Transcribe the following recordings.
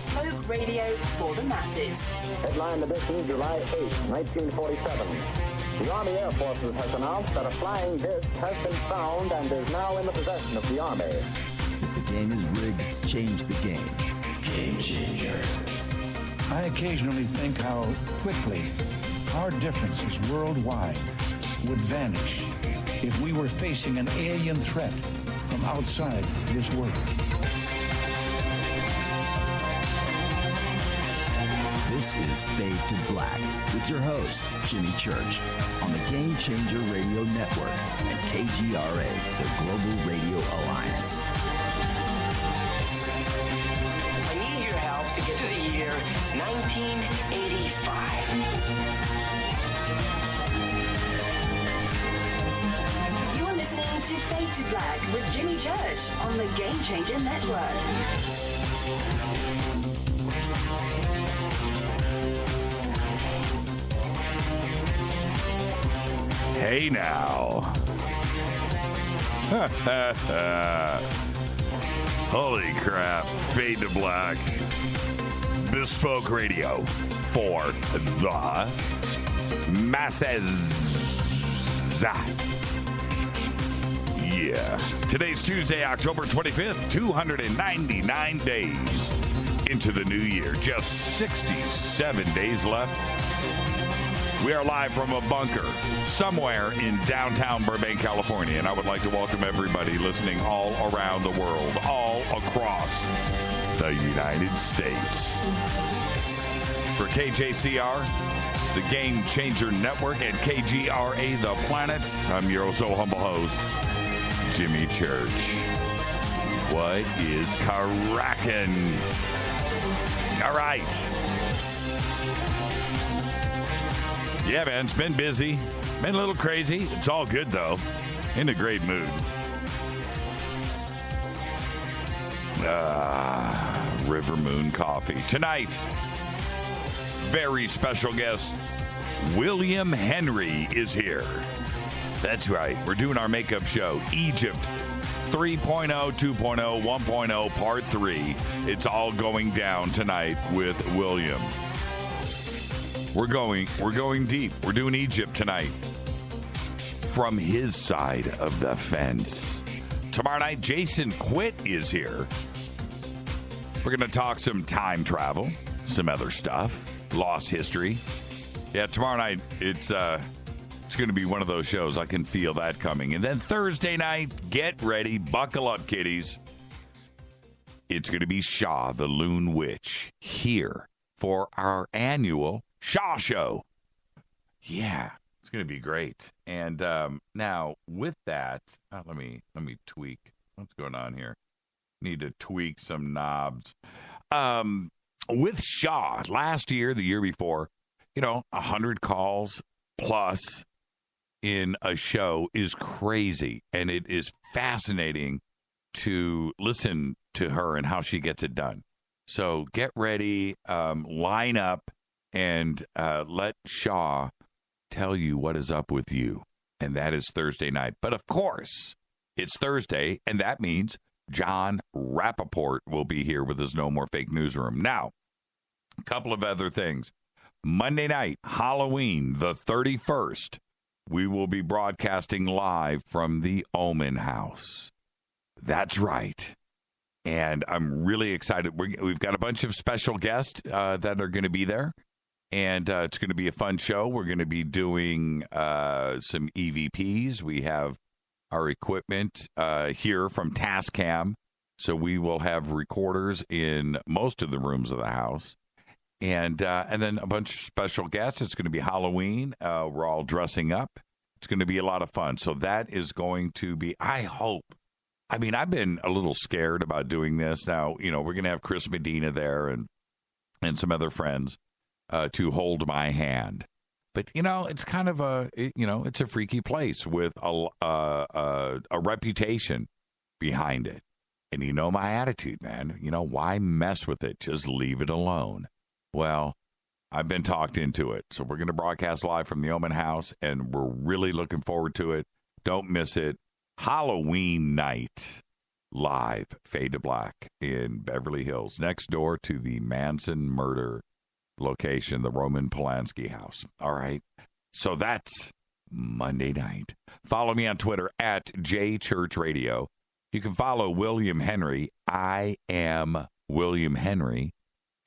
bespoke radio for the masses. Headline edition, July 8, 1947. The Army Air Forces has announced that a flying disc has been found and is now in the possession of the Army. If the game is rigged, change the game. Game changer. I occasionally think how quickly our differences worldwide would vanish if we were facing an alien threat from outside this world. This is Fade to Black with your host, Jimmy Church, on the Game Changer Radio Network and KGRA, the Global Radio Alliance. I need your help to get to the year 1985. You're listening to Fade to Black with Jimmy Church on the Game Changer Network. Hey now. Holy crap. Fade to Black. Bespoke radio for the masses. Yeah. Today's Tuesday, October 25th, 299 days into the new year. Just 67 days left. We are live from a bunker somewhere in downtown Burbank, California, and I would like to welcome everybody listening all around the world, all across the United States. For KJCR, the Game Changer Network, and KGRA, The Planet, I'm your so humble host, Jimmy Church. What is crackin'? All right. Yeah, man, it's been busy. Been a little crazy. It's all good, though. In a great mood. River Moon Coffee. Tonight, very special guest, William Henry is here. That's right. We're doing our makeup show, Egypt 3.0, 2.0, 1.0, Part 3. It's all going down tonight with William. We're going deep. We're doing Egypt tonight from his side of the fence. Tomorrow night, Jason Quitt is here. We're going to talk some time travel, some other stuff, lost history. Yeah, tomorrow night, it's going to be one of those shows. I can feel that coming. And then Thursday night, get ready, buckle up, kiddies. It's going to be Shaw, the Loon Witch, here for our annual Shaw Show. Yeah, it's going to be great. And now with that, let me tweak. What's going on here? Need to tweak some knobs. With Shaw, last year, the year before, 100 calls plus in a show is crazy. And it is fascinating to listen to her and how she gets it done. So get ready, line up, and let Shaw tell you what is up with you. And that is Thursday night. But of course, it's Thursday, and that means John Rappaport will be here with his No More Fake Newsroom. Now, a couple of other things. Monday night, Halloween, the 31st, we will be broadcasting live from the Omen House. That's right. And I'm really excited. We've got a bunch of special guests that are going to be there. And it's going to be a fun show. We're going to be doing some EVPs. We have our equipment here from Tascam. So we will have recorders in most of the rooms of the house. And then a bunch of special guests. It's going to be Halloween. We're all dressing up. It's going to be a lot of fun. So that is going to be, I hope. I mean, I've been a little scared about doing this. Now, we're going to have Chris Medina there and some other friends to hold my hand. But, it's kind of it's a freaky place with a reputation behind it. And my attitude, man. Why mess with it? Just leave it alone. Well, I've been talked into it. So we're going to broadcast live from the Omen House, and we're really looking forward to it. Don't miss it. Halloween night. live Fade to Black in Beverly Hills, next door to the Manson murder location, the Roman Polanski house. All right. So that's Monday night. Follow me on Twitter at JChurchRadio. You can follow William Henry. I am William Henry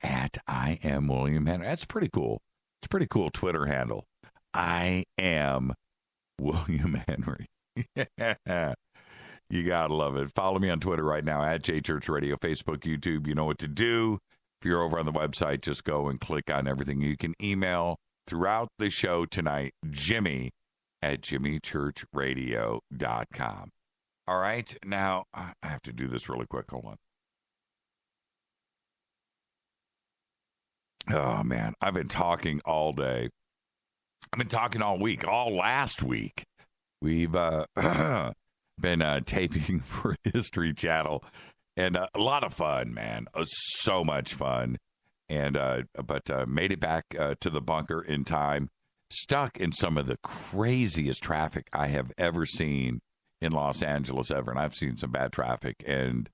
at I am William Henry. That's pretty cool. It's a pretty cool Twitter handle. I am William Henry. Yeah. You got to love it. Follow me on Twitter right now at JChurchRadio, Facebook, YouTube. You know what to do. If you're over on the website, just go and click on everything. You can email throughout the show tonight, Jimmy at jimmychurchradio.com. All right. Now, I have to do this really quick. Hold on. Oh, man. I've been talking all day. I've been talking all week, all last week. We've been taping for History Channel, and a lot of fun, man. So much fun. And but made it back to the bunker in time. Stuck in some of the craziest traffic I have ever seen in Los Angeles ever. And I've seen some bad traffic. And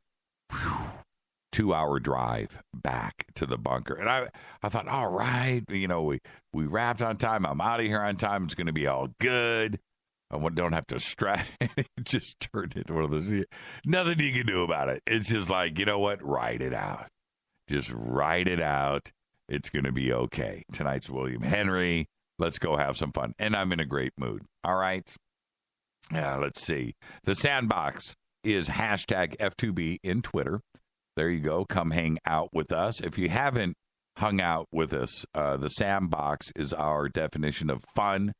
2-hour drive back to the bunker. And I thought, all right, you know, we wrapped on time. I'm out of here on time. It's going to be all good. I don't have to stress. It just turned into one of those. Nothing you can do about it. It's just like, you know what? Write it out. Just write it out. It's going to be okay. Tonight's William Henry. Let's go have some fun. And I'm in a great mood. All right. Let's see. The Sandbox is hashtag F2B in Twitter. There you go. Come hang out with us. If you haven't hung out with us, the Sandbox is our definition of fun.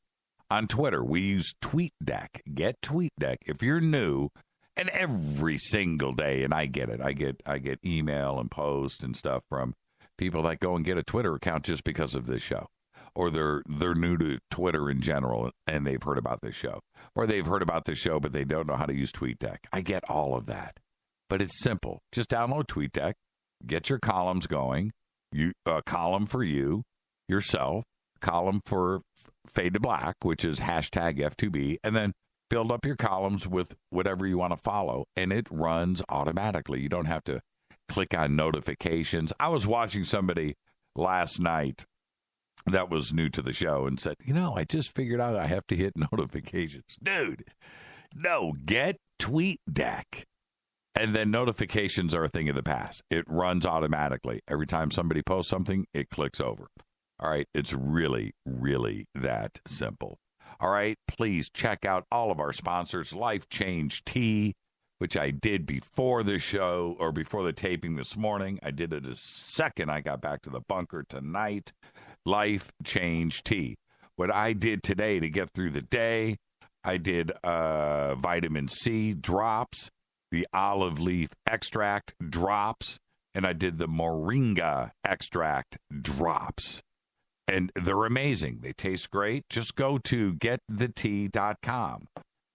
On Twitter, we use TweetDeck. Get TweetDeck. If you're new, and every single day, and I get it. I get email and post and stuff from people that go and get a Twitter account just because of this show. Or they're new to Twitter in general, and they've heard about this show. Or they've heard about this show, but they don't know how to use TweetDeck. I get all of that. But it's simple. Just download TweetDeck. Get your columns going. Column for you, yourself. Column for Fade to Black, which is hashtag F2B. And then build up your columns with whatever you want to follow. And it runs automatically. You don't have to click on notifications. I was watching somebody last night that was new to the show and said, you know, I just figured out I have to hit notifications. Dude, no, get TweetDeck. And then notifications are a thing of the past. It runs automatically. Every time somebody posts something, it clicks over. All right, it's really, really that simple. All right, please check out all of our sponsors. Life Change Tea, which I did before the show or before the taping this morning. I did it a second I got back to the bunker tonight. Life Change Tea. What I did today to get through the day, I did vitamin C drops, the olive leaf extract drops, and I did the moringa extract drops. And they're amazing. They taste great. Just go to getthetea.com.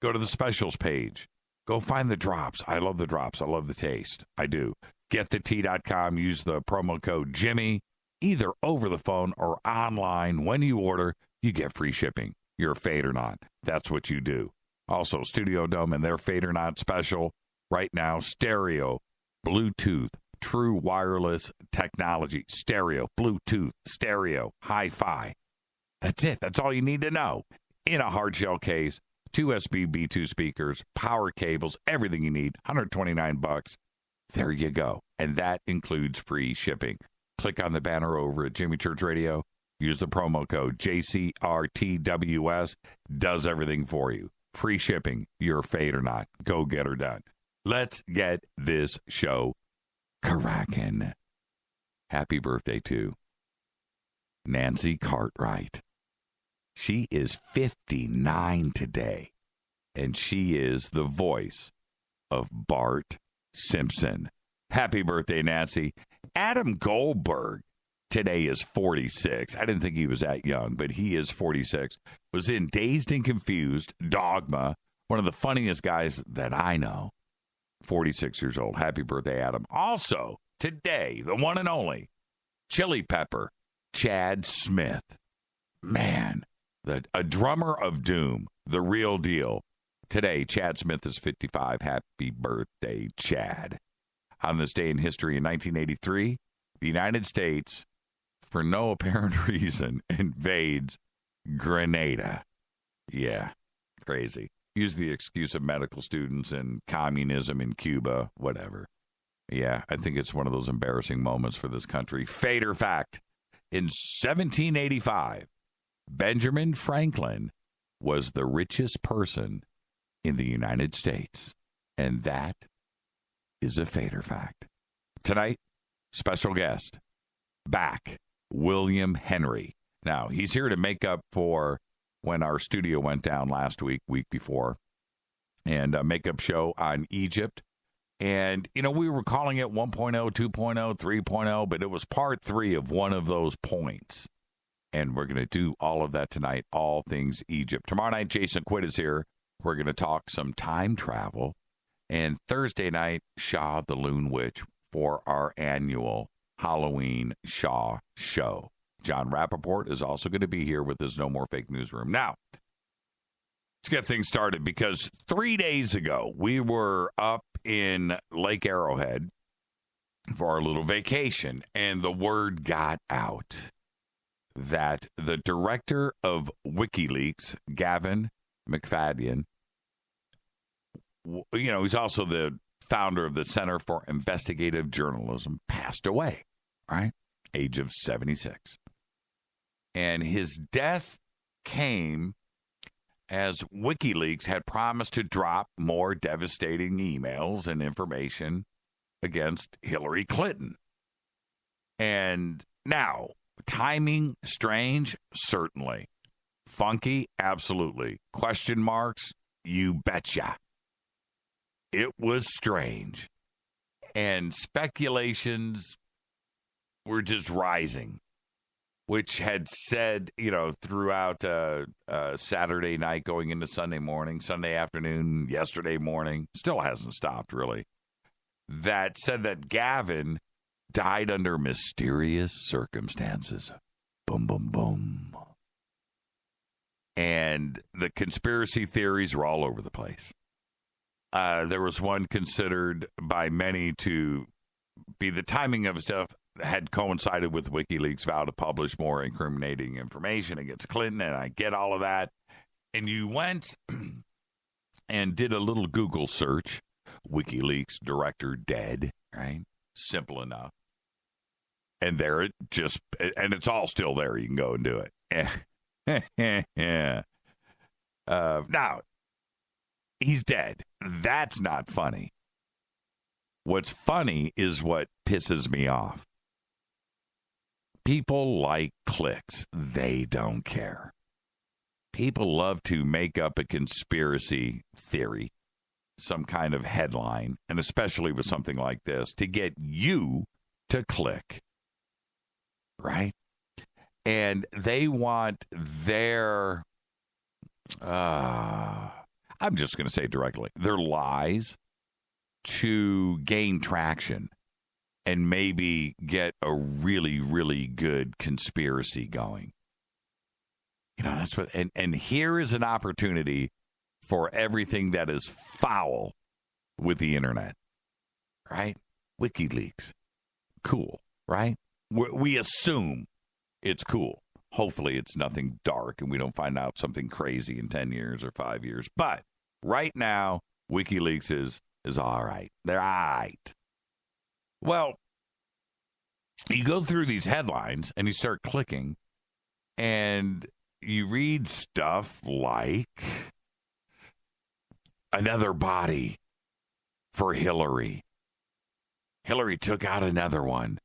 Go to the specials page. Go find the drops. I love the drops. I love the taste. I do. Getthetea.com. Use the promo code Jimmy, either over the phone or online. When you order, you get free shipping. You're a Fade or Not. That's what you do. Also, Studio Dome and their Fade or Not special right now. Stereo, Bluetooth, true wireless technology, stereo, Bluetooth, stereo, hi-fi. That's it. That's all you need to know. In a hard shell case, 2 USB B2 speakers, power cables, everything you need, $129. There you go. And that includes free shipping. Click on the banner over at Jimmy Church Radio. Use the promo code JCRTWS. Does everything for you. Free shipping. You're a Fade or Not. Go get her done. Let's get this show cracking. Happy birthday to Nancy Cartwright. She is 59 today, and she is the voice of Bart Simpson. Happy birthday, Nancy. Adam Goldberg today is 46. I didn't think he was that young, but he is 46. Was in Dazed and Confused, Dogma, one of the funniest guys that I know. 46 years old. Happy birthday, Adam. Also, today, the one and only Chili Pepper, Chad Smith. Man, a drummer of doom, the real deal. Today, Chad Smith is 55. Happy birthday, Chad. On this day in history in 1983, the United States, for no apparent reason, invades Grenada. Yeah, crazy. Use the excuse of medical students and communism in Cuba, whatever. Yeah, I think it's one of those embarrassing moments for this country. Fate or fact, in 1785, Benjamin Franklin was the richest person in the United States. And that is a fate or fact. Tonight, special guest, back, William Henry. Now, he's here to make up for when our studio went down last week before, and a makeup show on Egypt. And, you know, we were calling it 1.0, 2.0, 3.0, but it was part 3 of one of those points. And we're going to do all of that tonight, all things Egypt. Tomorrow night, Jason Quidd is here. We're going to talk some time travel. And Thursday night, Shaw the Loon Witch for our annual Halloween Shaw show. John Rappaport is also going to be here with his No More Fake Newsroom. Now, let's get things started, because 3 days ago, we were up in Lake Arrowhead for our little vacation, and the word got out that the director of WikiLeaks, Gavin MacFadyen, you know, he's also the founder of the Center for Investigative Journalism, passed away, right? Age of 76. And his death came as WikiLeaks had promised to drop more devastating emails and information against Hillary Clinton. And now, timing, strange? Certainly. Funky? Absolutely. Question marks? You betcha. It was strange. And speculations were just rising, which had said, you know, throughout Saturday night going into Sunday morning, Sunday afternoon, yesterday morning, still hasn't stopped, really, that said that Gavin died under mysterious circumstances. Boom, boom, boom. And the conspiracy theories were all over the place. There was one considered by many to be the timing of stuff had coincided with WikiLeaks' vow to publish more incriminating information against Clinton, and I get all of that. And you went and did a little Google search, WikiLeaks director dead, right? Simple enough. And there it just, and it's all still there. You can go and do it. Yeah. Now, he's dead. That's not funny. What's funny is what pisses me off. People like clicks. They don't care. People love to make up a conspiracy theory, some kind of headline, and especially with something like this, to get you to click. Right? And they want their, I'm just going to say it directly, their lies to gain traction and maybe get a really, really good conspiracy going. You know, that's what, and here is an opportunity for everything that is foul with the internet, right? WikiLeaks, cool, right? We assume it's cool. Hopefully it's nothing dark and we don't find out something crazy in 10 years or 5 years. But right now, WikiLeaks is all right. They're all right. Well, you go through these headlines and you start clicking and you read stuff like another body for Hillary. Hillary took out another one.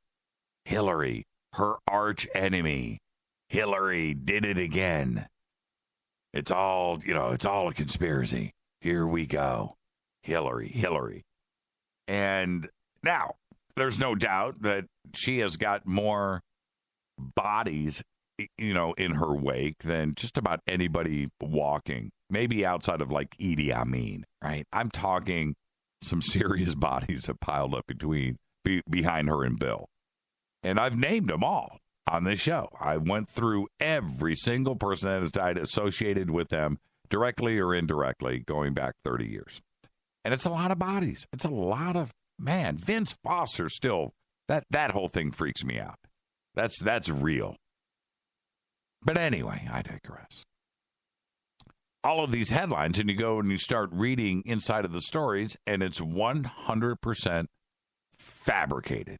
Hillary, her arch enemy. Hillary did it again. It's all, you know, it's all a conspiracy. Here we go. Hillary. And now, there's no doubt that she has got more bodies, you know, in her wake than just about anybody walking. Maybe outside of like Idi Amin, right? I'm talking some serious bodies have piled up behind her and Bill. And I've named them all on this show. I went through every single person that has died associated with them directly or indirectly, going back 30 years. And it's a lot of bodies. It's a lot of, man, Vince Foster still, that whole thing freaks me out. That's real. But anyway, I digress. All of these headlines, and you go and you start reading inside of the stories, and it's 100% fabricated.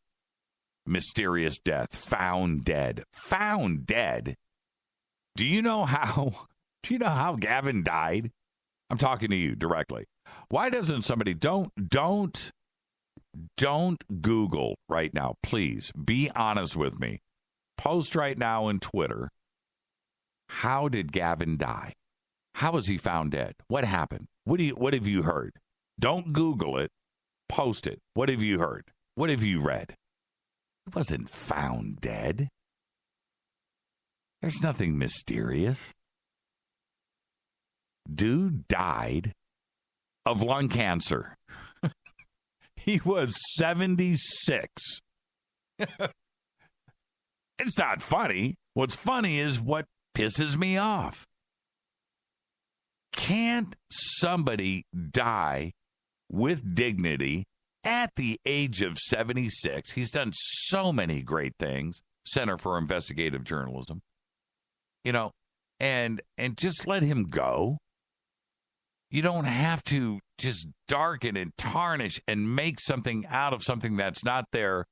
Mysterious death, found dead. Found dead? Do you know how Gavin died? I'm talking to you directly. Why doesn't somebody, don't Google right now, please. Be honest with me. Post right now on Twitter, how did Gavin die? How was he found dead? What happened? What have you heard? Don't Google it. Post it. What have you heard? What have you read? He wasn't found dead. There's nothing mysterious. Dude died of lung cancer. He was 76. It's not funny. What's funny is what pisses me off. Can't somebody die with dignity at the age of 76? He's done so many great things. Center for Investigative Journalism. You know, and just let him go. You don't have to just darken and tarnish and make something out of something that's not there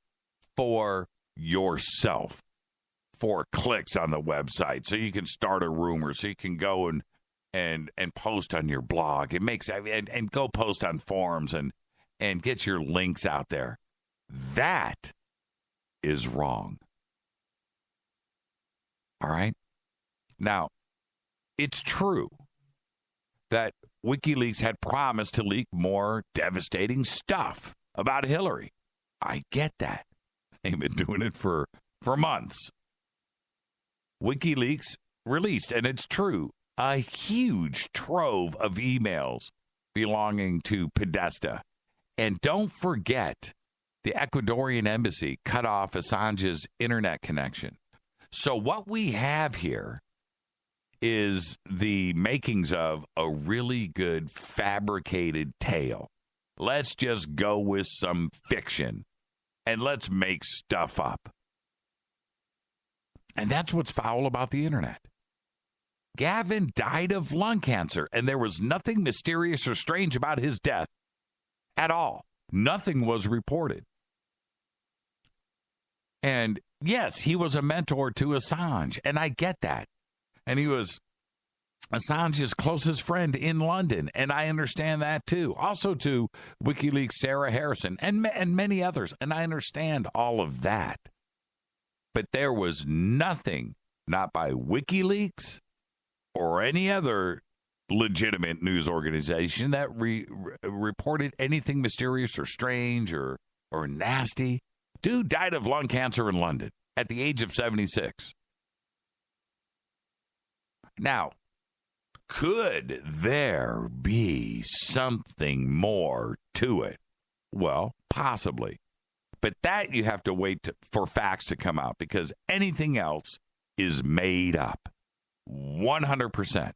for yourself, for clicks on the website, so you can start a rumor, so you can go and post on your blog. It makes and go post on forums and get your links out there. That is wrong. All right? Now, it's true that WikiLeaks had promised to leak more devastating stuff about Hillary. I get that. They've been doing it for months. WikiLeaks released, and it's true, a huge trove of emails belonging to Podesta. And don't forget, the Ecuadorian embassy cut off Assange's internet connection. So what we have here is the makings of a really good fabricated tale. Let's just go with some fiction and let's make stuff up. And that's what's foul about the internet. Gavin died of lung cancer, and there was nothing mysterious or strange about his death at all. Nothing was reported. And yes, he was a mentor to Assange, and I get that. And he was Assange's closest friend in London, and I understand that too. Also to WikiLeaks' Sarah Harrison and many others, and I understand all of that. But there was nothing, not by WikiLeaks or any other legitimate news organization, that reported anything mysterious or strange or nasty. Dude died of lung cancer in London at the age of 76. Now, could there be something more to it? Well, possibly. But that you have to wait for facts to come out, because anything else is made up. 100%.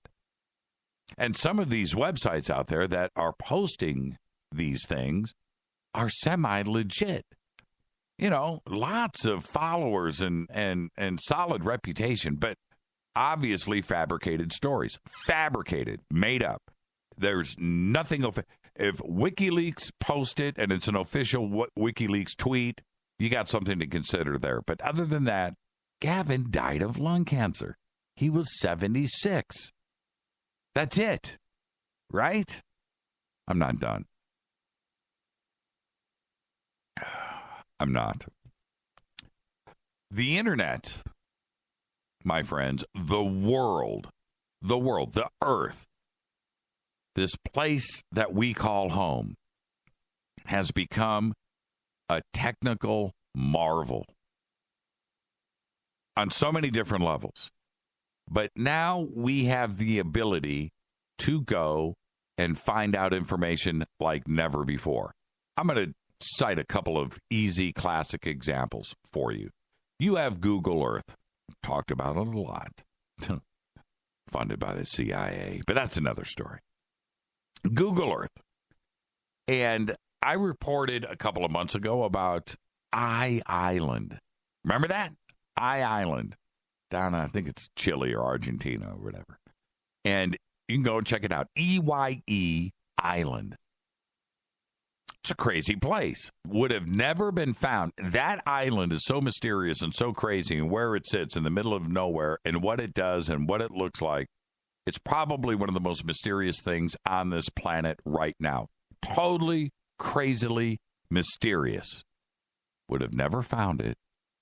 And some of these websites out there that are posting these things are semi-legit. You know, lots of followers and solid reputation, but obviously fabricated stories. Fabricated, made up. There's nothing. If WikiLeaks post it and it's an official WikiLeaks tweet, you got something to consider there. But other than that, Gavin died of lung cancer. He was 76. That's it. Right? I'm not done. I'm not. The internet, my friends, the world, the earth, this place that we call home, has become a technical marvel on so many different levels. But now we have the ability to go and find out information like never before. I'm going to cite a couple of easy classic examples for you. You have Google Earth. Talked about it a lot. funded by the CIA, but that's another story. Google Earth. And I reported a couple of months ago about Island. Remember that? Island. Down in, I think it's Chile or Argentina or whatever. And you can go and check it out. EYE Island. It's a crazy place. Would have never been found. That island is so mysterious and so crazy, and where it sits in the middle of nowhere and what it does and what it looks like. It's probably one of the most mysterious things on this planet right now. Totally, crazily mysterious. Would have never found it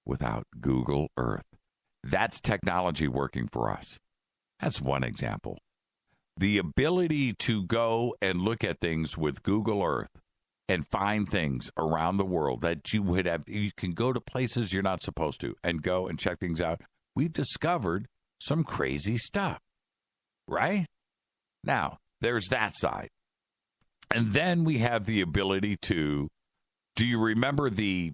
without Google Earth. That's technology working for us. That's one example. The ability to go and look at things with Google Earth and find things around the world that you would have. You can go to places you're not supposed to and go and check things out. We've discovered some crazy stuff, right? Now, there's that side. And then we have the ability to, do you remember the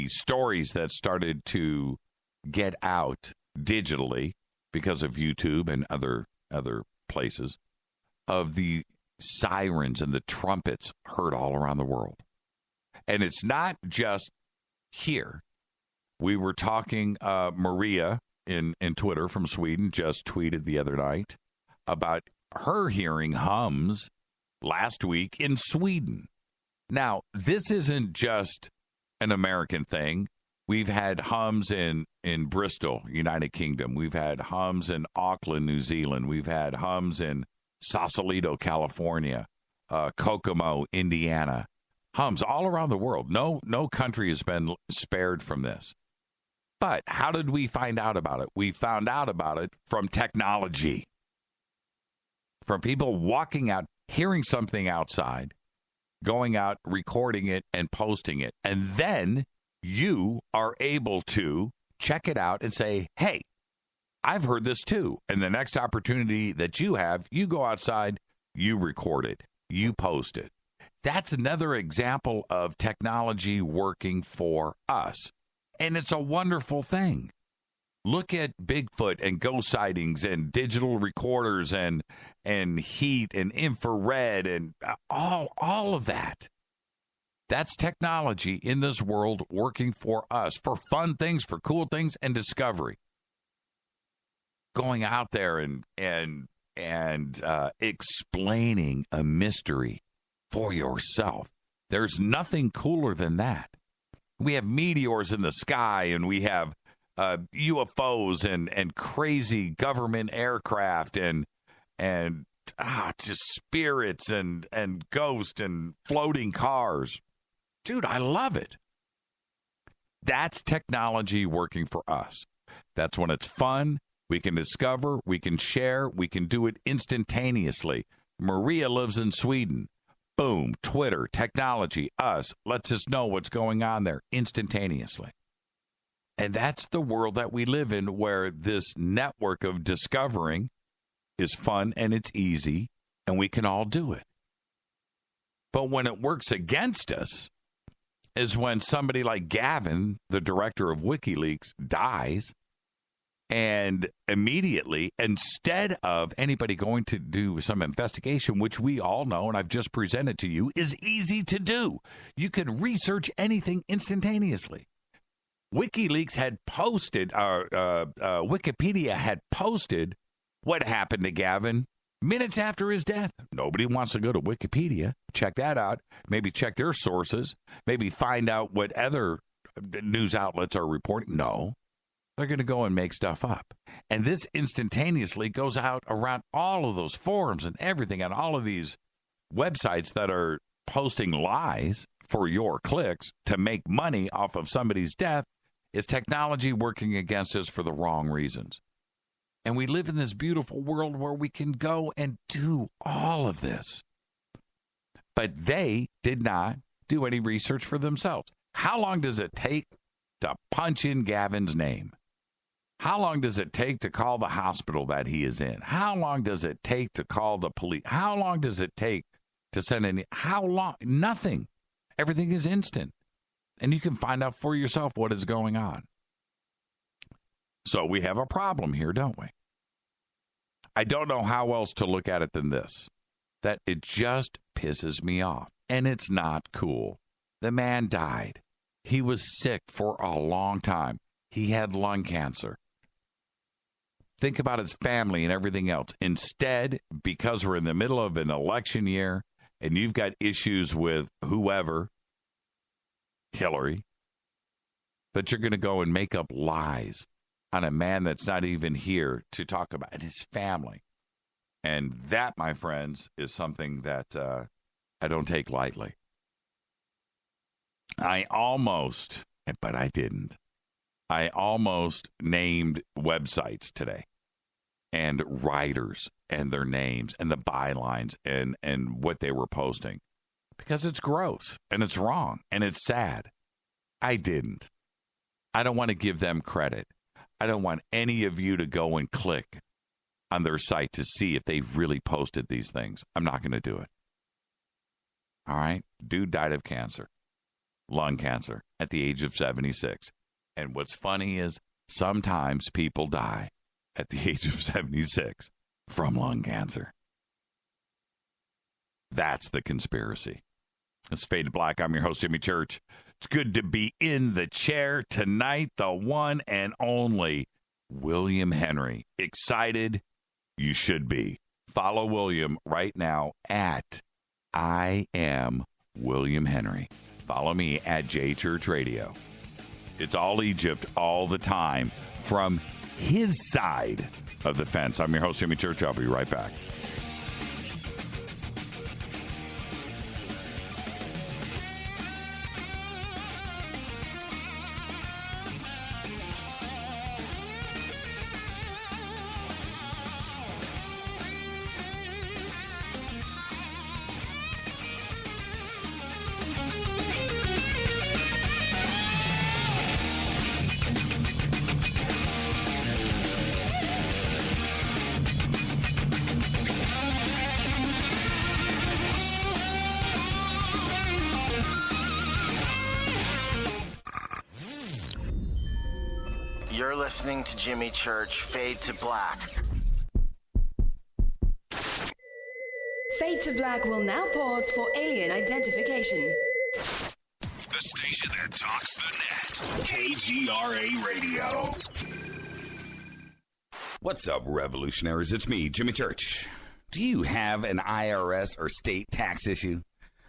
stories that started to get out digitally because of YouTube and other places of the sirens and the trumpets heard all around the world? And it's not just here. We were talking, Maria in Twitter from Sweden just tweeted the other night about her hearing hums last week in Sweden. Now, this isn't just an American thing. We've had hums in Bristol, United Kingdom. We've had hums in Auckland, New Zealand. We've had hums in Sausalito, California, Kokomo, Indiana. Hums all around the world. No country has been spared from this. But how did we find out about it? We found out about it from technology. From people walking out, hearing something outside, going out, recording it, and posting it. And then you are able to check it out and say, hey, I've heard this too. And the next opportunity that you have, you go outside, you record it, you post it. That's another example of technology working for us. And it's a wonderful thing. Look at Bigfoot and ghost sightings and digital recorders and heat and infrared and all of that. That's technology in this world working for us, for fun things, for cool things, and discovery. Going out there and explaining a mystery for yourself. There's nothing cooler than that. We have meteors in the sky, and we have UFOs and crazy government aircraft and just spirits and ghosts and floating cars. Dude, I love it. That's technology working for us. That's when it's fun. We can discover, we can share, we can do it instantaneously. Maria lives in Sweden. Boom, Twitter, technology, us, lets us know what's going on there instantaneously. And that's the world that we live in, where this network of discovering is fun and it's easy, and we can all do it. But when it works against us is when somebody like Gavin, the director of WikiLeaks, dies, and immediately, instead of anybody going to do some investigation, which we all know, and I've just presented to you, is easy to do. You can research anything instantaneously. WikiLeaks had posted, Wikipedia had posted what happened to Gavin minutes after his death. Nobody wants to go to Wikipedia, check that out, maybe check their sources, maybe find out what other news outlets are reporting. No. They're going to go and make stuff up. And this instantaneously goes out around all of those forums and everything on all of these websites that are posting lies for your clicks to make money off of somebody's death. Is technology working against us for the wrong reasons. And we live in this beautiful world where we can go and do all of this. But they did not do any research for themselves. How long does it take to punch in Gavin's name? How long does it take to call the hospital that he is in? How long does it take to call the police? How long does it take to send any? How long? Nothing. Everything is instant. And you can find out for yourself what is going on. So we have a problem here, don't we? I don't know how else to look at it than this, that it just pisses me off. And it's not cool. The man died. He was sick for a long time. He had lung cancer. Think about his family and everything else. Instead, because we're in the middle of an election year and you've got issues with whoever, Hillary, that you're going to go and make up lies on a man that's not even here to talk about, and his family. And that, my friends, is something that I don't take lightly. I almost named websites today and writers and their names and the bylines and what they were posting because it's gross and it's wrong and it's sad. I didn't. I don't want to give them credit. I don't want any of you to go and click on their site to see if they really posted these things. I'm not going to do it. All right? Dude died of cancer, lung cancer, at the age of 76. And what's funny is sometimes people die at the age of 76 from lung cancer. That's the conspiracy. It's Faded Black. I'm your host, Jimmy Church. It's good to be in the chair tonight. The one and only William Henry. Excited? You should be. Follow William right now at I Am William Henry. Follow me at J Church Radio. It's all Egypt all the time from his side of the fence. I'm your host, Jimmy Church. I'll be right back. You're listening to Jimmy Church, Fade to Black. Fade to Black will now pause for alien identification. The station that talks the net. KGRA Radio. What's up, revolutionaries? It's me, Jimmy Church. Do you have an IRS or state tax issue?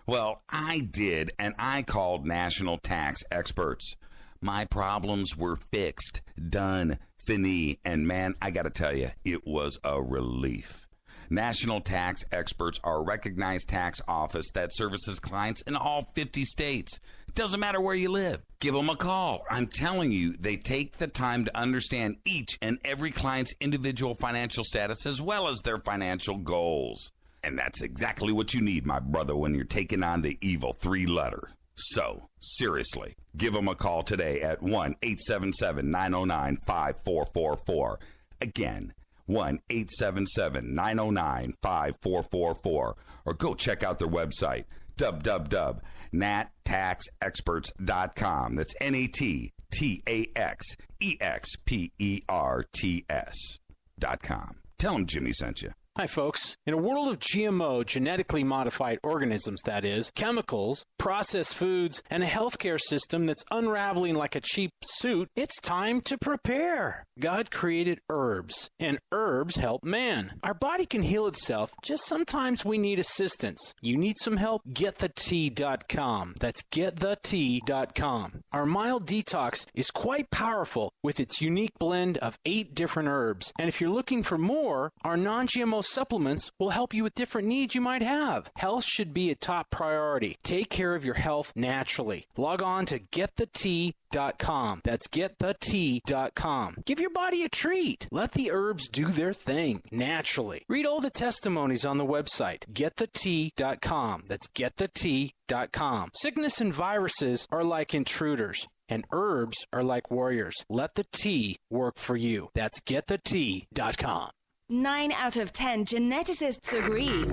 Well, I did, and I called national tax experts. My problems were fixed, done, fini, and man, I gotta tell you, it was a relief. National Tax Experts are a recognized tax office that services clients in all 50 states. It doesn't matter where you live. Give them a call. I'm telling you, they take the time to understand each and every client's individual financial status as well as their financial goals. And that's exactly what you need, my brother, when you're taking on the evil three-letter. So, seriously, give them a call today at 1-877-909-5444. Again, 1-877-909-5444. Or go check out their website, www.nattaxexperts.com. That's NATTAXEXPERTS.com. Tell them Jimmy sent you. Hi, folks. In a world of GMO, genetically modified organisms, that is, chemicals, processed foods, and a healthcare system that's unraveling like a cheap suit, it's time to prepare. God created herbs, and herbs help man. Our body can heal itself, just sometimes we need assistance. You need some help? GetTheTea.com. That's GetTheTea.com. Our mild detox is quite powerful with its unique blend of 8 different herbs. And if you're looking for more, our non-GMO supplements will help you with different needs you might have. Health should be a top priority. Take care of your health naturally. Log on to GetTheTea.com. That's GetTheTea.com. Give your body a treat. Let the herbs do their thing naturally. Read all the testimonies on the website, GetTheTea.com. That's GetTheTea.com. Sickness and viruses are like intruders, and herbs are like warriors. Let the tea work for you. That's GetTheTea.com. 9 out of 10 geneticists agree.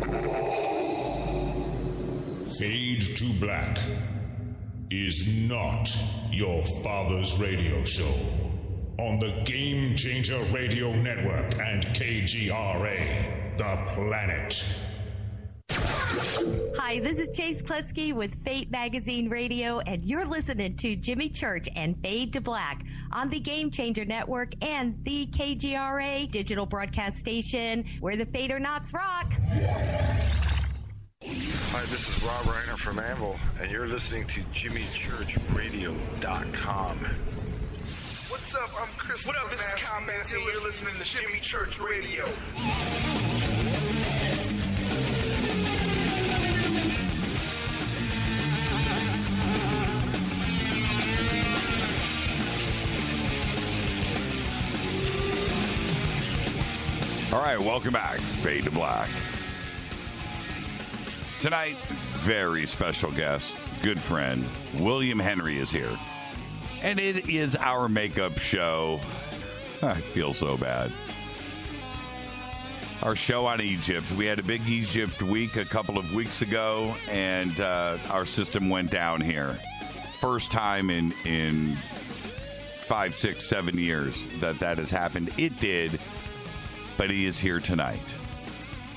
Fade to Black is not your father's radio show. on the Game Changer Radio Network and KGRA, The Planet. Hi, this is Chase Kletzky with Fate Magazine Radio, and you're listening to Jimmy Church and Fade to Black on the Game Changer Network and the KGRA digital broadcast station, where the Fade or Nots rock. Hi, this is Rob Reiner from Anvil, and you're listening to JimmyChurchRadio.com. What's up? I'm Chris. What up? This is Combat, and you're listening to Jimmy Church Radio. All right, welcome back. Fade to Black. Tonight, very special guest, good friend, William Henry is here. And it is our makeup show. I feel so bad. Our show on Egypt. We had a big Egypt week a couple of weeks ago, and our system went down here. First time in 5, 6, 7 years that has happened. It did. But he is here tonight.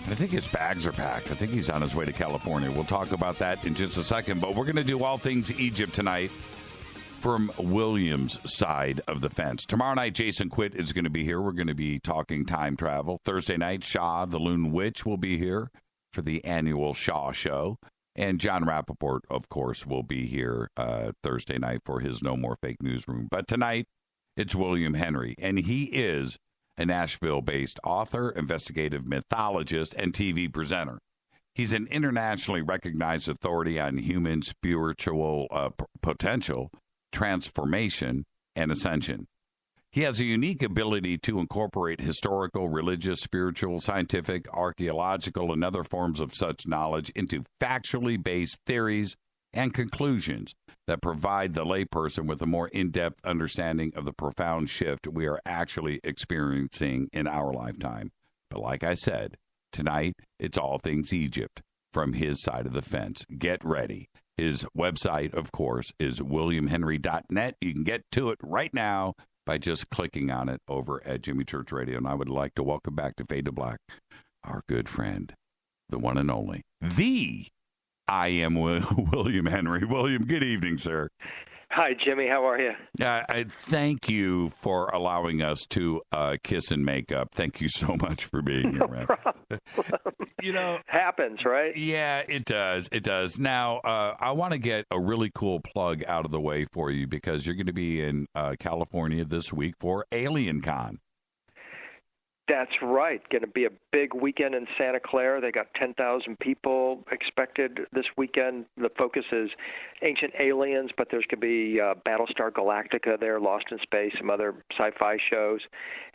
I think his bags are packed. I think he's on his way to California. We'll talk about that in just a second. But we're going to do all things Egypt tonight from William's side of the fence. Tomorrow night, Jason Quitt is going to be here. We're going to be talking time travel. Thursday night, Shaw, the Loon Witch, will be here for the annual Shaw Show. And John Rappaport, of course, will be here Thursday night for his No More Fake Newsroom. But tonight, it's William Henry. And he is a Nashville-based author, investigative mythologist, and TV presenter. He's an internationally recognized authority on human spiritual potential, transformation, and ascension. He has a unique ability to incorporate historical, religious, spiritual, scientific, archaeological, and other forms of such knowledge into factually based theories and conclusions that provide the layperson with a more in-depth understanding of the profound shift we are actually experiencing in our lifetime. But like I said, tonight, it's all things Egypt from his side of the fence. Get ready. His website, of course, is williamhenry.net. You can get to it right now by just clicking on it over at Jimmy Church Radio. And I would like to welcome back to Fade to Black our good friend, the one and only, I am William Henry. William, good evening, sir. Hi, Jimmy. How are you? I thank you for allowing us to kiss and make up. Thank you so much for being here, man. Problem. Happens, right? Yeah, it does. It does. Now, I want to get a really cool plug out of the way for you because you're going to be in California this week for Alien Con. That's right. Going to be a big weekend in Santa Clara. They got 10,000 people expected this weekend. The focus is Ancient Aliens, but there's going to be Battlestar Galactica there, Lost in Space, some other sci-fi shows.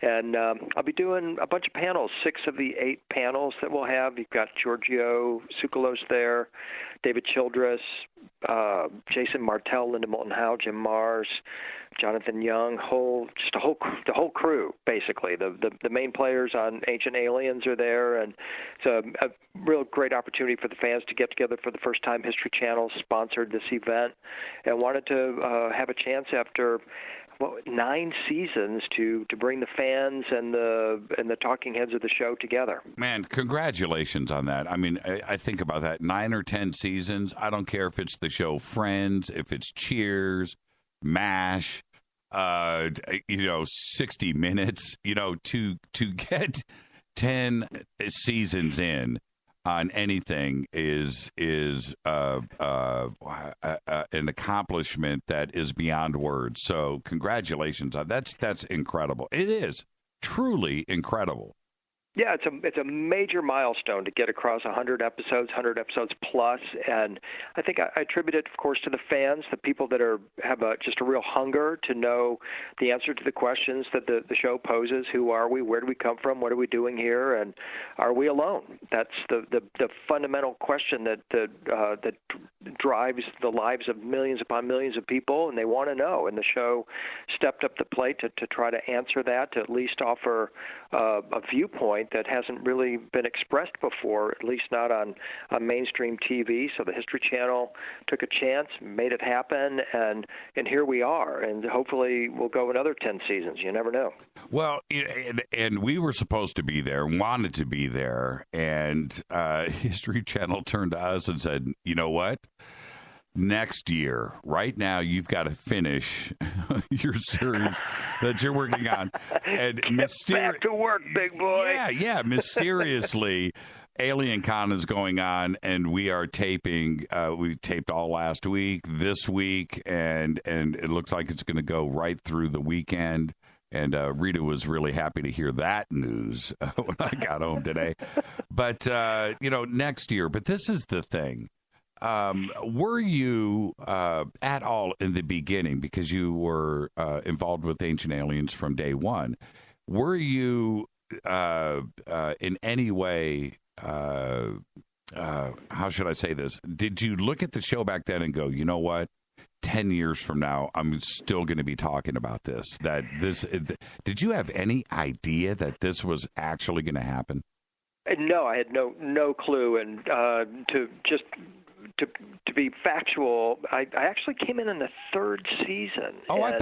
And I'll be doing a bunch of panels, 6 of the 8 panels that we'll have. You've got Giorgio Tsoukalos there, David Childress, Jason Martell, Linda Moulton Howe, Jim Mars, Jonathan Young, the whole crew, basically. The main players on Ancient Aliens are there, and it's a real great opportunity for the fans to get together for the first time. History Channel sponsored this event and wanted to have a chance after 9 seasons to bring the fans and the talking heads of the show together. Man, congratulations on that. I mean, I think about that. 9 or 10 seasons. I don't care if it's the show Friends, if it's Cheers, MASH, 60 Minutes, to get 10 seasons in on anything is an accomplishment that is beyond words. So congratulations. That's incredible. It is truly incredible. Yeah, it's a major milestone to get across 100 episodes plus, and I think I attribute it, of course, to the fans, the people that have just a real hunger to know the answer to the questions that the show poses. Who are we? Where do we come from? What are we doing here? And are we alone? That's the fundamental question that drives the lives of millions upon millions of people, and they want to know. And the show stepped up the plate to try to answer that, to at least offer a viewpoint point that hasn't really been expressed before, at least not on mainstream TV. So the History Channel took a chance, made it happen, and here we are. And hopefully we'll go another 10 seasons. You never know. Well, and we were supposed to be there, wanted to be there, and History Channel turned to us and said, you know what? Next year, right now, you've got to finish your series that you're working on. And back to work, big boy. Yeah. Mysteriously, Alien Con is going on, and we are taping. We taped all last week, this week, and it looks like it's going to go right through the weekend. And Rita was really happy to hear that news when I got home today. But, next year. But this is the thing. Were you at all in the beginning, because you were involved with Ancient Aliens from day one, were you in any way, how should I say this? Did you look at the show back then and go, you know what? 10 years from now, I'm still going to be talking about this. Did you have any idea that this was actually going to happen? No, I had no clue. And to be factual, I actually came in the third season. Oh, I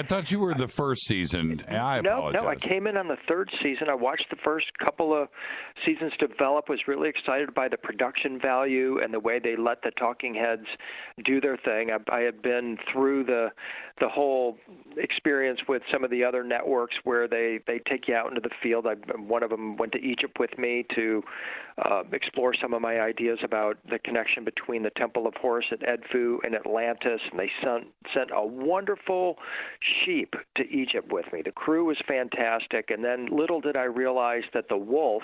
thought you were the first season. I apologize. No, I came in on the third season. I watched the first couple of seasons develop, was really excited by the production value and the way they let the talking heads do their thing. I had been through the whole experience with some of the other networks where they take you out into the field. One of them went to Egypt with me to explore some of my ideas about the connection between the Temple of Horus at Edfu and Atlantis, and they sent a wonderful sheep to Egypt with me. The crew was fantastic, and then little did I realize that the wolf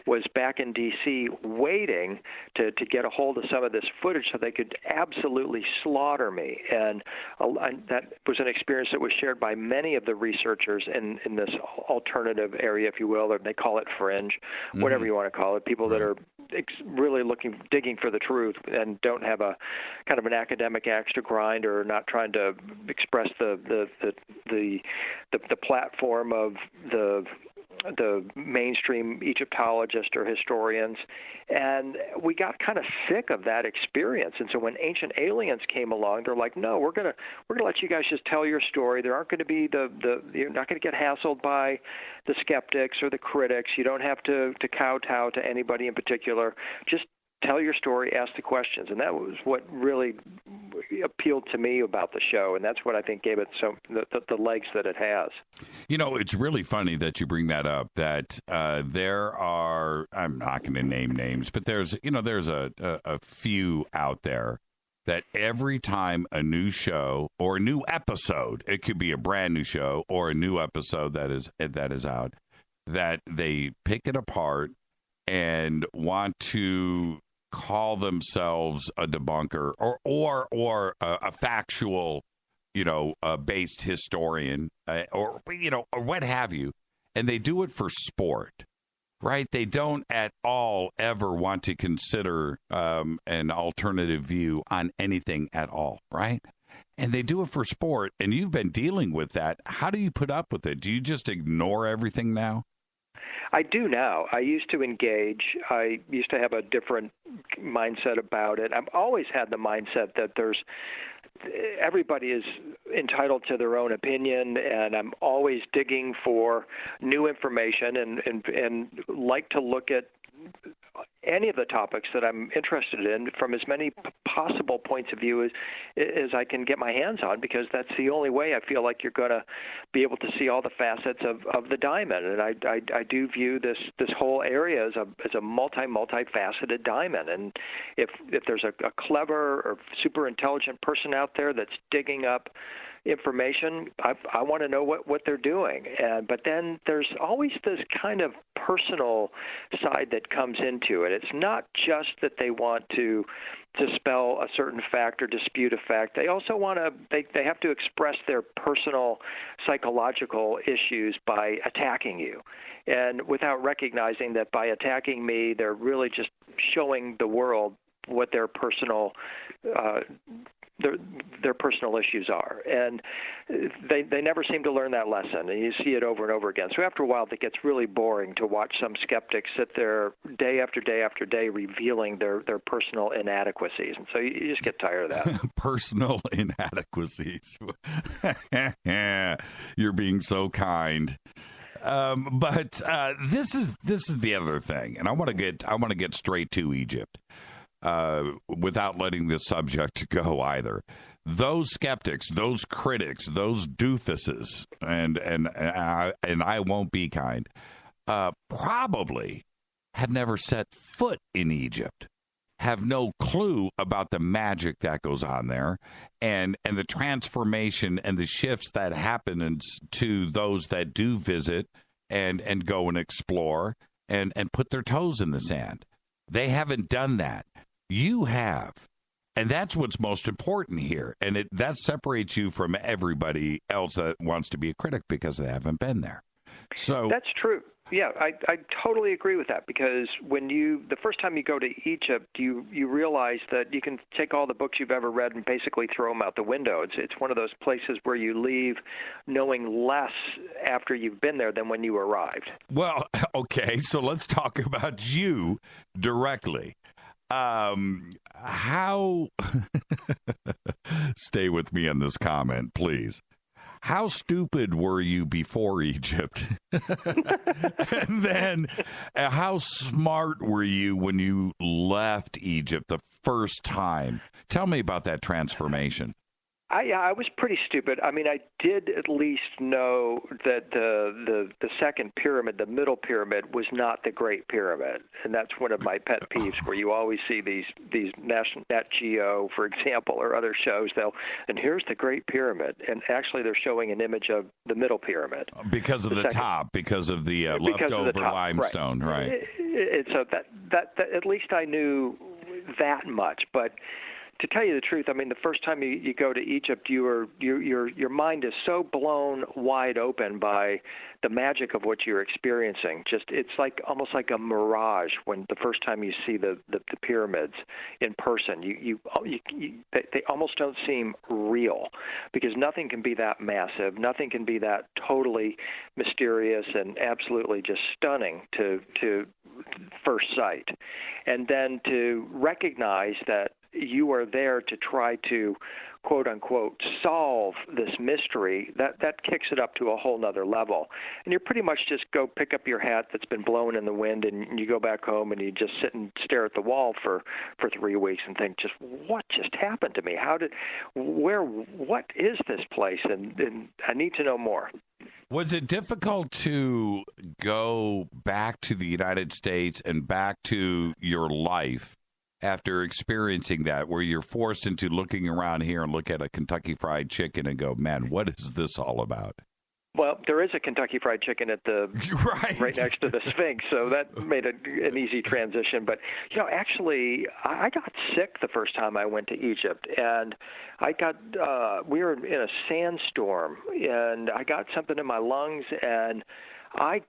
was back in D.C. waiting to get a hold of some of this footage so they could absolutely slaughter me. And that was an experience that was shared by many of the researchers in this alternative area, if you will, or they call it fringe, whatever you want to call it, people that are really digging for the truth and don't have a kind of an academic axe to grind, or not trying to express the platform of the mainstream Egyptologists or historians. And we got kind of sick of that experience. And so when Ancient Aliens came along, they're like, no, we're gonna let you guys just tell your story. There aren't going to be you're not going to get hassled by the skeptics or the critics. You don't have to kowtow to anybody in particular. Just tell your story, ask the questions. And that was what really appealed to me about the show, and that's what I think gave it the legs that it has. You know, it's really funny that you bring that up, that there are, I'm not going to name names, but there's a few out there that every time a new show or a new episode, it could be a brand new show or a new episode that is out, that they pick it apart and want to call themselves a debunker or a factual, based historian, or what have you, and they do it for sport, right? They don't at all ever want to consider an alternative view on anything at all, right? And they do it for sport, and you've been dealing with that. How do you put up with it? Do you just ignore everything now? I do now. I used to engage. I used to have a different mindset about it. I've always had the mindset that everybody is entitled to their own opinion, and I'm always digging for new information and like to look at any of the topics that I'm interested in from as many possible points of view as I can get my hands on, because that's the only way I feel like you're going to be able to see all the facets of the diamond. And I do view this whole area as a multi-faceted diamond. And if there's a clever or super intelligent person out there that's digging up information, I want to know what they're doing. But then there's always this kind of personal side that comes into it. It's not just that they want to dispel a certain fact or dispute a fact. They also want to, they have to express their personal psychological issues by attacking you. And without recognizing that by attacking me, they're really just showing the world what their personal their personal issues are, and they never seem to learn that lesson, and you see it over and over again. So after a while, it gets really boring to watch some skeptics sit there day after day after day revealing their personal inadequacies, and so you just get tired of that. Personal inadequacies. You're being so kind. But this is the other thing, and I want to get straight to Egypt. Without letting the subject go either. Those skeptics, those critics, those doofuses, and I won't be kind, probably have never set foot in Egypt, have no clue about the magic that goes on there, and the transformation and the shifts that happen to those that do visit and go and explore and put their toes in the sand. They haven't done that. You have. And that's what's most important here. And that separates you from everybody else that wants to be a critic because they haven't been there. So that's true. Yeah, I totally agree with that, because the first time you go to Egypt, you realize that you can take all the books you've ever read and basically throw them out the window. It's one of those places where you leave knowing less after you've been there than when you arrived. Well, okay, so let's talk about you directly. How stay with me on this comment, please. How stupid were you before Egypt? And then how smart were you when you left Egypt the first time? Tell me about that transformation. I was pretty stupid. I mean, I did at least know that the second pyramid, the middle pyramid, was not the Great Pyramid, and that's one of my pet peeves. Where you always see these Nat Geo, for example, or other shows. And here's the Great Pyramid, and actually they're showing an image of the middle pyramid because of the top, because of the leftover limestone, right? So that at least I knew that much, but. To tell you the truth, I mean, the first time you go to Egypt, your mind is so blown wide open by the magic of what you're experiencing. It's almost like a mirage when the first time you see the pyramids in person. They almost don't seem real, because nothing can be that massive, nothing can be that totally mysterious and absolutely just stunning to first sight, and then to recognize that you are there to try to, quote unquote, solve this mystery, that kicks it up to a whole nother level. And you pretty much just go pick up your hat that's been blown in the wind, and you go back home and you just sit and stare at the wall for 3 weeks and think, just what just happened to me? What is this place? And I need to know more. Was it difficult to go back to the United States and back to your life after experiencing that, where you're forced into looking around here and look at a Kentucky Fried Chicken and go, man, what is this all about? Well, there is a Kentucky Fried Chicken at the right next to the Sphinx, so that made an easy transition. But, actually, I got sick the first time I went to Egypt, and we were in a sandstorm, and I got something in my lungs, and I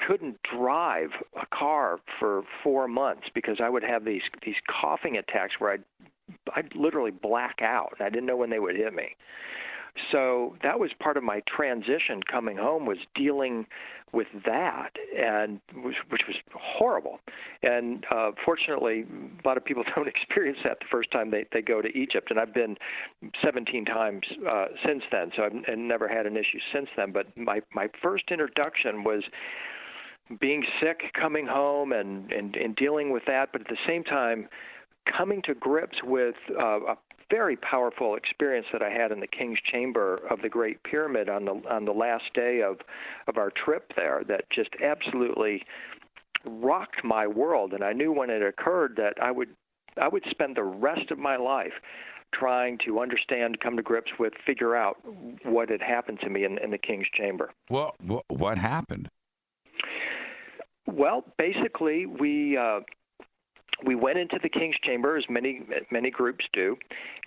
couldn't drive a car for 4 months because I would have these coughing attacks where I'd literally black out, and I didn't know when they would hit me. So that was part of my transition coming home, was dealing with that, and which was horrible. And fortunately, a lot of people don't experience that the first time they go to Egypt. And I've been 17 times since then, so I've never had an issue since then. But my first introduction was being sick, coming home, and dealing with that. But at the same time, coming to grips with a very powerful experience that I had in the King's Chamber of the Great Pyramid on the last day of our trip there, that just absolutely rocked my world. And I knew when it occurred that I would spend the rest of my life trying to understand, come to grips with, figure out what had happened to me in the King's Chamber. Well, what happened? Well, basically, we went into the King's Chamber, as many groups do,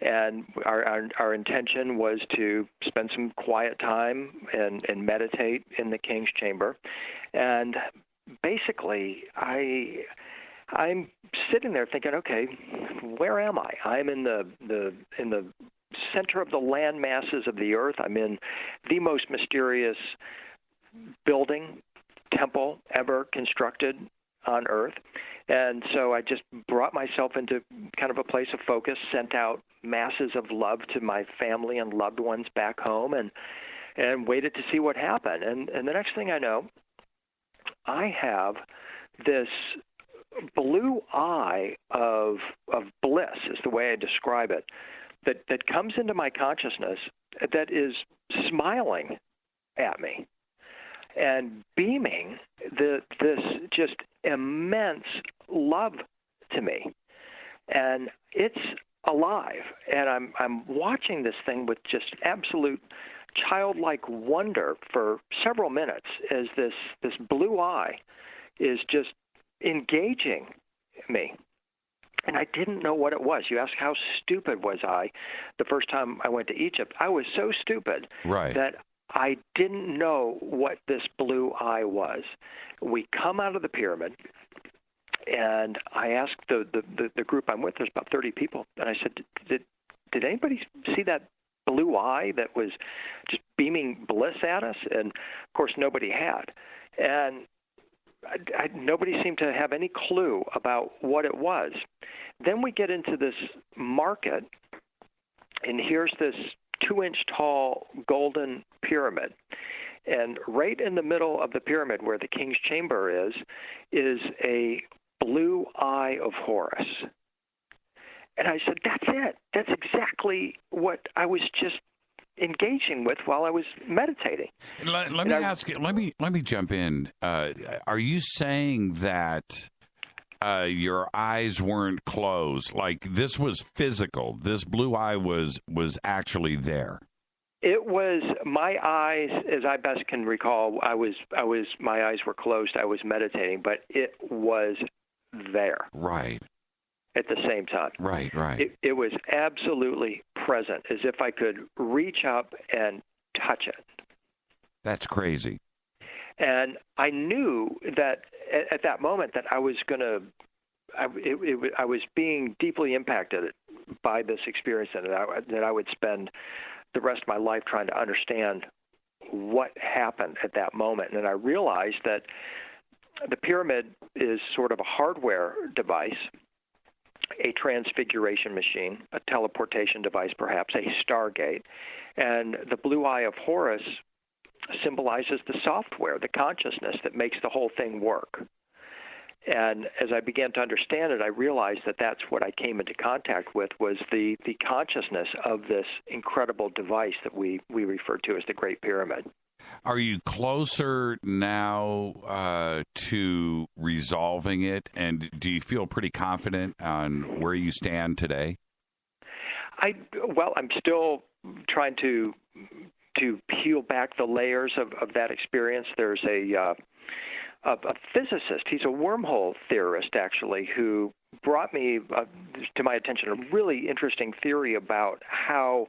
and our intention was to spend some quiet time and meditate in the King's Chamber. And basically, I'm sitting there thinking, okay, where am I? I'm in the center of the land masses of the earth. I'm in the most mysterious building, temple ever constructed on earth. And so I just brought myself into kind of a place of focus, sent out masses of love to my family and loved ones back home, and waited to see what happened. And the next thing I know, I have this blue eye of bliss, is the way I describe it, that comes into my consciousness that is smiling at me and beaming this just immense love to me. And it's alive. And I'm watching this thing with just absolute childlike wonder for several minutes as this blue eye is just engaging me. And I didn't know what it was. You ask how stupid was I the first time I went to Egypt. I was so stupid that I didn't know what this blue eye was. We come out of the pyramid, and I asked the group I'm with, there's about 30 people, and I said, did anybody see that blue eye that was just beaming bliss at us? And, of course, nobody had. And nobody seemed to have any clue about what it was. Then we get into this market, and here's this 2-inch tall golden pyramid. And right in the middle of the pyramid where the king's chamber is a blue eye of Horus. And I said, that's it. That's exactly what I was just engaging with while I was meditating. Let me ask you. Let me jump in. Are you saying that your eyes weren't closed? Like this was physical. This blue eye was actually there. It was my eyes, as I best can recall. My eyes were closed. I was meditating, but it was there. Right. At the same time. Right. It was absolutely present, as if I could reach up and touch it. That's crazy. And I knew that at that moment that I was going to, I was being deeply impacted by this experience, and that I would spend the rest of my life trying to understand what happened at that moment. And then I realized that the pyramid is sort of a hardware device, a transfiguration machine, a teleportation device perhaps, a stargate. And the blue eye of Horus symbolizes the software, the consciousness that makes the whole thing work. And as I began to understand it, I realized that that's what I came into contact with, was the consciousness of this incredible device that we refer to as the Great Pyramid. Are you closer now to resolving it, and do you feel pretty confident on where you stand today? I'm still trying to peel back the layers of that experience. There's a physicist, he's a wormhole theorist actually, who brought me to my attention a really interesting theory about how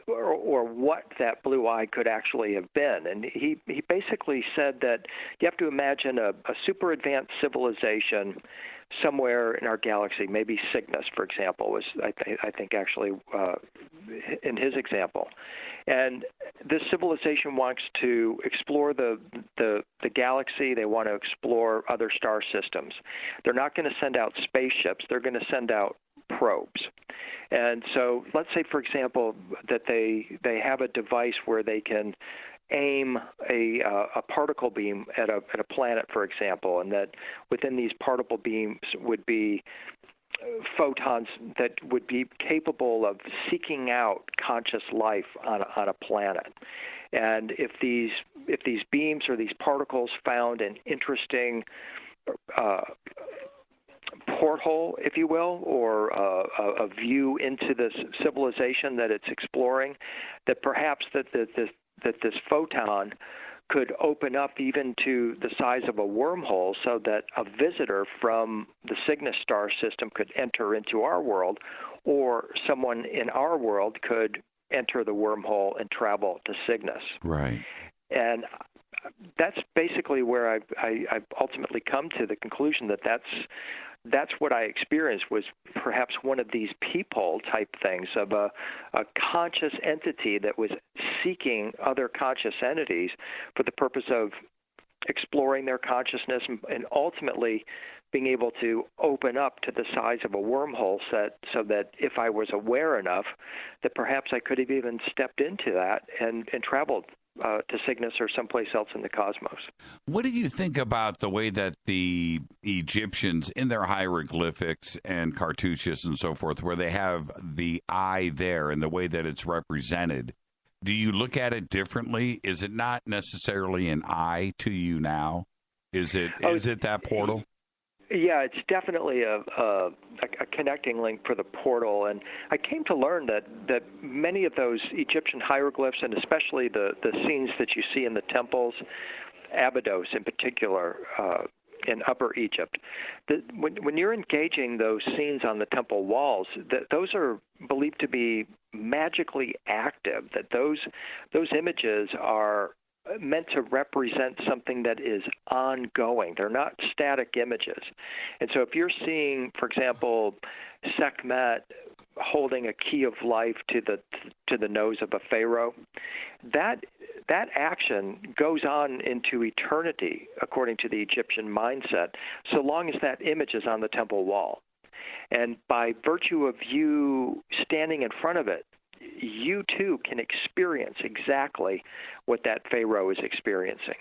or what that blue eye could actually have been. And he basically said that you have to imagine a super advanced civilization somewhere in our galaxy, maybe Cygnus, for example, was I think actually in his example. And this civilization wants to explore the galaxy. They want to explore other star systems. They're not going to send out spaceships. They're going to send out probes. And so let's say, for example, that they have a device where they can aim a particle beam at a planet, for example, and that within these particle beams would be photons that would be capable of seeking out conscious life on a planet. And if these beams or these particles found an interesting porthole, if you will, or a view into this civilization that it's exploring, that perhaps that this photon could open up even to the size of a wormhole, so that a visitor from the Cygnus star system could enter into our world, or someone in our world could enter the wormhole and travel to Cygnus. Right. And that's basically where I've ultimately come to the conclusion that that's that's what I experienced, was perhaps one of these people type things of a conscious entity that was seeking other conscious entities for the purpose of exploring their consciousness and ultimately being able to open up to the size of a wormhole set, so that if I was aware enough, that perhaps I could have even stepped into that and traveled to Cygnus or someplace else in the cosmos. What do you think about the way that the Egyptians, in their hieroglyphics and cartouches and so forth, where they have the eye there and the way that it's represented, do you look at it differently? Is it not necessarily an eye to you now? Is it that portal? Yeah, it's definitely a connecting link for the portal. And I came to learn that many of those Egyptian hieroglyphs, and especially the scenes that you see in the temples, Abydos in particular, in Upper Egypt, when you're engaging those scenes on the temple walls, those are believed to be magically active, that those images are meant to represent something that is ongoing. They're not static images. And so if you're seeing, for example, Sekhmet holding a key of life to the nose of a pharaoh, that action goes on into eternity, according to the Egyptian mindset, so long as that image is on the temple wall. And by virtue of you standing in front of it, you too can experience exactly what that pharaoh is experiencing.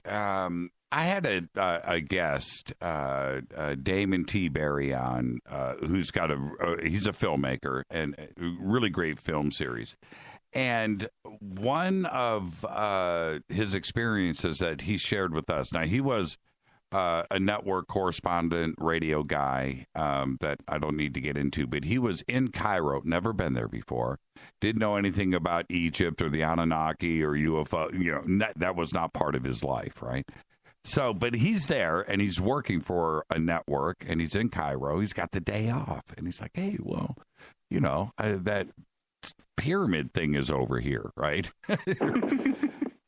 I had a guest, Damon T. Barry, on, who's got he's a filmmaker and a really great film series. And one of his experiences that he shared with us, now he was a network correspondent, radio guy that I don't need to get into, but he was in Cairo, never been there before, didn't know anything about Egypt or the Anunnaki or UFO, that was not part of his life, right? So, but he's there and he's working for a network and he's in Cairo, he's got the day off, and he's like, hey, well, that pyramid thing is over here, right?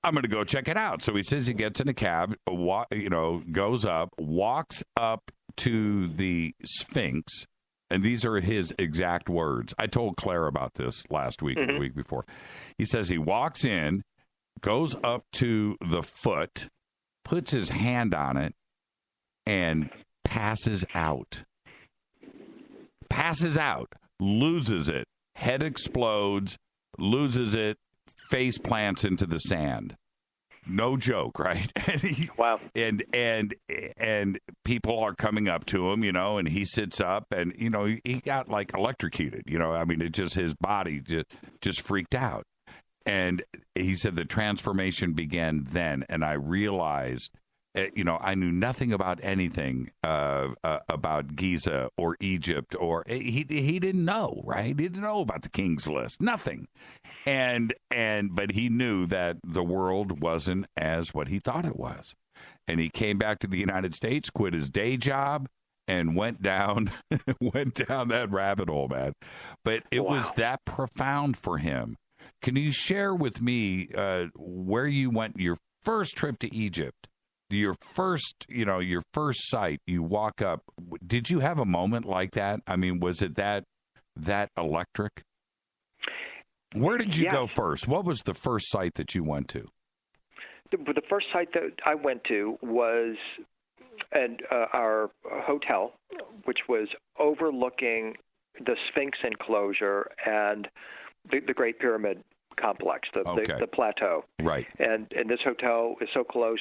I'm going to go check it out. So he says he gets in a cab, goes up, walks up to the Sphinx, and these are his exact words. I told Claire about this last week or the week before. He says he walks in, goes up to the foot, puts his hand on it, and passes out. Loses it. Head explodes, loses it, face plants into the sand. No joke, right? Wow. And people are coming up to him, and he sits up and, he got like electrocuted, it just, his body just freaked out. And he said the transformation began then. And I realized, I knew nothing about anything about Giza or Egypt, or he didn't know, right? He didn't know about the King's List, nothing. But he knew that the world wasn't as what he thought it was. And he came back to the United States, quit his day job, and went down that rabbit hole, man. But it was that profound for him. Can you share with me where you went, your first trip to Egypt? Your first sight, you walk up. Did you have a moment like that? Was it that electric? Where did you go first? What was the first site that you went to? The first site that I went to was at our hotel, which was overlooking the Sphinx enclosure and the Great Pyramid complex, the plateau. Right. And this hotel is so close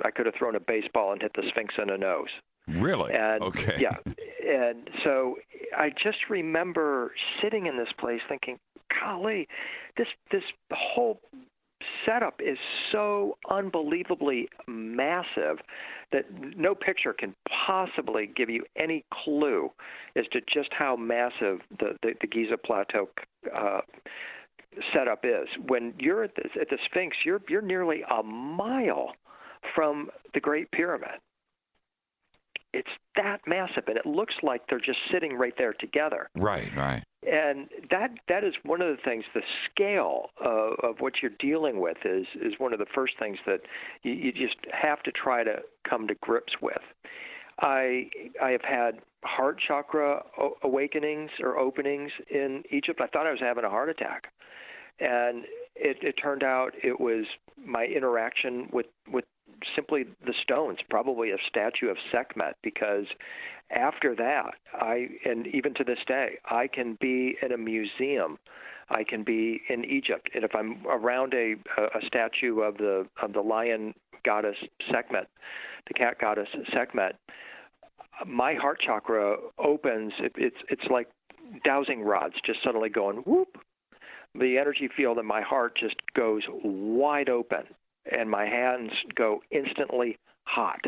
I could have thrown a baseball and hit the Sphinx in the nose. Really? And, okay. Yeah. And so I just remember sitting in this place thinking, golly, this whole setup is so unbelievably massive that no picture can possibly give you any clue as to just how massive the Giza Plateau setup is. When you're at the Sphinx, you're nearly a mile from the Great Pyramid. It's that massive, and it looks like they're just sitting right there together. Right. And that is one of the things. The scale of what you're dealing with is one of the first things that you just have to try to come to grips with. I have had heart chakra awakenings or openings in Egypt. I thought I was having a heart attack, and it turned out it was my interaction with simply the stones, probably a statue of Sekhmet, because after that, and even to this day, I can be in a museum. I can be in Egypt, and if I'm around a statue of the lion goddess Sekhmet, the cat goddess Sekhmet, my heart chakra opens. It's like dowsing rods just suddenly going whoop. The energy field in my heart just goes wide open, and my hands go instantly hot.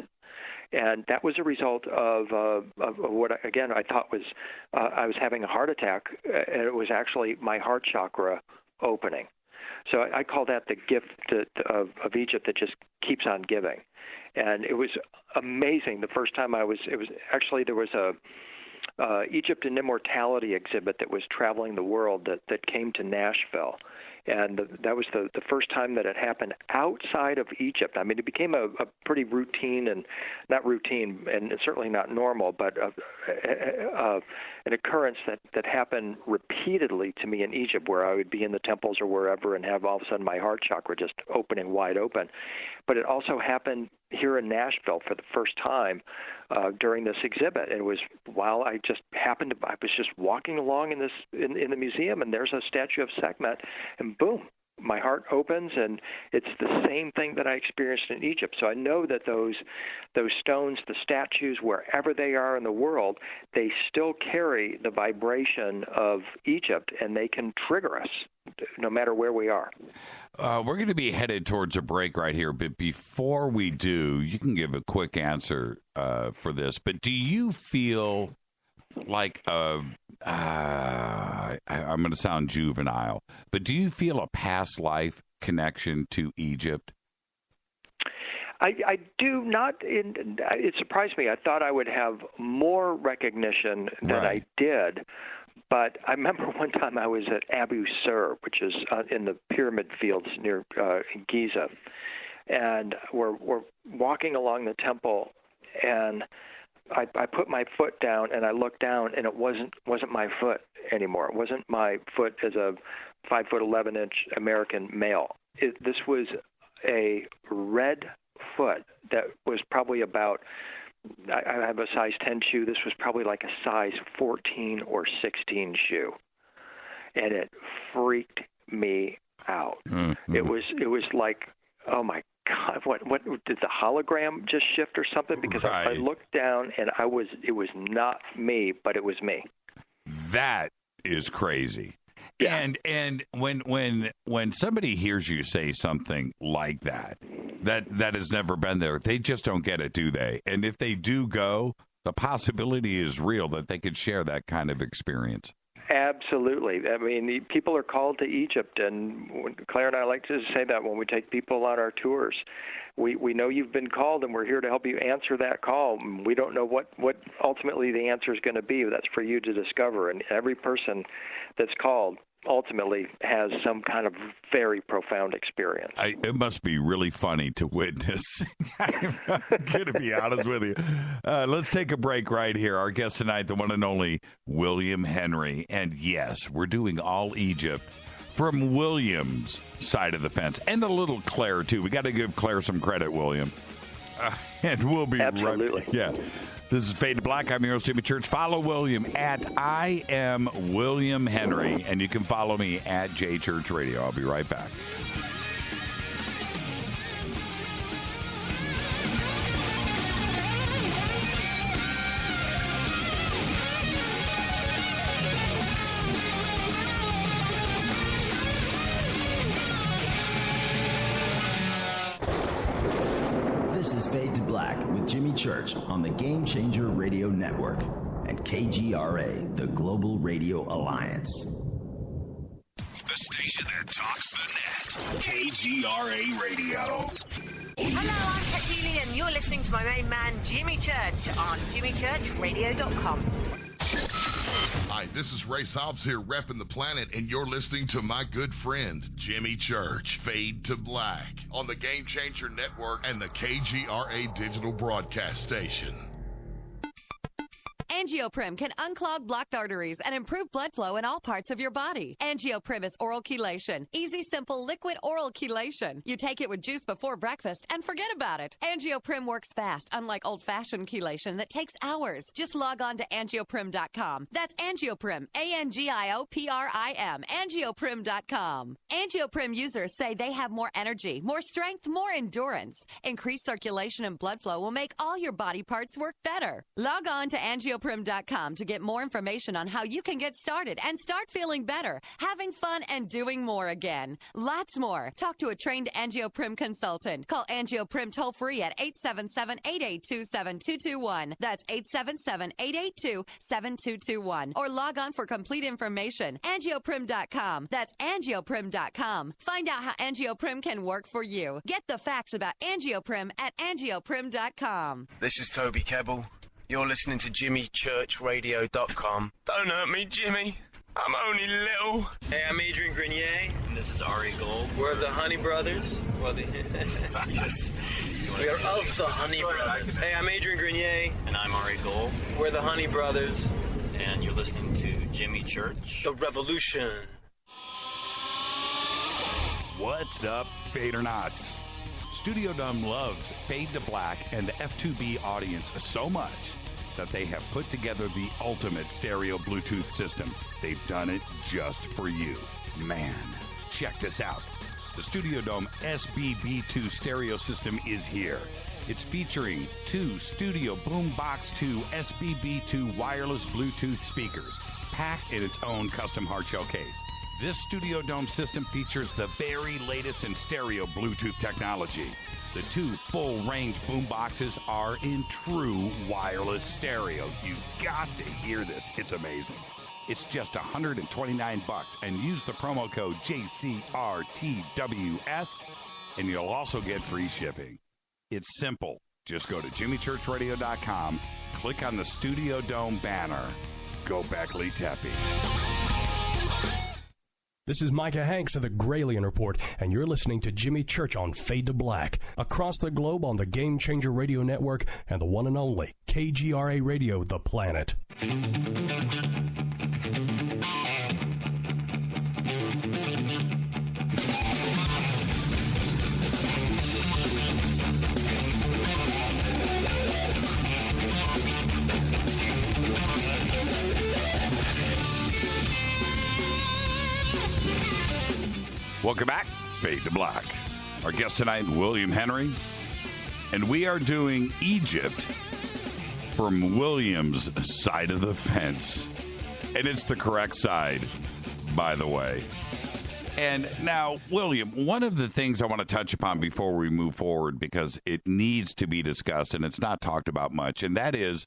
And that was a result of what, again, I thought was I was having a heart attack, and it was actually my heart chakra opening. So I call that the gift of Egypt that just keeps on giving. And it was amazing the first time there was a Egypt and Immortality exhibit that was traveling the world that came to Nashville. And that was the first time that it happened outside of Egypt. I mean, it became a pretty routine, and not routine, and certainly not normal, but an occurrence that happened repeatedly to me in Egypt, where I would be in the temples or wherever and have all of a sudden my heart chakra just opening wide open. But it also happened here in Nashville for the first time during this exhibit. It was while I was just walking along in the museum, and there's a statue of Sekhmet, and boom, my heart opens, and it's the same thing that I experienced in Egypt. So I know that those stones, the statues, wherever they are in the world, they still carry the vibration of Egypt, and they can trigger us no matter where we are. We're going to be headed towards a break right here, but before we do, you can give a quick answer for this, but do you feel like I'm going to sound juvenile, but do you feel a past life connection to Egypt? I do not. It surprised me. I thought I would have more recognition than I did. But I remember one time I was at Abu Sir, which is in the pyramid fields near Giza, and we're walking along the temple, and I put my foot down, and I looked down, and it wasn't my foot anymore. It wasn't my foot as a 5'11" American male. This was a red foot that was probably about, I have a size 10 shoe. This was probably like a size 14 or 16 shoe. And it freaked me out. Mm-hmm. It was like, oh my God, what did the hologram just shift or something? Because I looked down, and it was not me, but it was me. That is crazy. Yeah. And when somebody hears you say something like that has never been there, they just don't get it, do they? And if they do go, the possibility is real that they could share that kind of experience. Absolutely. I mean, people are called to Egypt, and Claire and I like to say that when we take people on our tours. We know you've been called, and we're here to help you answer that call. We don't know what ultimately the answer is going to be. That's for you to discover. And every person that's called ultimately has some kind of very profound experience. It must be really funny to witness. I'm going to be honest with you. Let's take a break right here. Our guest tonight, the one and only William Henry. And yes, we're doing all Egypt from William's side of the fence, and a little Claire, too. We got to give Claire some credit, William. And we'll be absolutely. Right. Yeah. This is Fade to Black. I'm your host, Jimmy Church. Follow William at I am William Henry, and you can follow me at J Church Radio. I'll be right back. This is Fade to Black with Jimmy Church on the Game Changer Radio Network and KGRA, the Global Radio Alliance. The station that talks the net. KGRA Radio. Hello, I'm Kat Deely, and you're listening to my main man, Jimmy Church, on jimmychurchradio.com. Hi, this is Ray Hobbs here, repping the planet, and you're listening to my good friend, Jimmy Church, Fade to Black, on the Game Changer Network and the KGRA Digital Broadcast Station. Angioprim can unclog blocked arteries and improve blood flow in all parts of your body. Angioprim is oral chelation. Easy, simple, liquid oral chelation. You take it with juice before breakfast and forget about it. Angioprim works fast, unlike old-fashioned chelation that takes hours. Just log on to angioprim.com. That's Angioprim, ANGIOPRIM, angioprim.com. Angioprim users say they have more energy, more strength, more endurance. Increased circulation and blood flow will make all your body parts work better. Log on to angioprim.com to get more information on how you can get started and start feeling better, having fun, and doing more again. Lots more. Talk to a trained Angioprim consultant. Call Angioprim toll-free at 877-882-7221. That's 877-882-7221. Or log on for complete information. Angioprim.com. That's angioprim.com. Find out how Angioprim can work for you. Get the facts about Angioprim at angioprim.com. This is Toby Kebbell. You're listening to JimmyChurchRadio.com. Don't hurt me, Jimmy. I'm only little. Hey, I'm Adrian Grenier. And this is Ari Gold. We're the Honey Brothers. Well, yes. We are of the Honey Brothers. Hey, I'm Adrian Grenier. And I'm Ari Gold. We're the Honey Brothers. And you're listening to Jimmy Church. The Revolution. What's up, Fadernauts? Studio Dome loves Fade to Black and the F2B audience so much that they have put together the ultimate stereo Bluetooth system. They've done it just for you. Man, check this out. The Studio Dome SBB2 stereo system is here. It's featuring 2 Studio Boombox 2 SBB2 wireless Bluetooth speakers, packed in its own custom hardshell case. This Studio Dome system features the very latest in stereo Bluetooth technology. The 2 full-range boomboxes are in true wireless stereo. You've got to hear this. It's amazing. It's just $129 and use the promo code JCRTWS and you'll also get free shipping. It's simple. Just go to JimmyChurchRadio.com, click on the Studio Dome banner. Go Beckley Tepe. This is Micah Hanks of the Gralien Report, and you're listening to Jimmy Church on Fade to Black, across the globe on the Game Changer Radio Network and the one and only KGRA Radio, The Planet. Welcome back, Fade to Black. Our guest tonight, William Henry, and we are doing Egypt from William's side of the fence. And it's the correct side, by the way. And now, William, one of the things I want to touch upon before we move forward, because it needs to be discussed and it's not talked about much, and that is,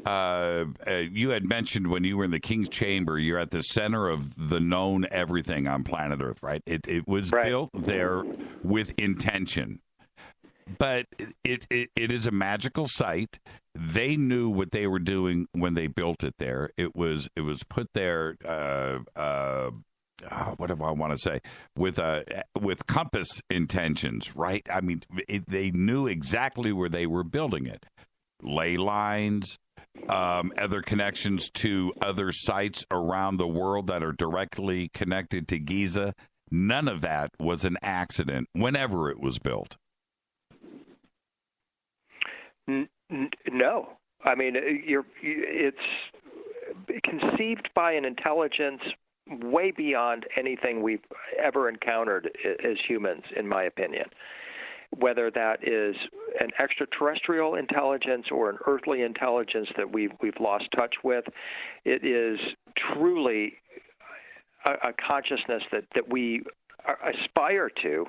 you had mentioned when you were in the King's Chamber, you're at the center of the known everything on planet Earth, right? It was built there with intention. But it is a magical site. They knew what they were doing when they built it there. It was put there, what do I want to say? With compass intentions, right? I mean, they knew exactly where they were building it. Ley lines, other connections to other sites around the world that are directly connected to Giza. None of that was an accident whenever it was built. No. I mean, it's conceived by an intelligence way beyond anything we've ever encountered as humans, in my opinion. Whether that is an extraterrestrial intelligence or an earthly intelligence that we've lost touch with, it is truly a consciousness that we aspire to,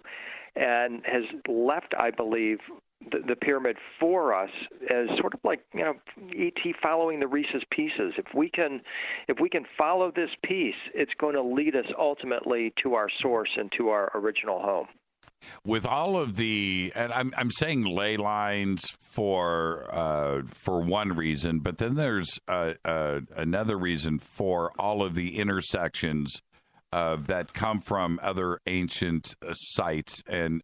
and has left, I believe, the pyramid for us as sort of like, E.T. following the Reese's Pieces. If we can follow this piece, it's going to lead us ultimately to our source and to our original home. With all of the, and I'm saying ley lines for one reason, but then there's another reason for all of the intersections that come from other ancient sites and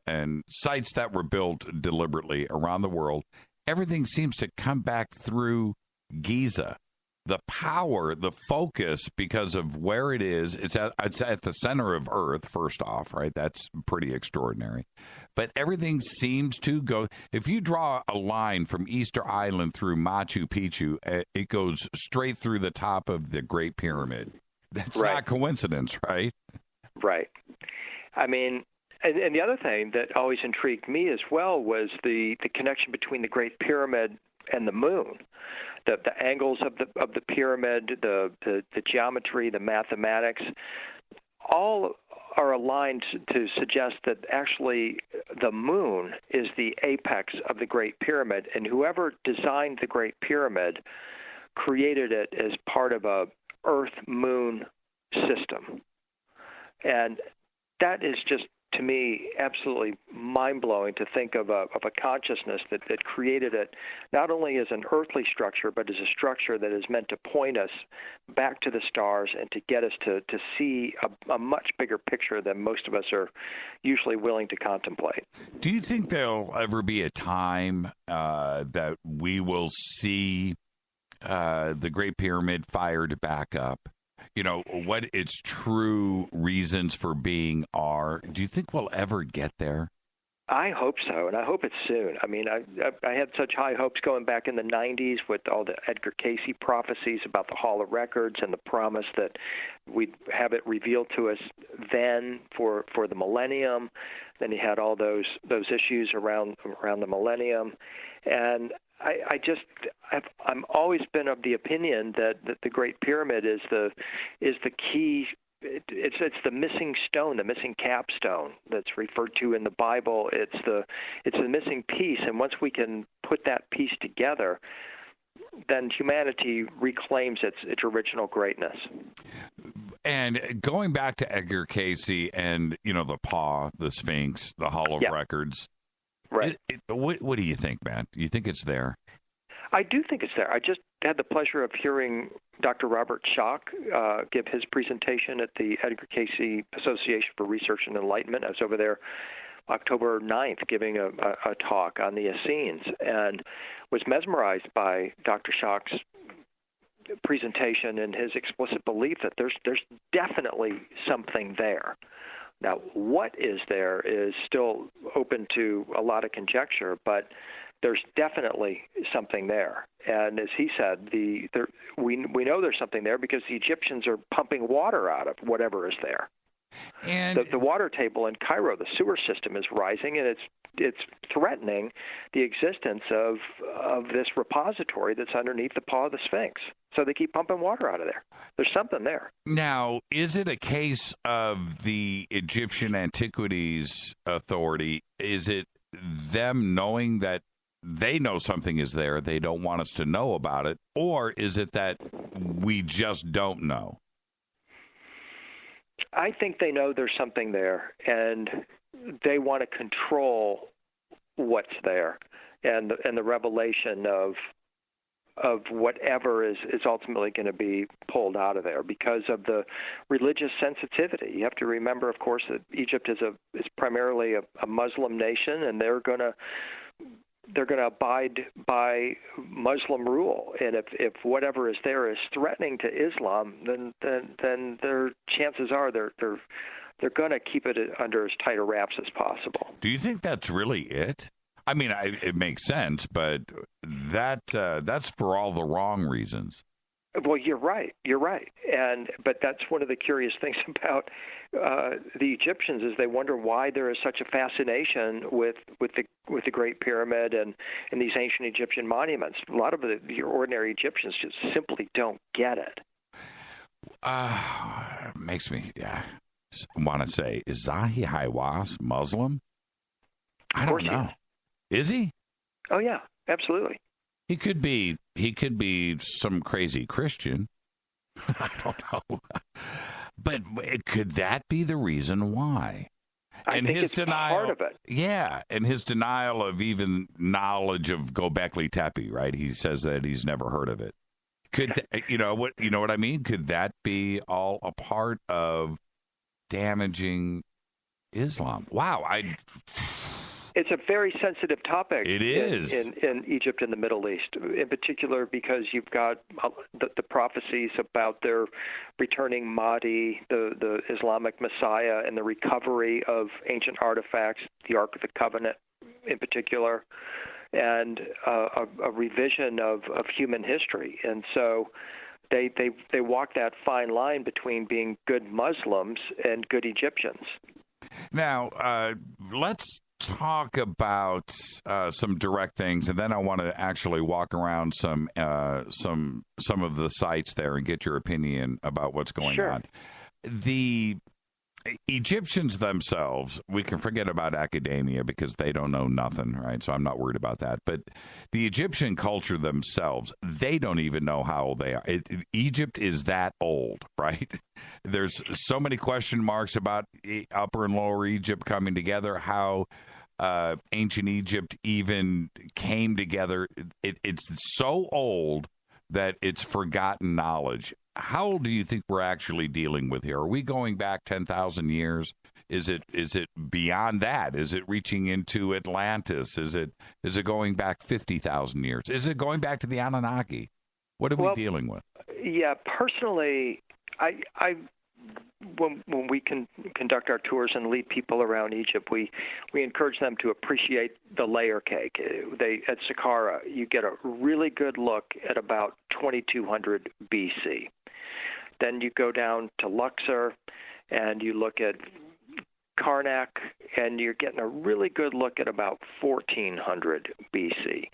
sites that were built deliberately around the world. Everything seems to come back through Giza. the power, the focus, because of where it is, it's at the center of Earth, first off, right? That's pretty extraordinary. But everything seems to go, if you draw a line from Easter Island through Machu Picchu, it goes straight through the top of the Great Pyramid. That's not coincidence, right? Right. I mean, and the other thing that always intrigued me as well was the connection between the Great Pyramid and the moon. The angles of the pyramid, the geometry, the mathematics, all are aligned to suggest that actually the moon is the apex of the Great Pyramid, and whoever designed the Great Pyramid created it as part of a Earth-Moon system. And that is just, to me, absolutely mind-blowing to think of a consciousness that created it not only as an earthly structure, but as a structure that is meant to point us back to the stars and to get us to see a much bigger picture than most of us are usually willing to contemplate. Do you think there'll ever be a time that we will see the Great Pyramid fired back up? You know, what its true reasons for being are. Do you think we'll ever get there? I hope so, and I hope it's soon. I mean, I had such high hopes going back in the 90s with all the Edgar Cayce prophecies about the Hall of Records and the promise that we'd have it revealed to us then for the millennium. Then you had all those issues around the millennium, and I'm always been of the opinion that the Great Pyramid is the key. It's the missing stone, the missing capstone that's referred to in the Bible. It's the missing piece, and once we can put that piece together, then humanity reclaims its original greatness. And going back to Edgar Cayce and the Paw, the Sphinx, the Hall of Records. Right. What do you think, man? Do you think it's there? I do think it's there. I just had the pleasure of hearing Dr. Robert Schoch give his presentation at the Edgar Cayce Association for Research and Enlightenment. I was over there October 9th giving a talk on the Essenes and was mesmerized by Dr. Schoch's presentation and his explicit belief that there's definitely something there. Now, what is there is still open to a lot of conjecture, but there's definitely something there. And as he said, we know there's something there because the Egyptians are pumping water out of whatever is there. And the water table in Cairo, the sewer system is rising, and it's threatening the existence of this repository that's underneath the Paw of the Sphinx. So they keep pumping water out of there. There's something there. Now, is it a case of the Egyptian Antiquities Authority? Is it them knowing that they know something is there, they don't want us to know about it, or is it that we just don't know? I think they know there's something there, and they want to control what's there, and the revelation of whatever is ultimately going to be pulled out of there because of the religious sensitivity. You have to remember, of course, that Egypt is primarily a Muslim nation, and they're going to abide by Muslim rule, and if whatever is there is threatening to Islam, then their chances are they're going to keep it under as tight a wraps as possible. Do you think that's really it? I mean, it makes sense, but that's for all the wrong reasons. Well, you're right, but that's one of the curious things about the Egyptians is they wonder why there is such a fascination with the Great Pyramid and these ancient Egyptian monuments. A lot of the ordinary Egyptians just simply don't get it. Makes me want to say, is Zahi Hawass Muslim? I don't know. Is he? Oh yeah, absolutely. He could be some crazy Christian. I don't know. But could that be the reason why? I think it's part of it. Yeah, and his denial of even knowledge of Göbekli Tepe, right? He says that he's never heard of it. Could you know what I mean? Could that be all a part of damaging Islam? Wow, It's a very sensitive topic. It is. In Egypt and the Middle East, in particular, because you've got the prophecies about their returning Mahdi, the Islamic Messiah, and the recovery of ancient artifacts, the Ark of the Covenant in particular, and a revision of human history. And so they walk that fine line between being good Muslims and good Egyptians. Now, let's talk about some direct things, and then I want to actually walk around some of the sites there and get your opinion about what's going on. The Egyptians themselves, we can forget about academia because they don't know nothing, right? So I'm not worried about that. But the Egyptian culture themselves, they don't even know how old they are. Egypt is that old, right? There's so many question marks about Upper and Lower Egypt coming together, how ancient Egypt even came together. It's so old that it's forgotten knowledge. How old do you think we're actually dealing with here? Are we going back 10,000 years? Is it beyond that? Is it reaching into Atlantis? Is it going back 50,000 years? Is it going back to the Anunnaki? What are we dealing with? Yeah, personally, when we can conduct our tours and lead people around Egypt, we encourage them to appreciate the layer cake. At Saqqara, you get a really good look at about 2200 BC. Then you go down to Luxor, and you look at Karnak, and you're getting a really good look at about 1400 BC.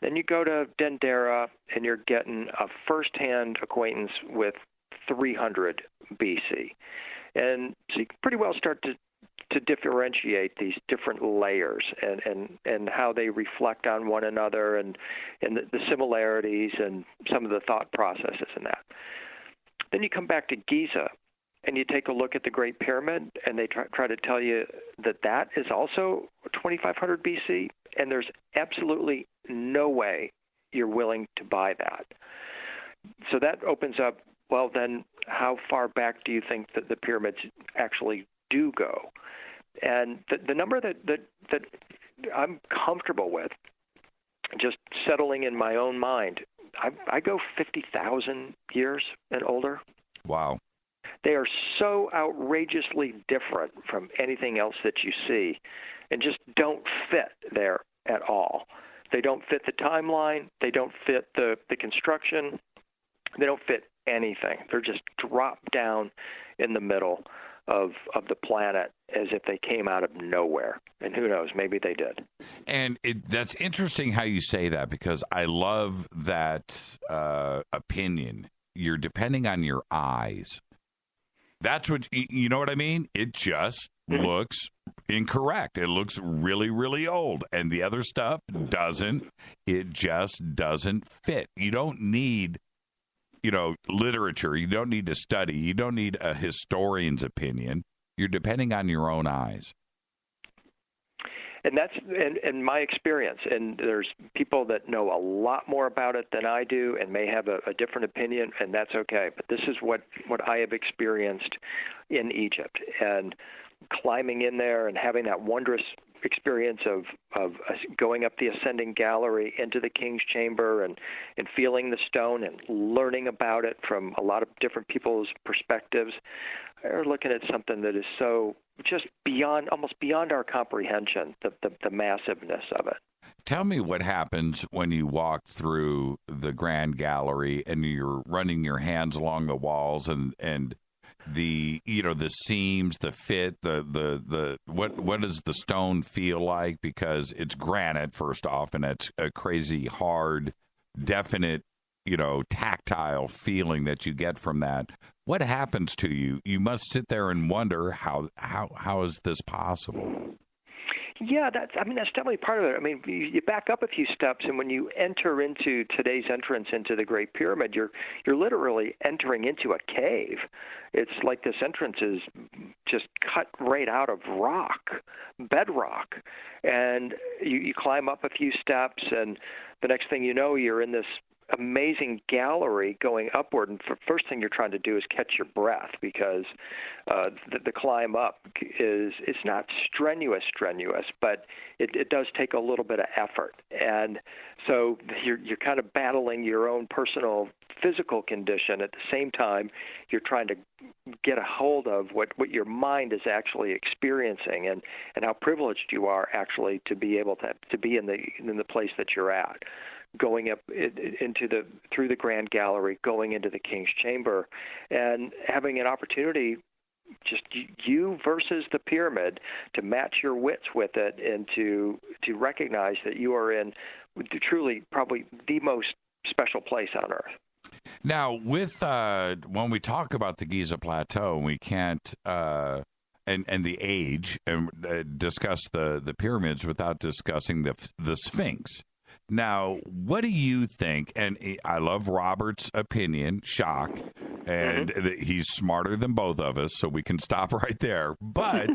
Then you go to Dendera, and you're getting a first-hand acquaintance with 300 BC. And so you can pretty well start to differentiate these different layers and how they reflect on one another and the similarities and some of the thought processes in that. Then you come back to Giza, and you take a look at the Great Pyramid, and they try to tell you that is also 2500 BC, and there's absolutely no way you're willing to buy that. So that opens up, well, then how far back do you think that the pyramids actually do go? And the number that I'm comfortable with, just settling in my own mind, I go 50,000 years and older. Wow. They are so outrageously different from anything else that you see and just don't fit there at all. They don't fit the timeline. They don't fit the construction. They don't fit anything. They're just dropped down in the middle of the planet as if they came out of nowhere. And who knows, maybe they did. And that's interesting how you say that, because I love that opinion. You're depending on your eyes. That's what, you know what I mean? It just looks incorrect. It looks really, really old. And the other stuff doesn't. It just doesn't fit. You don't need literature. You don't need to study. You don't need a historian's opinion. You're depending on your own eyes. And that's in my experience. And there's people that know a lot more about it than I do and may have a different opinion, and that's okay. But this is what I have experienced in Egypt. And climbing in there and having that wondrous experience of going up the ascending gallery into the king's chamber and feeling the stone and learning about it from a lot of different people's perspectives, are looking at something that is so just almost beyond our comprehension, the massiveness of it. Tell me what happens when you walk through the grand gallery and you're running your hands along the walls and the seams, the fit, the what does the stone feel like? Because it's granite, first off, and it's a crazy hard, definite, tactile feeling that you get from that. What happens to you? You must sit there and wonder how is this possible? Yeah, that's definitely part of it. I mean, you back up a few steps, and when you enter into today's entrance into the Great Pyramid, you're literally entering into a cave. It's like this entrance is just cut right out of bedrock, and you climb up a few steps, and the next thing you know, you're in this amazing gallery going upward, and the first thing you're trying to do is catch your breath, because the climb up it's not strenuous, but it does take a little bit of effort, and so you're kind of battling your own personal physical condition at the same time you're trying to get a hold of what your mind is actually experiencing, and how privileged you are actually to be able to be in the place that you're at, going up through the Grand Gallery, going into the King's Chamber, and having an opportunity, just you versus the pyramid, to match your wits with it, and to recognize that you are in truly probably the most special place on Earth. Now, with when we talk about the Giza Plateau, we can't and the age and discuss the pyramids without discussing the Sphinx. Now, what do you think? And I love Robert's opinion, shock, and he's smarter than both of us, so we can stop right there. But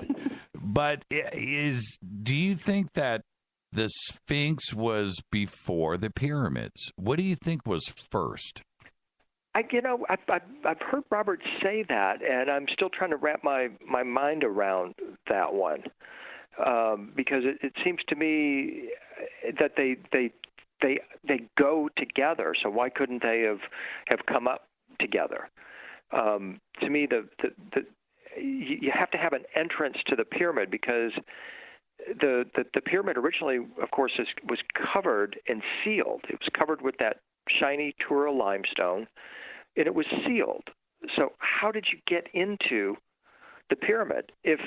do you think that the Sphinx was before the pyramids? What do you think was first? I've heard Robert say that, and I'm still trying to wrap my mind around that one, because it seems to me that they go together. So why couldn't they have come up together? To me, you have to have an entrance to the pyramid, because the pyramid originally, of course, was covered and sealed. It was covered with that shiny Tura limestone, and it was sealed. So how did you get into the pyramid if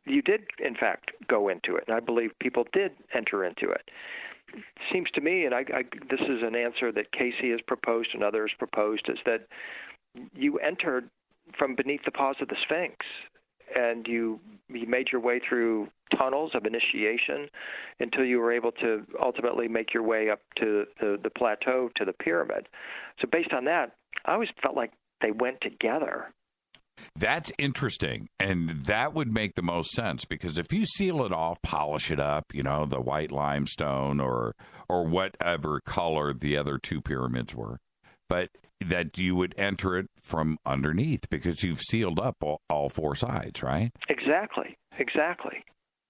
you did, in fact, go into it? And I believe people did enter into it. It seems to me, and this is an answer that Casey has proposed and others proposed, is that you entered from beneath the paws of the Sphinx, and you made your way through tunnels of initiation until you were able to ultimately make your way up to the plateau, to the pyramid. So based on that, I always felt like they went together. That's interesting, and that would make the most sense, because if you seal it off, polish it up, the white limestone or whatever color the other two pyramids were, but that you would enter it from underneath because you've sealed up all four sides, right? Exactly.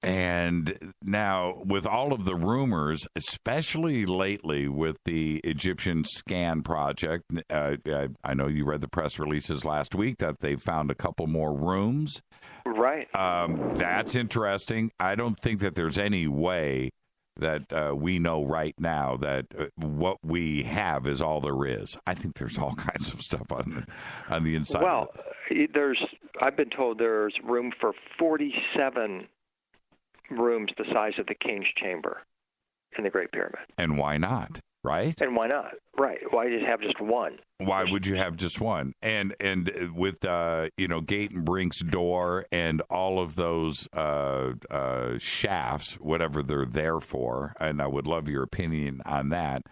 And now, with all of the rumors, especially lately with the Egyptian Scan project, I know you read the press releases last week that they found a couple more rooms. Right. That's interesting. I don't think that there's any way that we know right now that what we have is all there is. I think there's all kinds of stuff on the inside. Well, I've been told there's room for 47 rooms the size of the King's Chamber in the Great Pyramid. And why not, right? And why not, right? Why just have just one? Why would you have just one? And with Gate and Brink's door and all of those shafts, whatever they're there for, and I would love your opinion on that.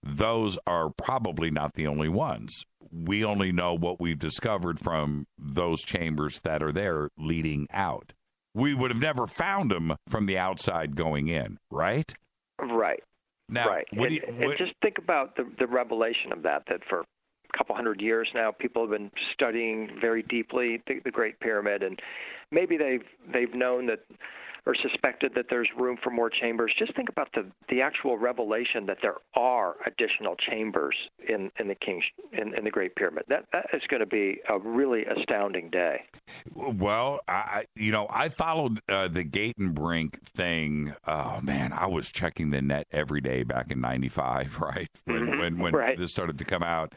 Those are probably not the only ones. We only know what we've discovered from those chambers that are there leading out. We would have never found them from the outside going in, right? Right. Now, right. And just think about the revelation of that for a couple hundred years now, people have been studying very deeply the Great Pyramid, and maybe they've known that or suspected that there's room for more chambers. Just think about the actual revelation that there are additional chambers in the Great Pyramid. That is going to be a really astounding day. Well, I followed the Gate and Brink thing. Oh man, I was checking the net every day back in '95, right? When right. This started to come out.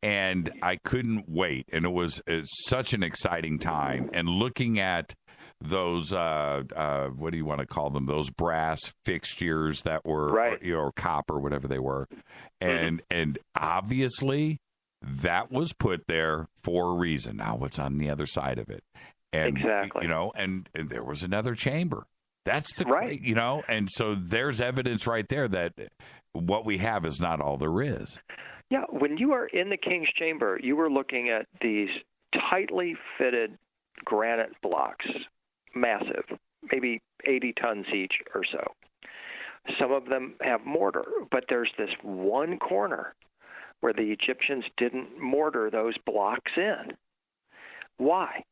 And I couldn't wait, and it was such an exciting time. And looking at those, what do you want to call them? Those brass fixtures that were, right. Or copper, whatever they were, and obviously that was put there for a reason. Now, what's on the other side of it? And, exactly. And there was another chamber. That's the right. And so there's evidence right there that what we have is not all there is. Yeah, when you are in the King's Chamber, you were looking at these tightly fitted granite blocks, massive, maybe 80 tons each or so. Some of them have mortar, but there's this one corner where the Egyptians didn't mortar those blocks in. Why?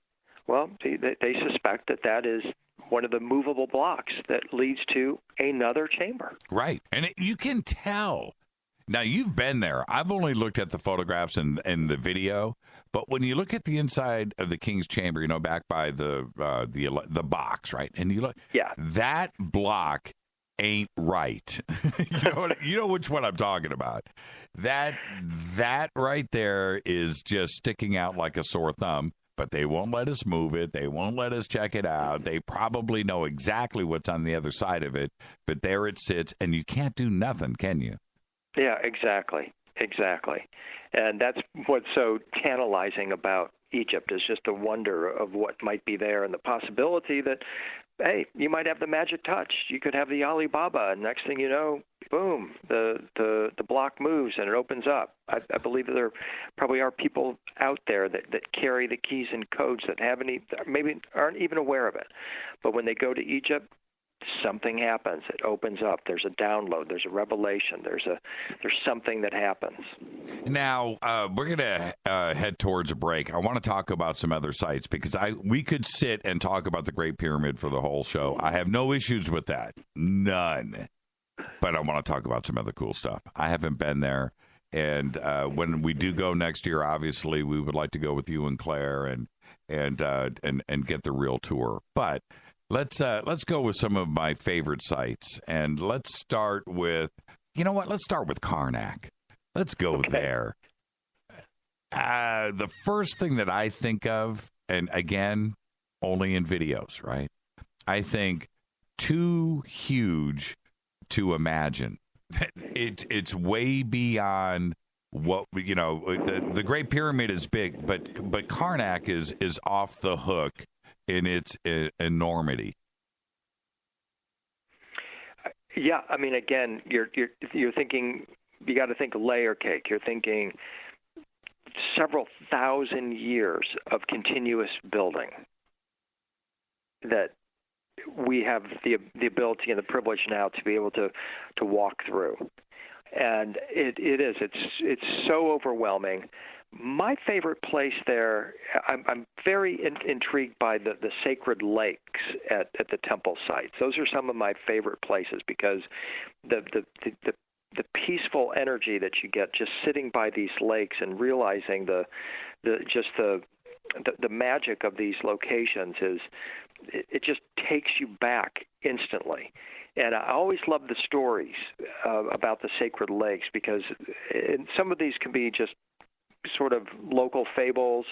Well, they suspect that is one of the movable blocks that leads to another chamber. Right. And you can tell. Now, you've been there. I've only looked at the photographs and the video, but when you look at the inside of the King's Chamber, back by the box, right? And you look, that block ain't right. You know which one I'm talking about. That right there is just sticking out like a sore thumb. But they won't let us move it. They won't let us check it out. They probably know exactly what's on the other side of it. But there it sits, and you can't do nothing, can you? Yeah, exactly. And that's what's so tantalizing about Egypt, is just the wonder of what might be there and the possibility that, hey, you might have the magic touch. You could have the Alibaba, and next thing you know, boom, the block moves and it opens up. I believe that there probably are people out there that carry the keys and codes that maybe aren't even aware of it. But when they go to Egypt, something happens. It opens up. There's a download. There's a revelation. There's something that happens. Now, we're going to head towards a break. I want to talk about some other sites because we could sit and talk about the Great Pyramid for the whole show. I have no issues with that. None. But I want to talk about some other cool stuff. I haven't been there. And when we do go next year, obviously, we would like to go with you and Claire and get the real tour. But let's go with some of my favorite sites, and let's start with, let's start with Karnak. Let's go there. The first thing that I think of, and again, only in videos, right? I think too huge to imagine. It's way beyond what the Great Pyramid is big, but Karnak is off the hook in its enormity. Yeah, I mean, again, you're thinking, you got to think layer cake. You're thinking several thousand years of continuous building that we have the ability and the privilege now to be able to walk through. And it's so overwhelming. My favorite place there, I'm very intrigued by the sacred lakes at the temple sites. Those are some of my favorite places because the peaceful energy that you get just sitting by these lakes and realizing the magic of these locations it just takes you back instantly. And I always love the stories about the sacred lakes because some of these can be just sort of local fables,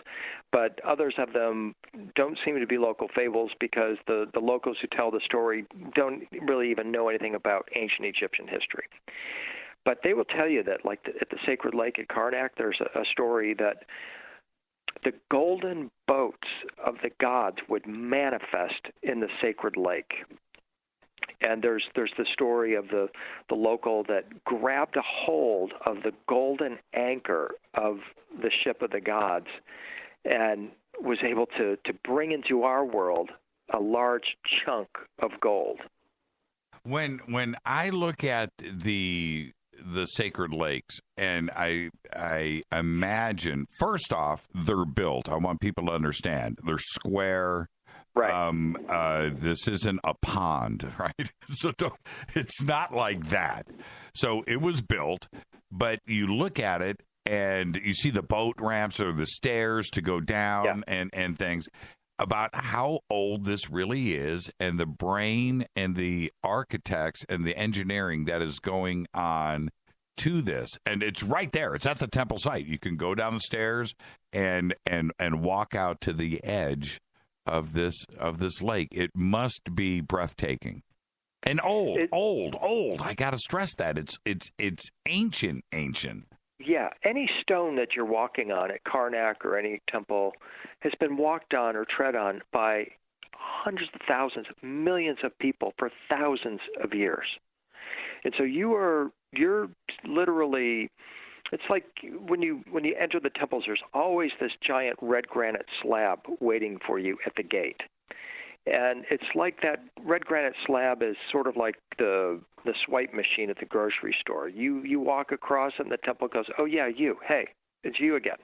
but others of them don't seem to be local fables because the locals who tell the story don't really even know anything about ancient Egyptian history. But they will tell you that, like at the sacred lake at Karnak, there's a story that the golden boats of the gods would manifest in the sacred lake. And there's the story of the local that grabbed a hold of the golden anchor of the ship of the gods and was able to bring into our world a large chunk of gold. When I look at the sacred lakes, and I imagine, first off, they're built. I want people to understand. They're square. Right. This isn't a pond, right? So it's not like that. So it was built, but you look at it and you see the boat ramps or the stairs to go down and things. About how old this really is and the brain and the architects and the engineering that is going on to this. And it's right there. It's at the temple site. You can go down the stairs and walk out to the edge of this lake. It must be breathtaking. And old. I got to stress that. It's ancient. Yeah, any stone that you're walking on at Karnak or any temple has been walked on or tread on by hundreds of thousands, millions of people for thousands of years. And so you're literally, it's like when you enter the temples, there's always this giant red granite slab waiting for you at the gate. And it's like that red granite slab is sort of like the swipe machine at the grocery store. You walk across and the temple goes, oh, yeah, you. Hey, it's you again.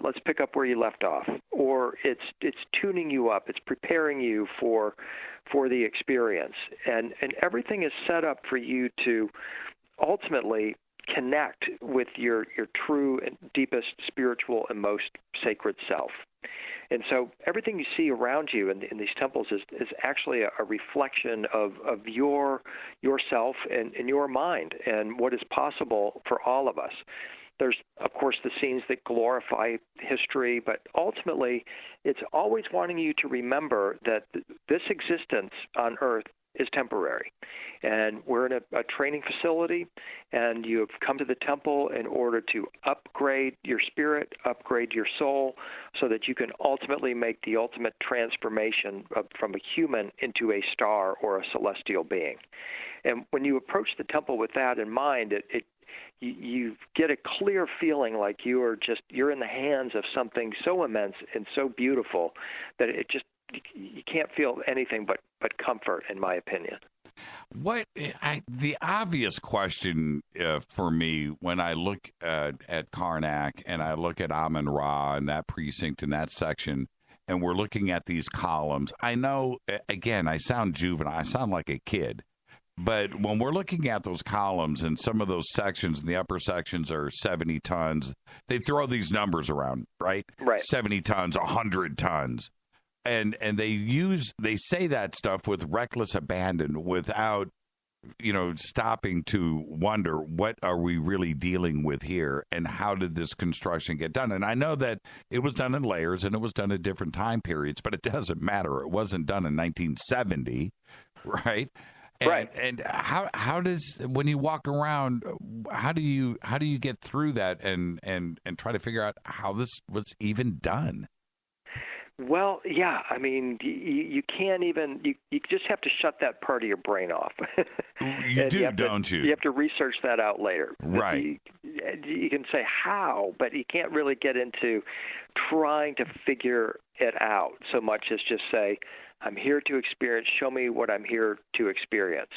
Let's pick up where you left off. Or it's tuning you up. It's preparing you for the experience. And everything is set up for you to ultimately connect with your true and deepest spiritual and most sacred self. And so everything you see around you in these temples is actually a reflection of yourself and your mind and what is possible for all of us. There's, of course, the scenes that glorify history, but ultimately it's always wanting you to remember that this existence on Earth is temporary. And we're in a training facility, and you have come to the temple in order to upgrade your spirit, upgrade your soul, so that you can ultimately make the ultimate transformation from a human into a star or a celestial being. And when you approach the temple with that in mind, you get a clear feeling like you're in the hands of something so immense and so beautiful that you can't feel anything but comfort, in my opinion. The obvious question for me when I look at Karnak and I look at Amun-Ra and that precinct and that section, and we're looking at these columns, I know, again, I sound juvenile. I sound like a kid. But when we're looking at those columns and some of those sections, and the upper sections are 70 tons, they throw these numbers around, right? Right. 70 tons, 100 tons. And they say that stuff with reckless abandon without, stopping to wonder, what are we really dealing with here and how did this construction get done? And I know that it was done in layers and it was done at different time periods, but it doesn't matter. It wasn't done in 1970, right? Right. And how does, when you walk around, how do you get through that and try to figure out how this was even done? Well, yeah. I mean, you can't even. You just have to shut that part of your brain off. You do, don't you? You have to research that out later. Right. You can say how, but you can't really get into trying to figure it out so much as just say, I'm here to experience. Show me what I'm here to experience.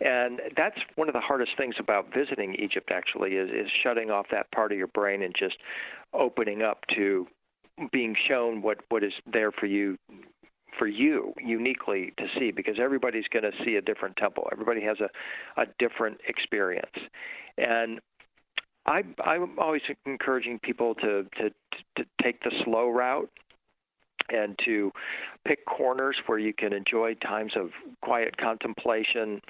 And that's one of the hardest things about visiting Egypt, actually, is shutting off that part of your brain and just opening up to being shown what is there for you uniquely to see, because everybody's going to see a different temple. Everybody has a different experience. And I'm always encouraging people to take the slow route and to pick corners where you can enjoy times of quiet contemplation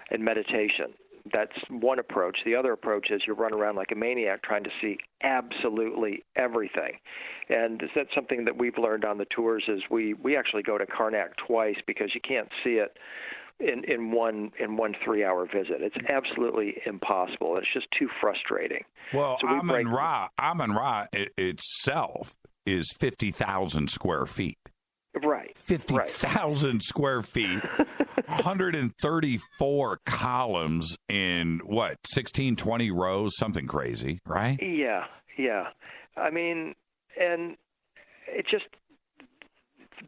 and meditation. That's one approach. The other approach is you run around like a maniac trying to see absolutely everything. And that's something that we've learned on the tours is we actually go to Karnak twice because you can't see it in one 3-hour visit. It's absolutely impossible. It's just too frustrating. Well, so Amun-Ra itself is 50,000 square feet. Right. 50,000 square feet, 134 columns in, 16, 20 rows, something crazy, right? Yeah. I mean, and it just,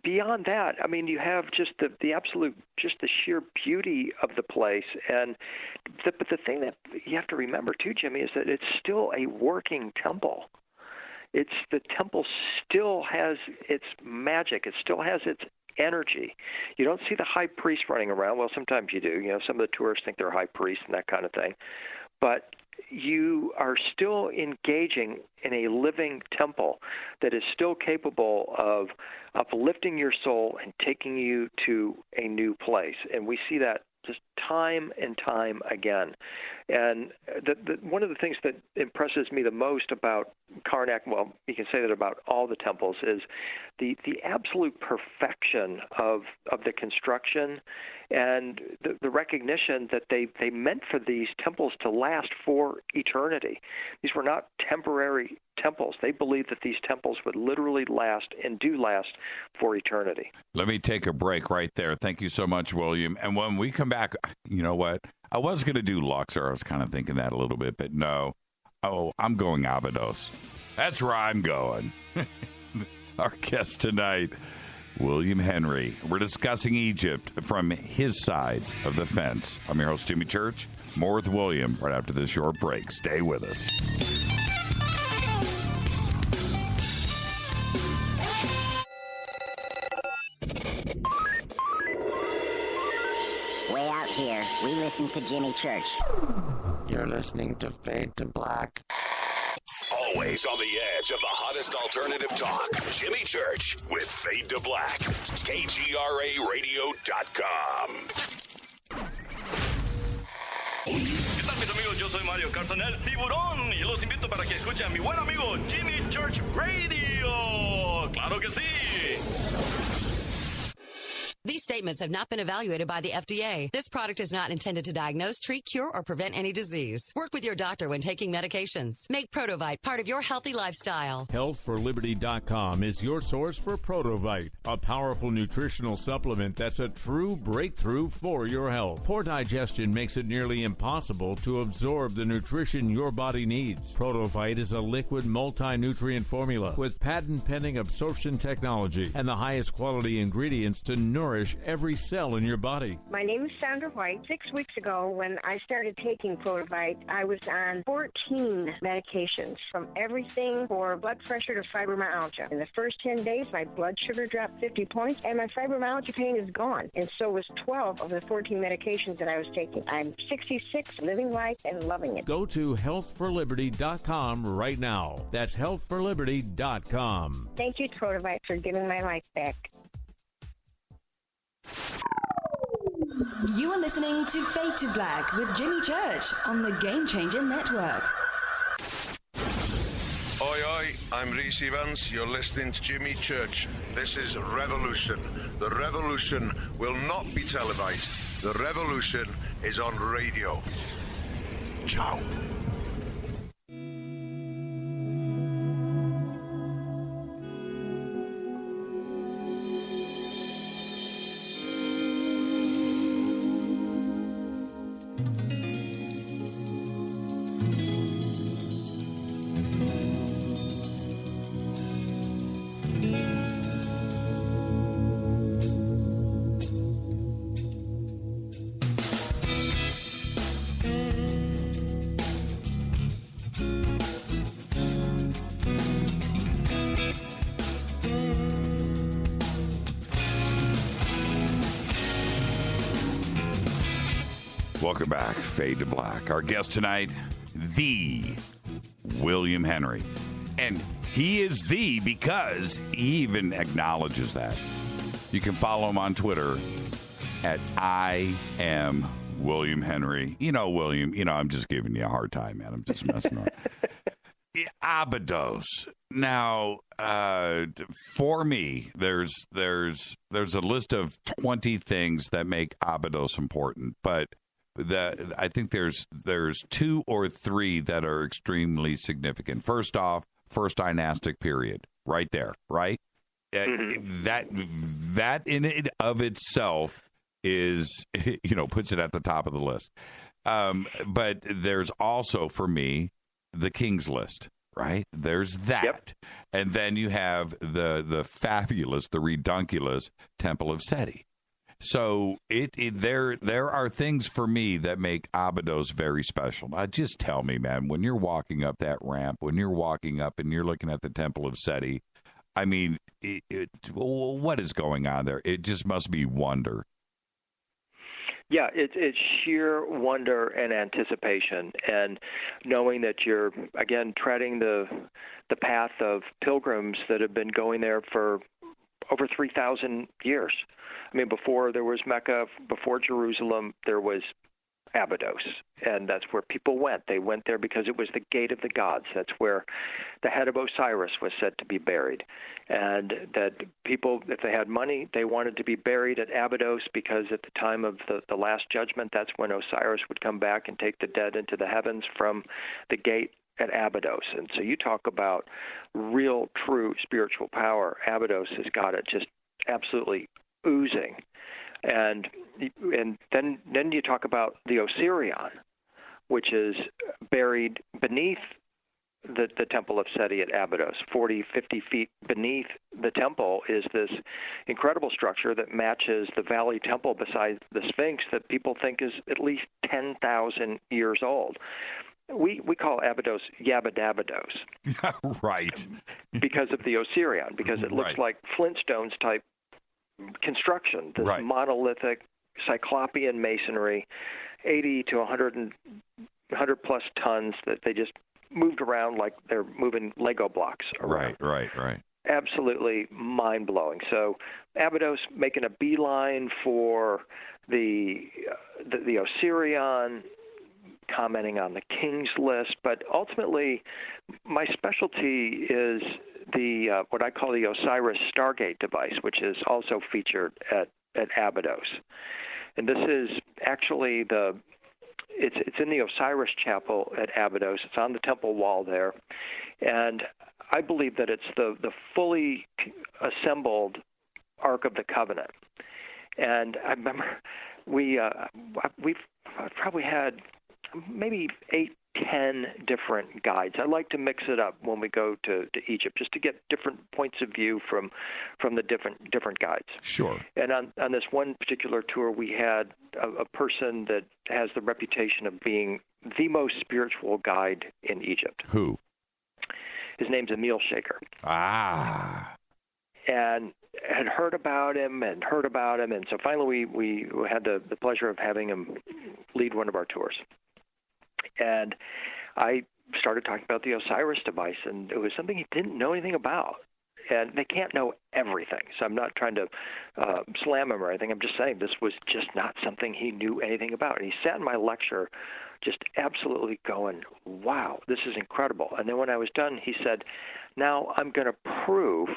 beyond that, I mean, you have just the absolute, just the sheer beauty of the place. And but the thing that you have to remember, too, Jimmy, is that it's still a working temple. The temple still has its magic. It still has its energy. You don't see the high priest running around. Well, sometimes you do. Some of the tourists think they're high priests and that kind of thing. But you are still engaging in a living temple that is still capable of uplifting your soul and taking you to a new place. And we see that just time and time again. And one of the things that impresses me the most about Karnak, well, you can say that about all the temples, is the absolute perfection of the construction and the recognition that they meant for these temples to last for eternity. These were not temporary temples. They believed that these temples would literally last and do last for eternity. Let me take a break right there. Thank you so much, William. And when we come back, you know what? I was going to do Luxor. I was kind of thinking that a little bit, but no. Oh, I'm going Abydos. That's where I'm going. Our guest tonight William Henry. We're discussing Egypt from his side of the fence. I'm your host, Jimmy Church. More with William right after this short break. Stay with us. Way out here, we listen to Jimmy Church. You're listening to Fade to Black. Always on the edge of the hottest alternative talk. Jimmy Church with Fade to Black. KGRARadio.com. ¿Qué tal, mis amigos? Yo soy Mario Carson, el tiburón, y los invito para que escuchen a mi buen amigo Jimmy Church Radio. ¡Claro que sí! These statements have not been evaluated by the FDA. This product is not intended to diagnose, treat, cure, or prevent any disease. Work with your doctor when taking medications. Make Protovite part of your healthy lifestyle. HealthForLiberty.com is your source for Protovite, a powerful nutritional supplement that's a true breakthrough for your health. Poor digestion makes it nearly impossible to absorb the nutrition your body needs. Protovite is a liquid multi-nutrient formula with patent-pending absorption technology and the highest quality ingredients to nourish every cell in your body. My name is Sandra White. 6 weeks ago, when I started taking Protovite, I was on 14 medications, from everything for blood pressure to fibromyalgia. In the first 10 days, my blood sugar dropped 50 points, and my fibromyalgia pain is gone. And so was 12 of the 14 medications that I was taking. I'm 66, living life and loving it. Go to HealthForLiberty.com right now. That's HealthForLiberty.com. Thank you, Protovite, for giving my life back. You are listening to Fade to Black with Jimmy Church on the Game Changer Network. Oi, oi, I'm Reese Evans. You're listening to Jimmy Church. This is Revolution. The revolution will not be televised. The revolution is on radio. Ciao. Welcome back, Fade to Black. Our guest tonight, the William Henry. And he is the because he even acknowledges that. You can follow him on Twitter at I am William Henry. You know, William, I'm just giving you a hard time, man. I'm just messing around. Abydos. Now, for me, there's a list of 20 things that make Abydos important, but I think there's 2 or 3 that are extremely significant. First off, first dynastic period, right there, right? Mm-hmm. That in and of itself is, puts it at the top of the list. But there's also, for me, the King's List, right? There's that. Yep. And then you have the fabulous, the redunculous Temple of Seti. So there are things for me that make Abydos very special. Now, just tell me, man, when you're walking up that ramp, when you're walking up and you're looking at the Temple of Seti, I mean, what is going on there? It just must be wonder. Yeah, it's sheer wonder and anticipation, and knowing that you're, again, treading the path of pilgrims that have been going there for over 3,000 years. I mean, before there was Mecca, before Jerusalem, there was Abydos, and that's where people went. They went there because it was the gate of the gods. That's where the head of Osiris was said to be buried, and that people, if they had money, they wanted to be buried at Abydos because at the time of the Last Judgment, that's when Osiris would come back and take the dead into the heavens from the gate at Abydos. And so you talk about real, true spiritual power. Abydos has got it just absolutely oozing. And then you talk about the Osirion, which is buried beneath the Temple of Seti at Abydos. 40, 50 feet beneath the temple is this incredible structure that matches the Valley Temple beside the Sphinx that people think is at least 10,000 years old. We call Abydos Yabba-Dabba-Dos. Right. Because of the Osirion, because it looks like Flintstones type construction, this monolithic cyclopean masonry, 80 to 100 plus tons that they just moved around like they're moving Lego blocks around. Right. Absolutely mind-blowing. So Abydos making a beeline for the Osirion, commenting on the King's List, but ultimately my specialty is the what I call the Osiris Stargate device, which is also featured at Abydos. And this is actually it's in the Osiris Chapel at Abydos. It's on the temple wall there. And I believe that it's the fully assembled Ark of the Covenant. And I remember we've probably had maybe 8-10 different guides. I like to mix it up when we go to Egypt, just to get different points of view from the different guides. Sure. And on this one particular tour, we had a person that has the reputation of being the most spiritual guide in Egypt. Who? His name's Emil Shaker. Ah. And had heard about him, and so finally we had the pleasure of having him lead one of our tours. And I started talking about the Osiris device, and it was something he didn't know anything about. And they can't know everything, so I'm not trying to slam him or anything. I'm just saying this was just not something he knew anything about. And he sat in my lecture just absolutely going, wow, this is incredible. And then when I was done, he said, now I'm going to prove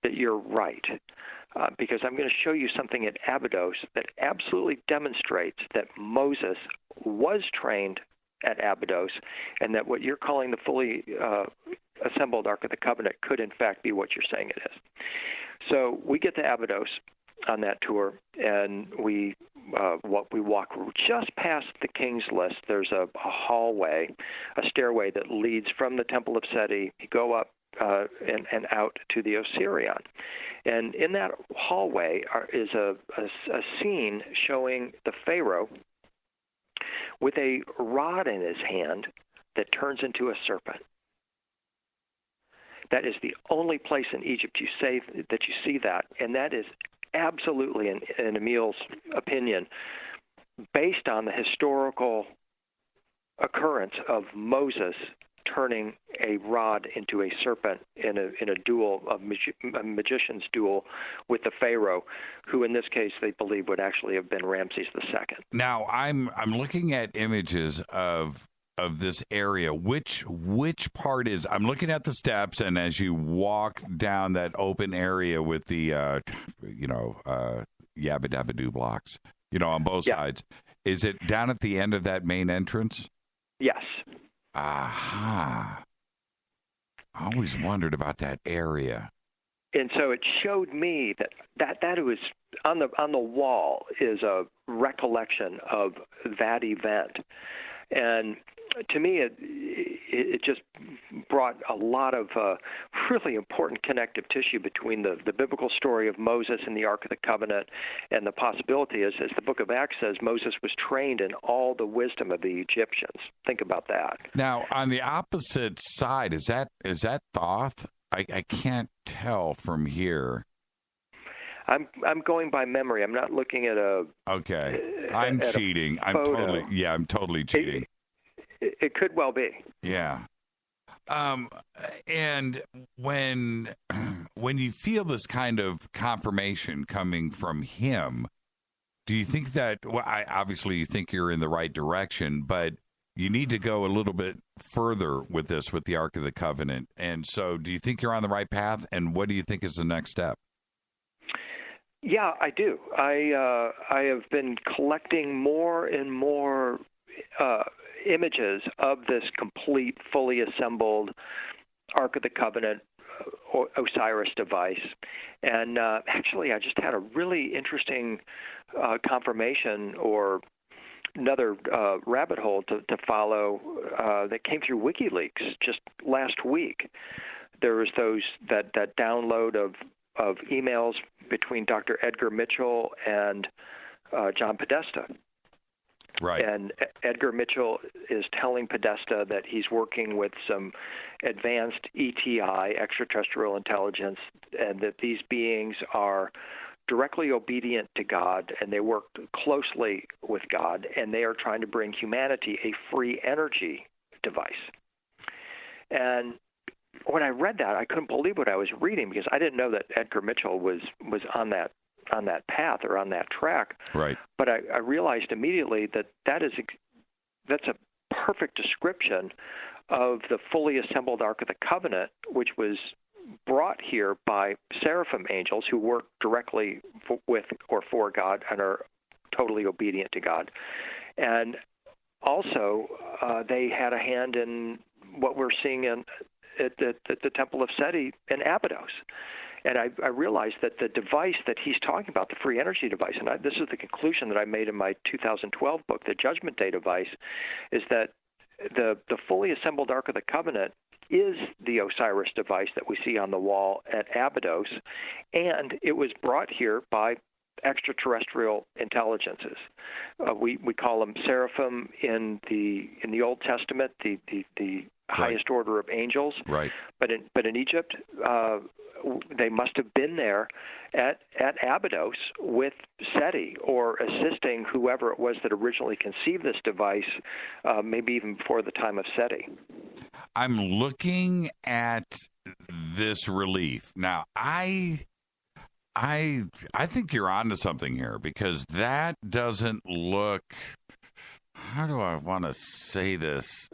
that you're right, because I'm going to show you something at Abydos that absolutely demonstrates that Moses was trained at Abydos, and that what you're calling the fully assembled Ark of the Covenant could in fact be what you're saying it is. So we get to Abydos on that tour, and we walk just past the King's List. There's a hallway, a stairway that leads from the Temple of Seti. You go up and out to the Osirion. And in that hallway is a scene showing the Pharaoh with a rod in his hand that turns into a serpent. That is the only place in Egypt you see that, and that is absolutely, in Emil's opinion, based on the historical occurrence of Moses turning a rod into a serpent in a duel, a magician's duel with the Pharaoh, who in this case they believe would actually have been Ramses II. Now I'm looking at images of this area. Which part is? I'm looking at the steps, and as you walk down that open area with the yabba-dabba-doo blocks, on both sides, is it down at the end of that main entrance? Yes. Aha. I always wondered about that area. And so it showed me that it was on the wall is a recollection of that event. And to me, it just brought a lot of really important connective tissue between the biblical story of Moses and the Ark of the Covenant, and the possibility is, as the book of Acts says, Moses was trained in all the wisdom of the Egyptians. Think about that. Now, on the opposite side, is that Thoth? I can't tell from here. I'm going by memory. I'm not looking at a. Okay, I'm cheating. I'm totally cheating. It could well be. Yeah. And when you feel this kind of confirmation coming from him, do you think that? Well, obviously you think you're in the right direction, but you need to go a little bit further with this, with the Ark of the Covenant. And so, do you think you're on the right path? And what do you think is the next step? Yeah, I do. I have been collecting more and more images of this complete, fully assembled Ark of the Covenant Osiris device. And actually, I just had a really interesting confirmation or another rabbit hole to follow that came through WikiLeaks just last week. There was that download of emails between Dr. Edgar Mitchell and John Podesta. Right. And Edgar Mitchell is telling Podesta that he's working with some advanced ETI, extraterrestrial intelligence, and that these beings are directly obedient to God, and they work closely with God, and they are trying to bring humanity a free energy device. And when I read that, I couldn't believe what I was reading, because I didn't know that Edgar Mitchell was on that path or on that track. Right. But I realized immediately that's a perfect description of the fully assembled Ark of the Covenant, which was brought here by Seraphim angels who work directly with or for God and are totally obedient to God. And also, they had a hand in what we're seeing at the Temple of Seti in Abydos. And I realized that the device that he's talking about, the free energy device, and this is the conclusion that I made in my 2012 book, the Judgment Day device, is that the fully assembled Ark of the Covenant is the Osiris device that we see on the wall at Abydos, and it was brought here by extraterrestrial intelligences. We call them Seraphim in the Old Testament, the highest order of angels. Right. But in Egypt, they must have been there at Abydos with SETI, or assisting whoever it was that originally conceived this device, maybe even before the time of SETI. I'm looking at this relief. Now, I think you're onto something here, because that doesn't look, how do I want to say this?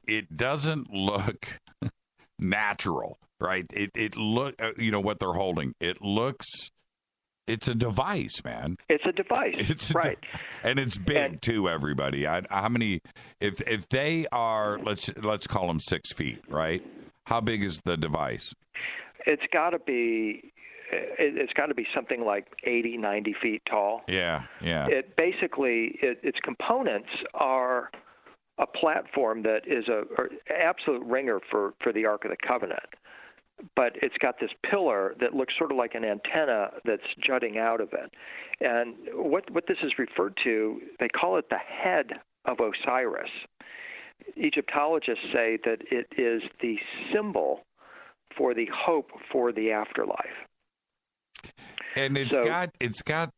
It doesn't look natural, right? It look, what they're holding. It's a device, man. It's a device, right? And it's big too. Everybody, how many? If they are, let's call them 6 feet, right? How big is the device? It's got to be something like 80, 90 feet tall. Yeah. Its components are a platform that is an absolute ringer for the Ark of the Covenant. But it's got this pillar that looks sort of like an antenna that's jutting out of it. And what this is referred to, they call it the head of Osiris. Egyptologists say that it is the symbol for the hope for the afterlife. And it's got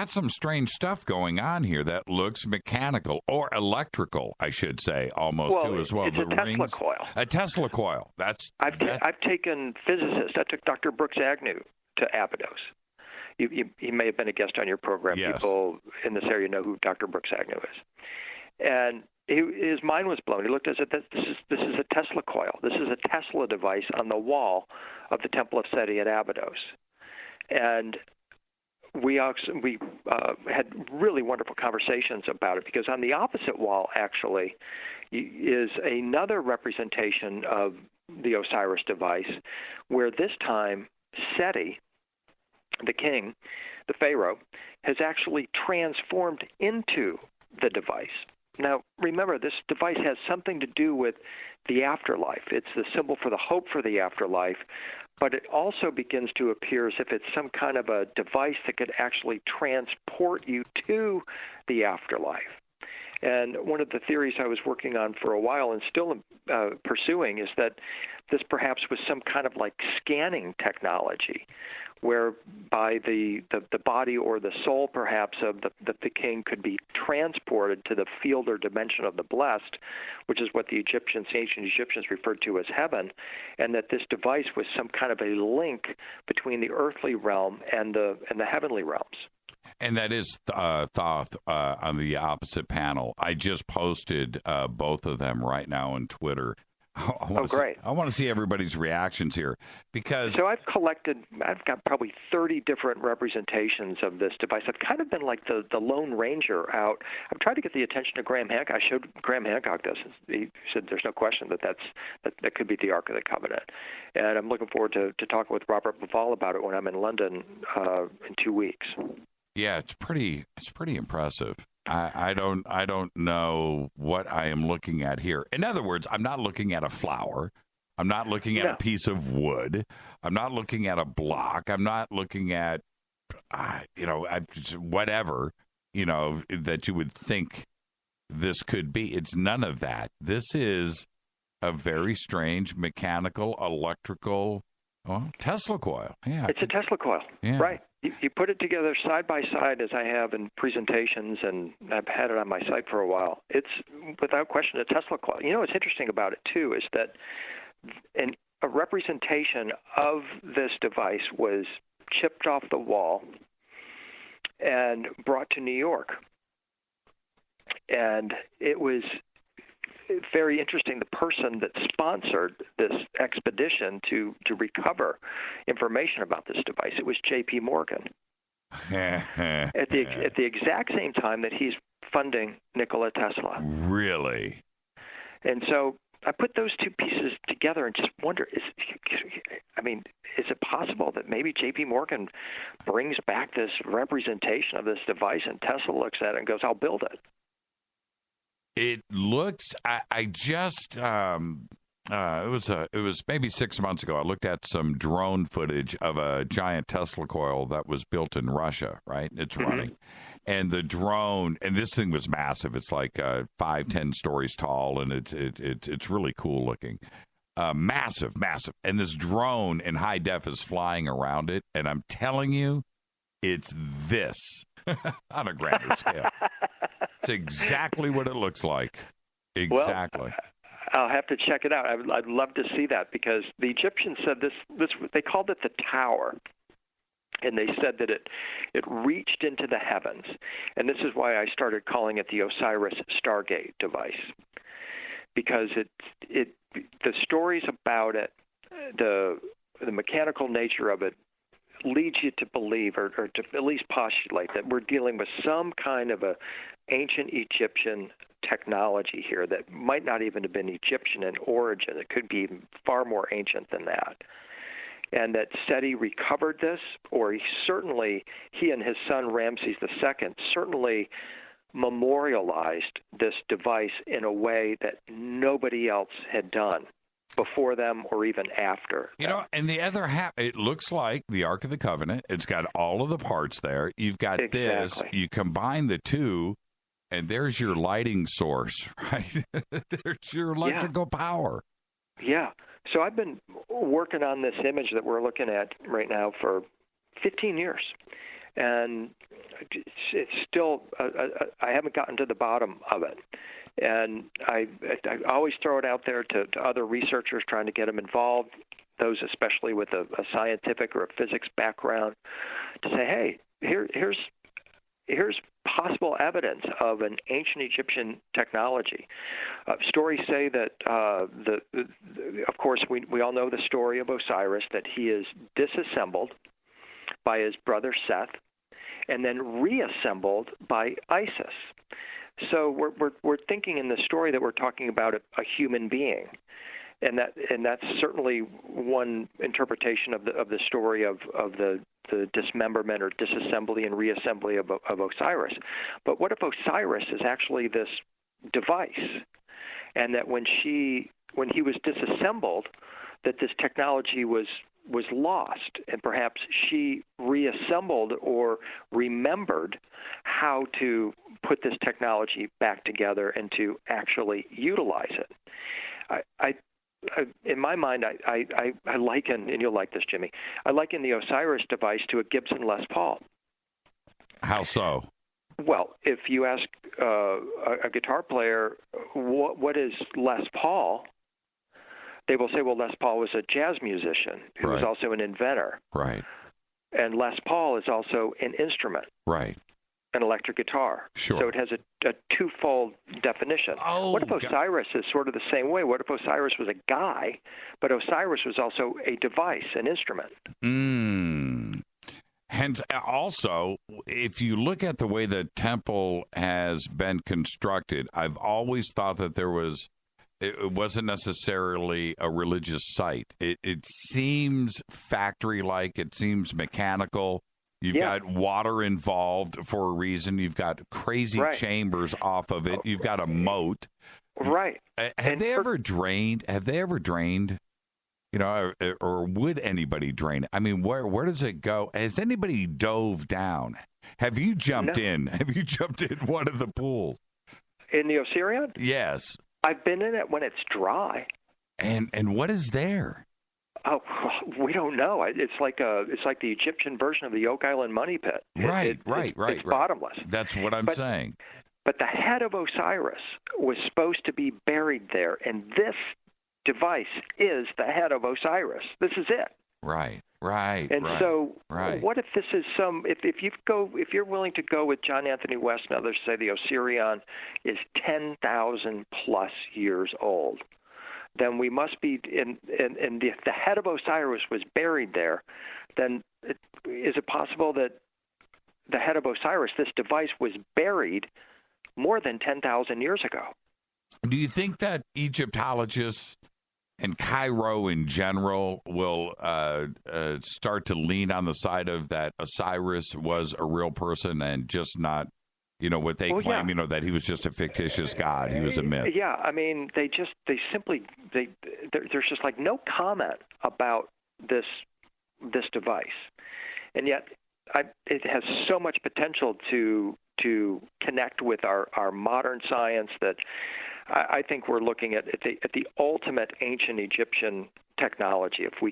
some strange stuff going on here that looks mechanical, or electrical, I should say, almost too as well. It's a Tesla coil. A Tesla coil. I've taken physicists. I took Dr. Brooks Agnew to Abydos. He may have been a guest on your program. Yes. People in this area know who Dr. Brooks Agnew is, and his mind was blown. He looked at it. This is a Tesla coil. This is a Tesla device on the wall of the Temple of Seti at Abydos, and we had really wonderful conversations about it, because on the opposite wall actually is another representation of the Osiris device, where this time Seti, the king, the pharaoh, has actually transformed into the device. Now, remember, this device has something to do with the afterlife. It's the symbol for the hope for the afterlife, but it also begins to appear as if it's some kind of a device that could actually transport you to the afterlife. And one of the theories I was working on for a while and still pursuing is that this perhaps was some kind of like scanning technology, whereby the body or the soul perhaps of the king could be transported to the field or dimension of the blessed, which is what the ancient Egyptians referred to as heaven, and that this device was some kind of a link between the earthly realm and the heavenly realms. And that is Thoth on the opposite panel. I just posted both of them right now on Twitter. Great. I want to see everybody's reactions here, because... So I've got probably 30 different representations of this device. I've kind of been like the Lone Ranger out. I've tried to get the attention of Graham Hancock. I showed Graham Hancock this. He said there's no question that could be the Ark of the Covenant. And I'm looking forward to talking with Robert Bavall about it when I'm in London in 2 weeks. Yeah, it's pretty impressive. I don't know what I am looking at here. In other words, I'm not looking at a flower. I'm not looking at a piece of wood. I'm not looking at a block. I'm not looking at, whatever, that you would think this could be. It's none of that. This is a very strange mechanical, electrical, Tesla coil. Yeah, it's a Tesla coil, right? You put it together side by side, as I have in presentations, and I've had it on my site for a while. It's without question a Tesla coil. What's interesting about it too is that a representation of this device was chipped off the wall and brought to New York. And it was very interesting. The person that sponsored this expedition to recover information about this device, it was J.P. Morgan. at the exact same time that he's funding Nikola Tesla. Really? And so I put those two pieces together and just wonder, is it possible that maybe J.P. Morgan brings back this representation of this device and Tesla looks at it and goes, I'll build it? It looks, it was maybe 6 months ago. I looked at some drone footage of a giant Tesla coil that was built in Russia, right? It's running. And the drone, and this thing was massive. It's like 5-10 stories tall, and it's really cool looking. Massive. And this drone in high def is flying around it, and I'm telling you, it's this on a grander scale. It's exactly what it looks like. Exactly. Well, I'll have to check it out. I'd love to see that, because the Egyptians said this they called it the tower. And they said that it reached into the heavens. And this is why I started calling it the Osiris Stargate device. Because the stories about it, the mechanical nature of it, leads you to believe, or to at least postulate, that we're dealing with some kind of a ancient Egyptian technology here that might not even have been Egyptian in origin. It could be even far more ancient than that. And that SETI recovered this, or he and his son Ramses II certainly memorialized this device in a way that nobody else had done before them or even after. And the other half, it looks like the Ark of the Covenant. It's got all of the parts there. You've got this. You combine the two, and there's your lighting source, right? There's your electrical power. Yeah. So I've been working on this image that we're looking at right now for 15 years. And it's still, I haven't gotten to the bottom of it. And I always throw it out there to other researchers, trying to get them involved, those especially with a scientific or a physics background, to say, hey, here's possible evidence of an ancient Egyptian technology. Stories say that, of course, we all know the story of Osiris, that he is disassembled by his brother Seth and then reassembled by Isis. So we're thinking in the story that we're talking about a human being. And that's certainly one interpretation of the story of the dismemberment or disassembly and reassembly of Osiris. But what if Osiris is actually this device, and that when he was disassembled, that this technology was lost, and perhaps she reassembled or remembered how to put this technology back together and to actually utilize it. In my mind, I liken, and you'll like this, Jimmy, I liken the Osiris device to a Gibson Les Paul. How so? Well, if you ask a guitar player, what is Les Paul, they will say, well, Les Paul was a jazz musician who was also an inventor. Right. And Les Paul is also an instrument. Right. An electric guitar. Sure. So it has a twofold definition. What if Osiris is sort of the same way? What if Osiris was a guy, but Osiris was also a device, an instrument? Hence, also, if you look at the way the temple has been constructed, I've always thought that it wasn't necessarily a religious site. It seems factory-like. It seems mechanical. You've got water involved for a reason. You've got crazy chambers off of it. You've got a moat. Right. Have they ever drained? Or would anybody drain it? I mean, where does it go? Has anybody dove down? Have you jumped in? Have you jumped in one of the pools? In the Osirion? Yes. I've been in it when it's dry. And what is there? Oh, we don't know. It's like the Egyptian version of the Oak Island money pit. Right. It's bottomless. That's what I'm saying. But the head of Osiris was supposed to be buried there, and this device is the head of Osiris. This is it. Right. And so, what if this is if you're willing to go with John Anthony West and others, say the Osirion is 10,000 plus years old, then we must be the head of Osiris was buried there. Then is it possible that the head of Osiris, this device, was buried more than 10,000 years ago? Do you think that Egyptologists and Cairo in general will start to lean on the side of that Osiris was a real person and just not, what they claim, that he was just a fictitious god, he was a myth? Yeah, I mean, there's just like no comment about this device, and yet it has so much potential to connect with our modern science that I think we're looking at the ultimate ancient Egyptian technology if we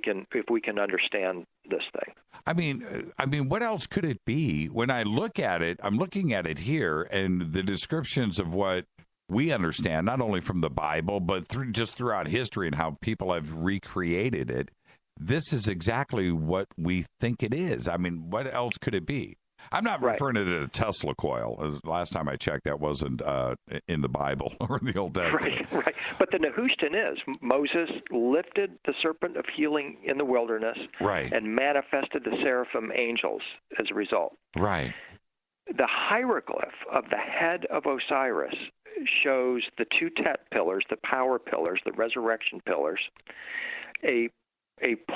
can understand this thing. I mean, what else could it be? When I look at it, I'm looking at it here, and the descriptions of what we understand, not only from the Bible, but just throughout history and how people have recreated it. This is exactly what we think it is. I mean, what else could it be? I'm not referring to it as a Tesla coil. Last time I checked, that wasn't in the Bible or in the Old Testament. Right. But the Nehushtan is. Moses lifted the serpent of healing in the wilderness and manifested the seraphim angels as a result. Right. The hieroglyph of the head of Osiris shows the two Tet pillars, the power pillars, the resurrection pillars, a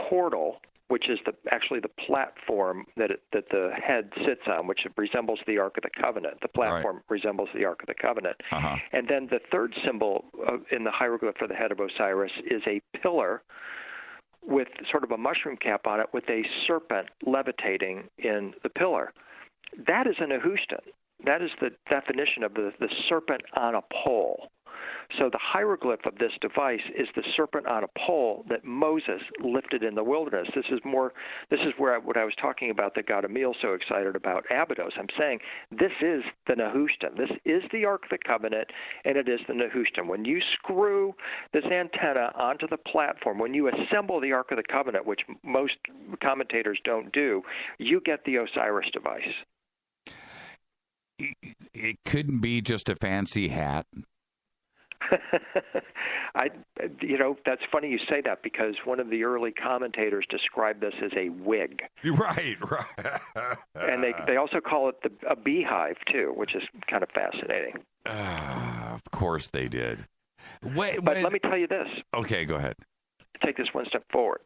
portal, which is actually the platform that the head sits on, which resembles the Ark of the Covenant. The platform resembles the Ark of the Covenant. Uh-huh. And then the third symbol in the hieroglyph for the head of Osiris is a pillar with sort of a mushroom cap on it with a serpent levitating in the pillar. That is a Nehushtan. That is the definition of the serpent on a pole. So the hieroglyph of this device is the serpent on a pole that Moses lifted in the wilderness. This is where what I was talking about that got Emil so excited about Abydos. I'm saying this is the Nehushtan. This is the Ark of the Covenant, and it is the Nehushtan. When you screw this antenna onto the platform, when you assemble the Ark of the Covenant, which most commentators don't do, you get the Osiris device. It couldn't be just a fancy hat. That's funny you say that because one of the early commentators described this as a wig. Right. And they also call it a beehive too, which is kind of fascinating. Of course they did. But let me tell you this. Okay, go ahead. Take this one step forward.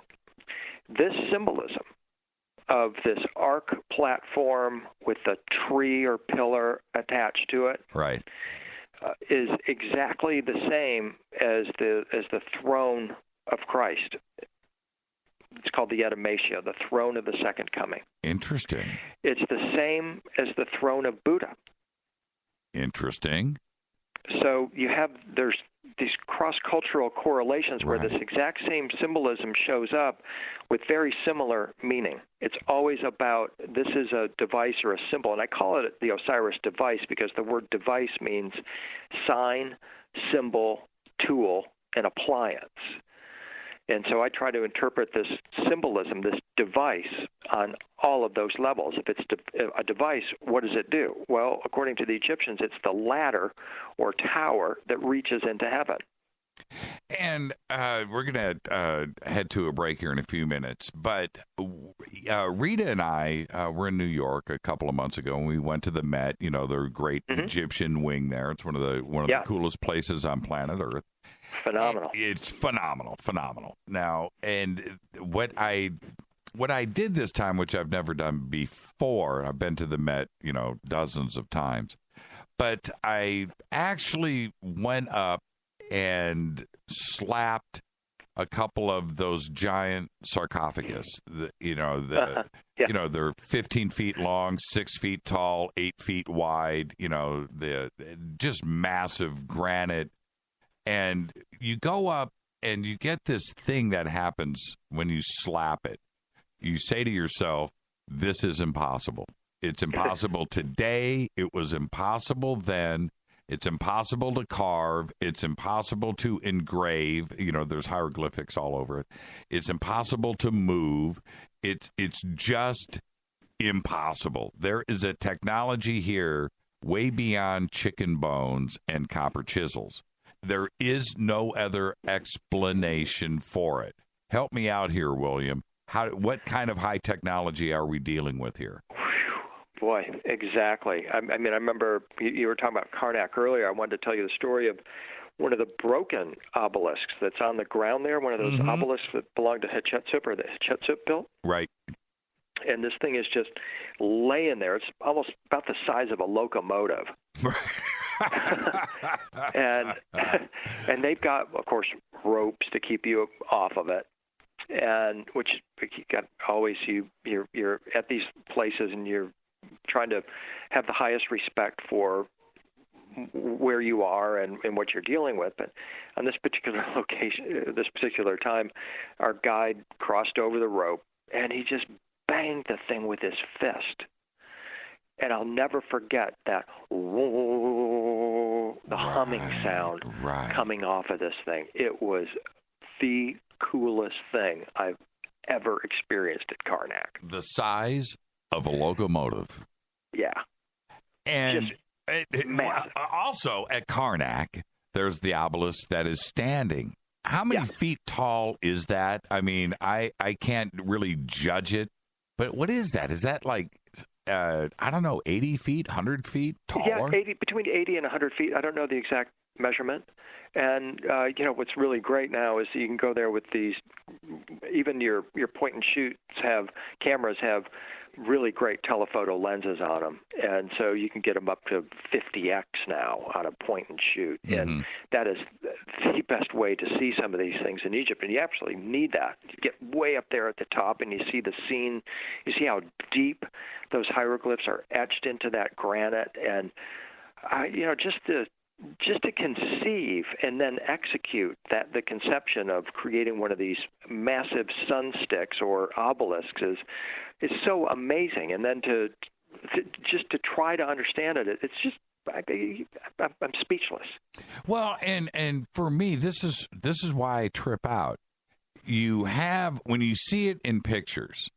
This symbolism of this ark platform with a tree or pillar attached to it, right, is exactly the same as the throne of Christ. It's called the Etamassia, the throne of the second coming. Interesting. It's the same as the throne of Buddha. Interesting. So there's these cross-cultural correlations where this exact same symbolism shows up with very similar meaning. It's always about this is a device or a symbol, and I call it the Osiris device because the word device means sign, symbol, tool, and appliance. And so I try to interpret this symbolism, this device, on all of those levels. If it's a device, what does it do? Well, according to the Egyptians, it's the ladder or tower that reaches into heaven. And we're going to head to a break here in a few minutes. But Rita and I were in New York a couple of months ago, and we went to the Met, the great Egyptian wing there. It's one of the coolest places on planet Earth. Phenomenal. It's phenomenal. Now, and what I what I did this time, which I've never done before, I've been to the Met, dozens of times, but I actually went up and slapped a couple of those giant sarcophagus. They're 15 feet long, 6 feet tall, 8 feet wide. The just massive granite, and you go up and you get this thing that happens when you slap it. You say to yourself, "This is impossible. It's impossible today. It was impossible then." It's impossible to carve. It's impossible to engrave. There's hieroglyphics all over it. It's impossible to move. It's just impossible. There is a technology here way beyond chicken bones and copper chisels. There is no other explanation for it. Help me out here, William. What kind of high technology are we dealing with here? Boy, exactly. I remember you were talking about Karnak earlier. I wanted to tell you the story of one of the broken obelisks that's on the ground there, one of those obelisks that belonged to Hatshepsut or that Hatshepsut built. Right. And this thing is just laying there. It's almost about the size of a locomotive. and they've got, of course, ropes to keep you off of it. And which you got always you're at these places and you're trying to have the highest respect for where you are and what you're dealing with. But on this particular location, this particular time, our guide crossed over the rope and he just banged the thing with his fist. And I'll never forget that the humming sound coming off of this thing. It was the coolest thing I've ever experienced at Karnak. The size of a locomotive. Yeah. And also at Karnak, there's the obelisk that is standing. How many feet tall is that? I mean, I can't really judge it, but what is that? Is that like, I don't know, 80 feet, 100 feet taller? Yeah, between 80 and 100 feet. I don't know the exact measurement. And, what's really great now is you can go there with these, even your point and shoots cameras have really great telephoto lenses on them. And so you can get them up to 50x now on a point and shoot. Mm-hmm. And that is the best way to see some of these things in Egypt. And you absolutely need that. You get way up there at the top and you see the scene. You see how deep those hieroglyphs are etched into that granite. And, just to conceive and then execute the conception of creating one of these massive sun sticks or obelisks is so amazing. And then to try to understand it, it's just I'm speechless. Well, and for me, this is why I trip out. You have, when you see it in pictures,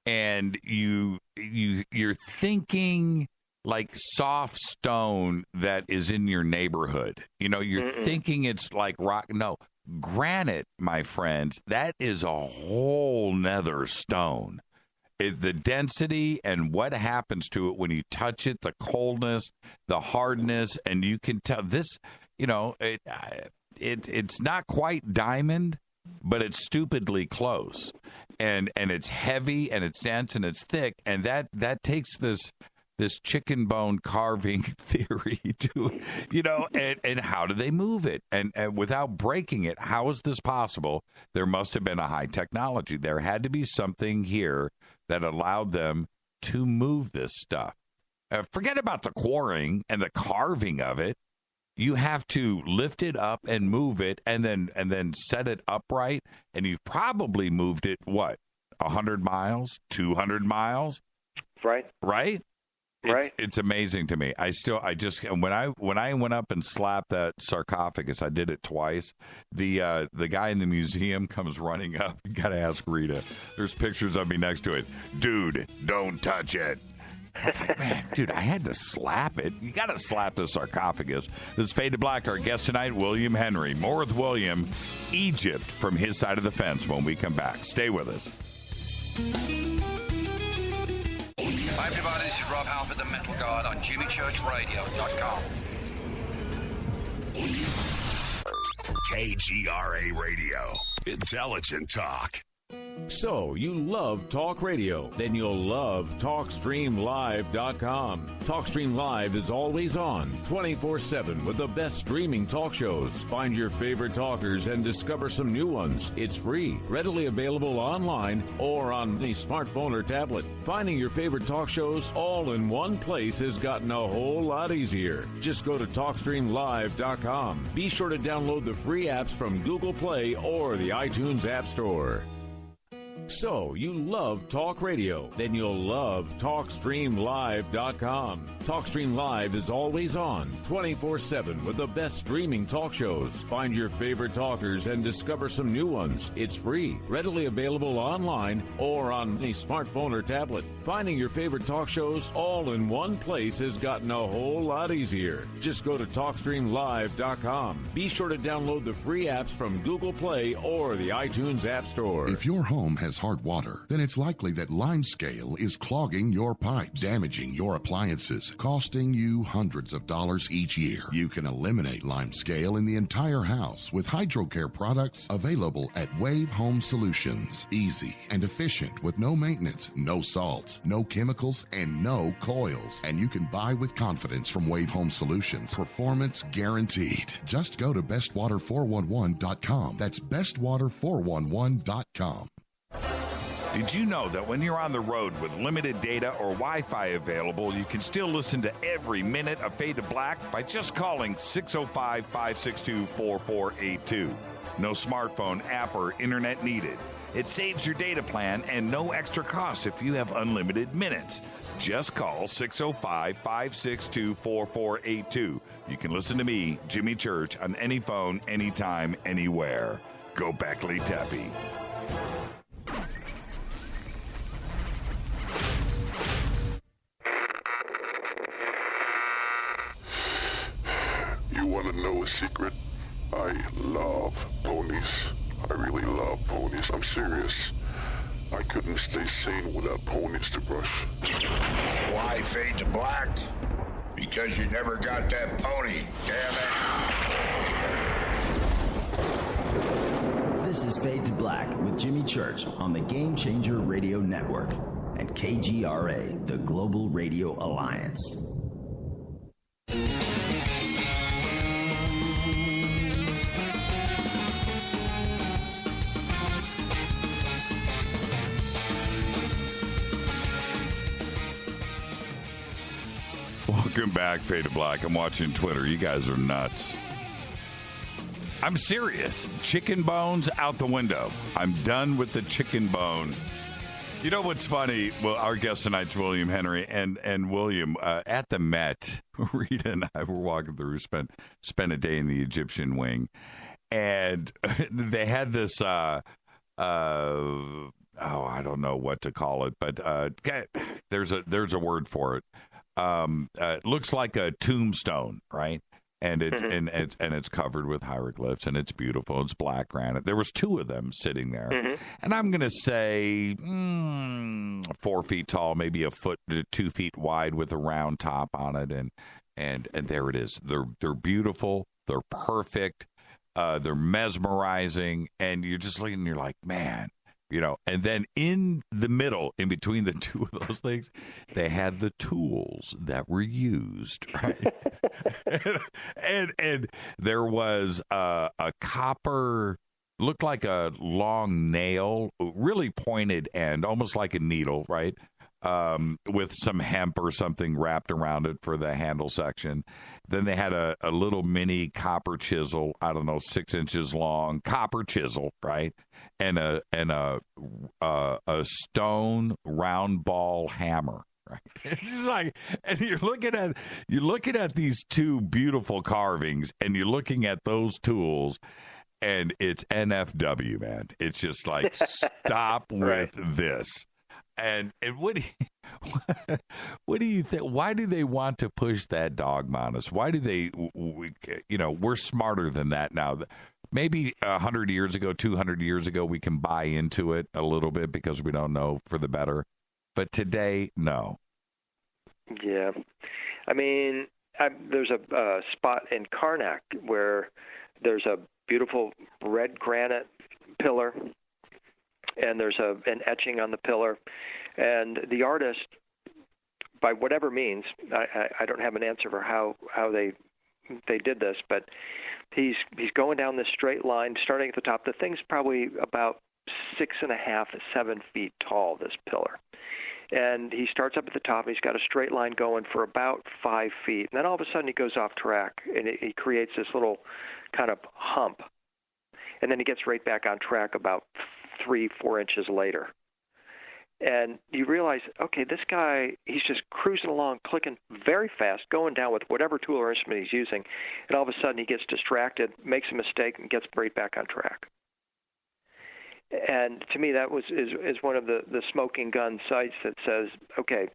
and you're thinking like soft stone that is in your neighborhood. You're thinking it's like rock. No, granite, my friends, that is a whole nother stone. The density and what happens to it when you touch it, the coldness, the hardness, and you can tell this, it's not quite diamond, but it's stupidly close. And it's heavy and it's dense and it's thick. And that takes this chicken bone carving theory to, and how do they move it? And without breaking it, how is this possible? There must have been a high technology. There had to be something here that allowed them to move this stuff. Forget about the quarrying and the carving of it. You have to lift it up and move it and then set it upright. And you've probably moved it, 100 miles, 200 miles? Right. Right? Right. It's amazing to me. When I went up and slapped that sarcophagus, I did it twice. The guy in the museum comes running up. You got to ask Rita. There's pictures of me next to it. Dude, don't touch it. I was like, man, dude, I had to slap it. You got to slap the sarcophagus. This is Fade to Black. Our guest tonight, William Henry. More with William, Egypt from his side of the fence when we come back. Stay with us. Hi everybody, this is Rob Halford, the Metal Guard on JimmyChurchRadio.com. KGRA Radio. Intelligent talk. So, you love talk radio? Then you'll love TalkStreamLive.com. TalkStream Live is always on, 24/7, with the best streaming talk shows. Find your favorite talkers and discover some new ones. It's free, readily available online or on the smartphone or tablet. Finding your favorite talk shows all in one place has gotten a whole lot easier. Just go to TalkStreamLive.com. Be sure to download the free apps from Google Play or the iTunes App Store. So, you love talk radio? Then you'll love TalkStreamLive.com. TalkStream Live is always on, 24/7, with the best streaming talk shows. Find your favorite talkers and discover some new ones. It's free, readily available online or on the smartphone or tablet. Finding your favorite talk shows all in one place has gotten a whole lot easier. Just go to TalkStreamLive.com. Be sure to download the free apps from Google Play or the iTunes App Store. If your home has hard water, then it's likely that limescale is clogging your pipes, damaging your appliances, costing you hundreds of dollars each year. You can eliminate limescale in the entire house with HydroCare products available at Wave Home Solutions. Easy and efficient with no maintenance, no salts, no chemicals, and no coils. And you can buy with confidence from Wave Home Solutions. Performance guaranteed. Just go to bestwater411.com. That's bestwater411.com. Did you know that when you're on the road with limited data or Wi-Fi available, you can still listen to every minute of Fade to Black by just calling 605-562-4482. No smartphone, app, or internet needed. It saves your data plan and no extra cost if you have unlimited minutes. Just call 605-562-4482. You can listen to me, Jimmy Church, on any phone, anytime, anywhere. Go Beckley Teppy. You want to know a secret? I love ponies. I really love ponies. I'm serious. I couldn't stay sane without ponies to brush. Why Fade to Black? Because you never got that pony, damn it. This is Fade to Black with Jimmy Church on the Game Changer Radio Network and KGRA, the Global Radio Alliance. Welcome back, Fade to Black. I'm watching Twitter. You guys are nuts. I'm serious. Chicken bones out the window. I'm done with the chicken bone. You know what's funny? Well, our guest tonight's William Henry, and William at the Met. Rita and I were walking through. Spent a day in the Egyptian wing, and they had this. I don't know what to call it, but there's a word for it. It looks like a tombstone, right? And it's and it's covered with hieroglyphs, and it's beautiful. It's black granite. There was two of them sitting there, and I'm going to say 4 feet tall, maybe a foot to 2 feet wide, with a round top on it, and there it is. They're beautiful. They're perfect. They're mesmerizing, and you're just looking, and you're like, man. You know, and then in the middle, in between the two of those things, they had the tools that were used, right? and there was a copper, looked like a long nail, really pointed end, almost like a needle, right? With some hemp or something wrapped around it for the handle section. Then they had a little mini copper chisel, I don't know, 6 inches long, copper chisel, right? And a stone round ball hammer, right? It's just like, and you're looking at these two beautiful carvings, and you're looking at those tools, and it's NFW, man. It's just like, stop with this. And what do you think? Why do they want to push that dogma on us? Why do they? We're smarter than that now. Maybe 100 years ago, 200 years ago, we can buy into it a little bit because we don't know for the better. But today, no. Yeah, I mean, there's a spot in Karnak where there's a beautiful red granite pillar. and there's an etching on the pillar, and the artist, by whatever means, I don't have an answer for how they did this, but he's going down this straight line, starting at the top. The thing's probably about 6.5 to 7 feet tall, this pillar. And he starts up at the top, and he's got a straight line going for about 5 feet. And then all of a sudden he goes off track, and he creates this little kind of hump. And then he gets right back on track about 3-4 inches later. And you realize, okay, this guy, he's just cruising along, clicking very fast, going down with whatever tool or instrument he's using, and all of a sudden he gets distracted, makes a mistake, and gets right back on track. And to me, that is one of the smoking gun sights that says, okay,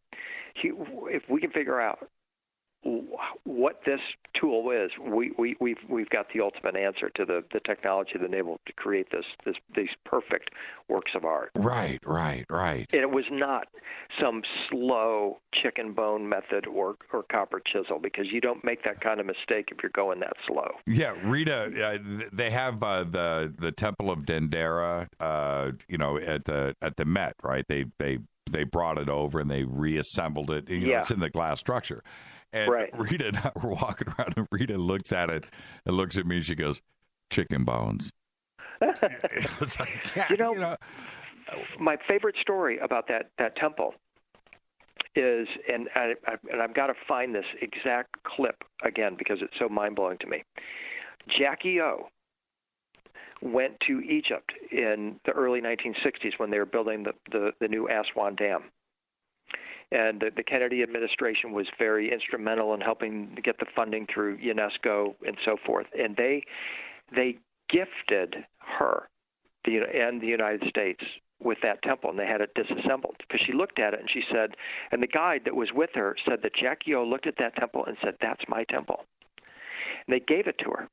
if we can figure out what this tool is, we've got the ultimate answer to the technology that enabled to create these perfect works of art. Right. And it was not some slow chicken bone method or copper chisel, because you don't make that kind of mistake if you're going that slow. Yeah, Rita, they have the Temple of Dendera, at the Met, right? They brought it over and they reassembled it. It's in the glass structure. And Rita and I were walking around, and Rita looks at it and looks at me, and she goes, "Chicken bones." It was like, yeah, my favorite story about that temple is, and I've got to find this exact clip again because it's so mind-blowing to me. Jackie O went to Egypt in the early 1960s when they were building the new Aswan Dam. And the Kennedy administration was very instrumental in helping to get the funding through UNESCO and so forth. And they gifted her and the United States with that temple, and they had it disassembled because she looked at it and she said, and the guide that was with her said that Jackie O looked at that temple and said, "That's my temple." And they gave it to her.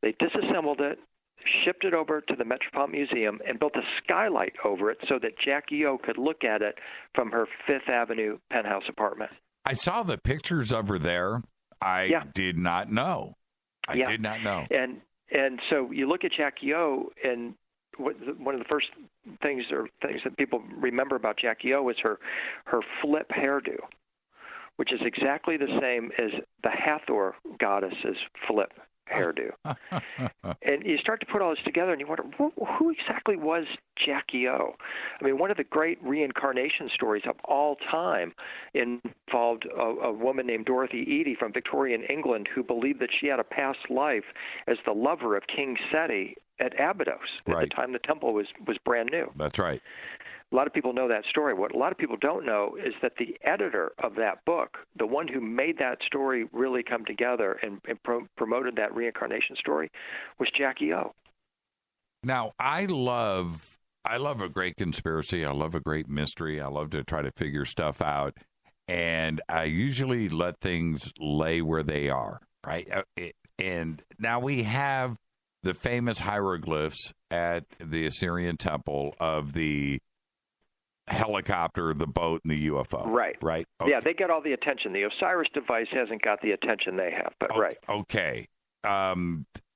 They disassembled it, shipped it over to the Metropolitan Museum, and built a skylight over it so that Jackie O could look at it from her Fifth Avenue penthouse apartment. I saw the pictures of her there. I did not know. I did not know. And so you look at Jackie O, and one of the first things that people remember about Jackie O is her flip hairdo, which is exactly the same as the Hathor goddess's flip hairdo. And you start to put all this together and you wonder, who exactly was Jackie O? I mean, one of the great reincarnation stories of all time involved a woman named Dorothy Eady from Victorian England who believed that she had a past life as the lover of King Seti at Abydos at the time the temple was brand new. That's right. A lot of people know that story. What a lot of people don't know is that the editor of that book, the one who made that story really come together and promoted that reincarnation story, was Jackie O. Now, I love a great conspiracy. I love a great mystery. I love to try to figure stuff out. And I usually let things lay where they are, right? And now we have the famous hieroglyphs at the Osirion temple of the helicopter, the boat, and the UFO. Right. Okay. Yeah, they get all the attention. The Osiris device hasn't got the attention they have, but Okay.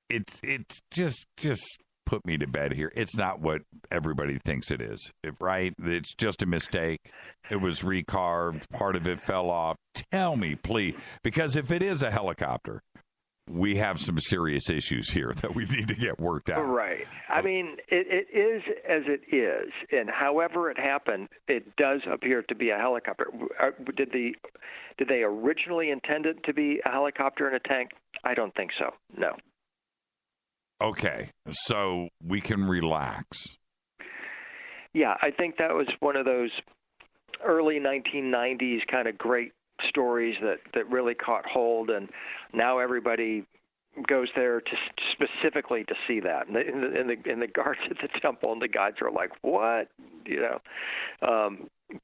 It's just put me to bed here. It's not what everybody thinks it is, right? It's just a mistake. It was recarved. Part of it fell off. Tell me, please, because if it is a helicopter, we have some serious issues here that we need to get worked out. Right. I mean, it is as it is, and however it happened, it does appear to be a helicopter. Did they originally intend it to be a helicopter and a tank? I don't think so. No. Okay, so we can relax. Yeah, I think that was one of those early 1990s kind of great stories that really caught hold, and now everybody goes there to specifically to see that. And the guards at the temple and the guides are like, "What?"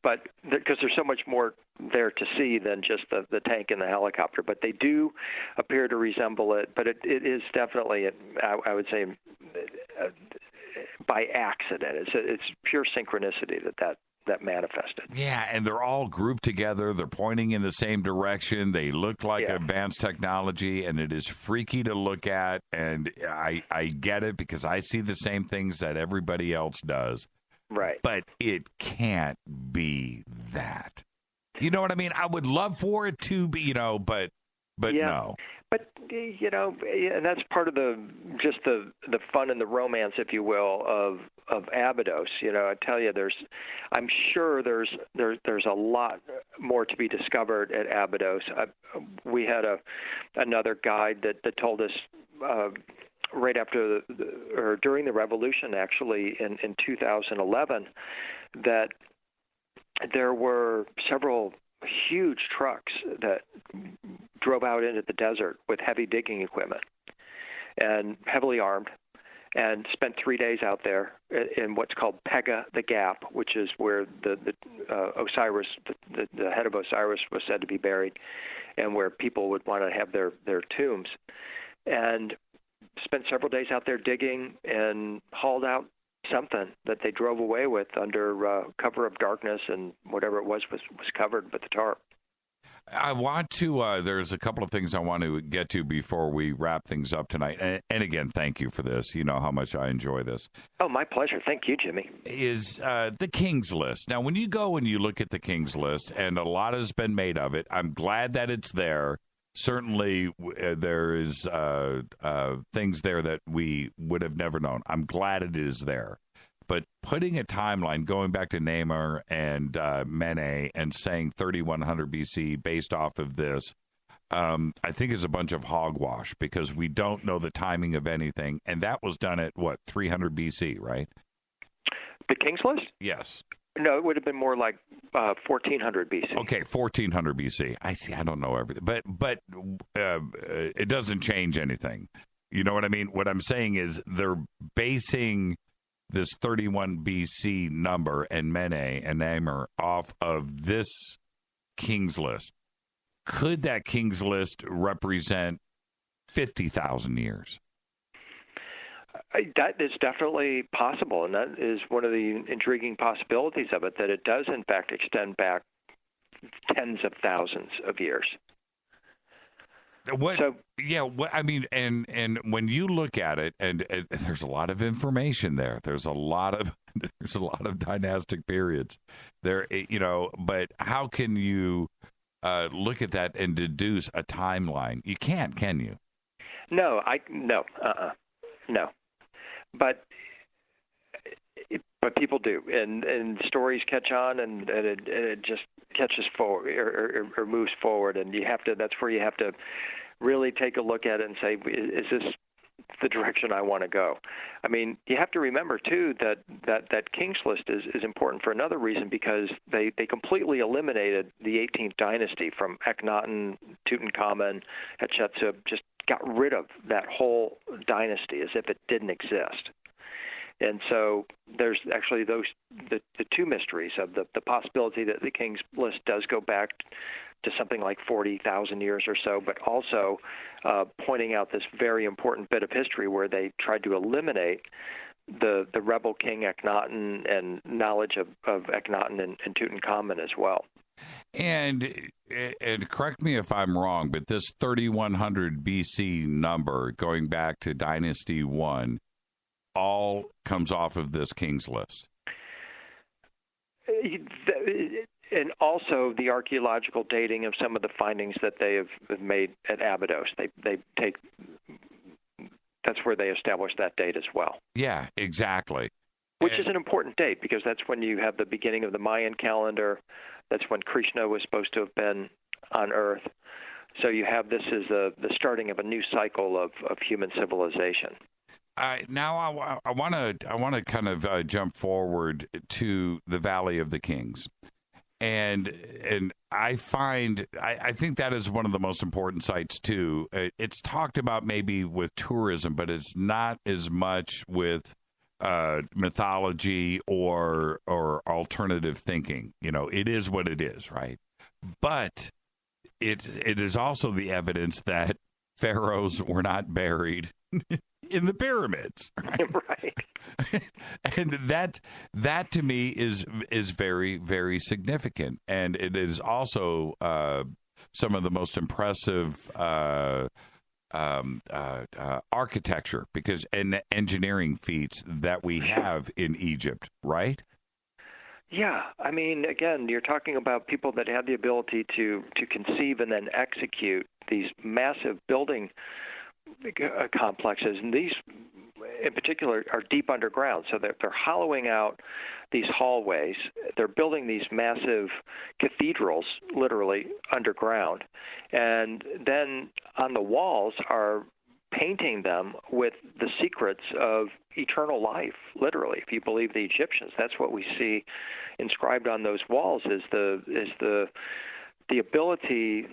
But because there's so much more there to see than just the tank and the helicopter. But they do appear to resemble it. But it is definitely, I would say, by accident. It's pure synchronicity that manifested. Yeah, and they're all grouped together. They're pointing in the same direction. They look like advanced technology, and it is freaky to look at. And I get it because I see the same things that everybody else does. Right. But it can't be that. You know what I mean? I would love for it to be, but no. But and that's part of the fun and the romance, if you will, of Abydos. I tell you, I'm sure there's a lot more to be discovered at Abydos. We had another guide that told us right after or during the revolution, actually in 2011, that there were several huge trucks that drove out into the desert with heavy digging equipment and heavily armed, and spent 3 days out there in what's called Pega the Gap, which is where the Osiris, the head of Osiris, was said to be buried, and where people would want to have their tombs, and spent several days out there digging and hauled out something that they drove away with under cover of darkness, and whatever it was covered with the tarp. I want to, there's a couple of things I want to get to before we wrap things up tonight. And again, thank you for this. You know how much I enjoy this. Oh, my pleasure. Thank you, Jimmy. Is the King's List. Now, when you go and you look at the King's List, and a lot has been made of it, I'm glad that it's there. Certainly, there is things there that we would have never known. I'm glad it is there. But putting a timeline, going back to Namur and Mene, and saying 3100 BC based off of this, I think is a bunch of hogwash, because we don't know the timing of anything. And that was done at, 300 BC, right? The King's List? Yes. No, it would have been more like 1400 BC. Okay, 1400 BC. I see. I don't know everything, but it doesn't change anything. You know what I mean? What I'm saying is they're basing this 31 BC number and Mene and Namur off of this King's List. Could that King's List represent 50,000 years? That is definitely possible, and that is one of the intriguing possibilities of it, that it does, in fact, extend back tens of thousands of years. I mean, and when you look at it, and there's a lot of information there. There's a lot of dynastic periods there, but how can you look at that and deduce a timeline? You can't, can you? No. But people do, and stories catch on, and it just catches forward or moves forward, and that's where you have to really take a look at it and say, is this the direction I want to go? I mean, you have to remember too that King's List is important for another reason, because they completely eliminated the 18th dynasty from Akhenaten, Tutankhamun, Hatshepsut, just got rid of that whole dynasty as if it didn't exist. And so there's actually the two mysteries of the possibility that the King's List does go back to something like 40,000 years or so, but also pointing out this very important bit of history where they tried to eliminate the rebel king Akhenaten and knowledge of Akhenaten and Tutankhamun as well. And correct me if I'm wrong, but this 3100 BC number going back to Dynasty 1 all comes off of this King's List. And also the archaeological dating of some of the findings that they have made at Abydos. They take, that's where they establish that date as well. Yeah, exactly. Which is an important date, because that's when you have the beginning of the Mayan calendar. That's when Krishna was supposed to have been on Earth. So you have this as the starting of a new cycle of human civilization. Now I want to kind of jump forward to the Valley of the Kings, and I think that is one of the most important sites too. It's talked about maybe with tourism, but it's not as much with mythology or alternative thinking. It is what it is, right? But it is also the evidence that pharaohs were not buried in the pyramids, right? And that to me is very, very significant, and it is also some of the most impressive architecture and engineering feats that we have in Egypt, right? Yeah, I mean, again, you're talking about people that had the ability to conceive and then execute these massive building complexes, and these, in particular, are deep underground. So they're hollowing out these hallways. They're building these massive cathedrals, literally underground, and then on the walls are painting them with the secrets of eternal life, literally. If you believe the Egyptians, that's what we see inscribed on those walls, is the ability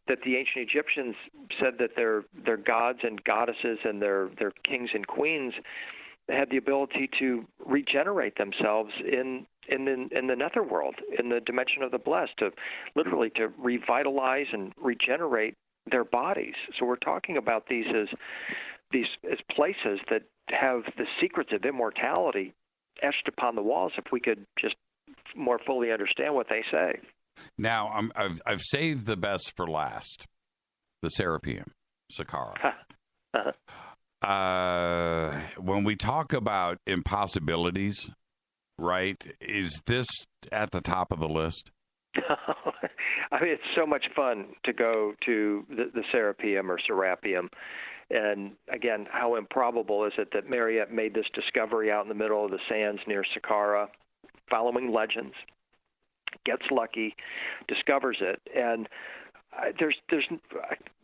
that the ancient Egyptians said that their gods and goddesses and their kings and queens had the ability to regenerate themselves in the netherworld, in the dimension of the blessed, to literally to revitalize and regenerate their bodies. So we're talking about these as places that have the secrets of immortality etched upon the walls, if we could just more fully understand what they say. Now, I've saved the best for last, the Serapium, Saqqara. When we talk about impossibilities, right, is this at the top of the list? I mean, it's so much fun to go to the Serapium or Serapium. And again, how improbable is it that Mariette made this discovery out in the middle of the sands near Saqqara, following legends, gets lucky, discovers it, and there's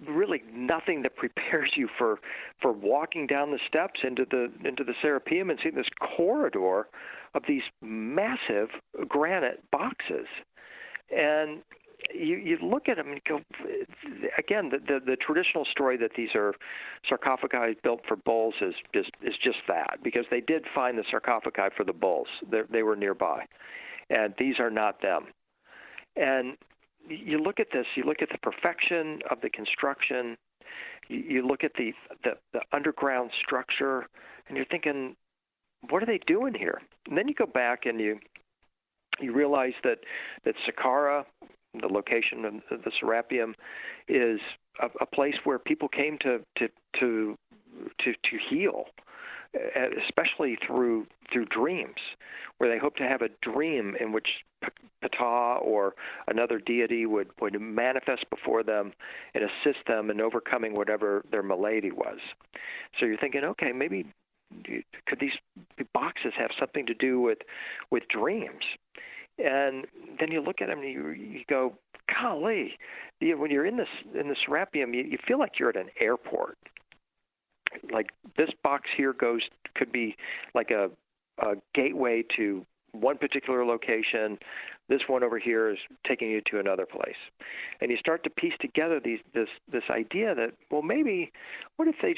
really nothing that prepares you for walking down the steps into the Serapium and seeing this corridor of these massive granite boxes. And you look at them and go, again, the traditional story that these are sarcophagi built for bulls is just that, because they did find the sarcophagi for the bulls. They were nearby, and these are not them. And you look at this, you look at the perfection of the construction, you look at the underground structure, and you're thinking, what are they doing here? And then you go back and you realize that Saqqara, the location of the Serapium, is a place where people came to heal, especially through dreams, where they hope to have a dream in which Ptah or another deity would manifest before them and assist them in overcoming whatever their malady was. So you're thinking, okay, maybe could these boxes have something to do with dreams? And then you look at them and you go, golly, when you're in the Serapium, you feel like you're at an airport. Like this box here could be like a gateway to one particular location. This one over here is taking you to another place. And you start to piece together this idea that, well, maybe what if they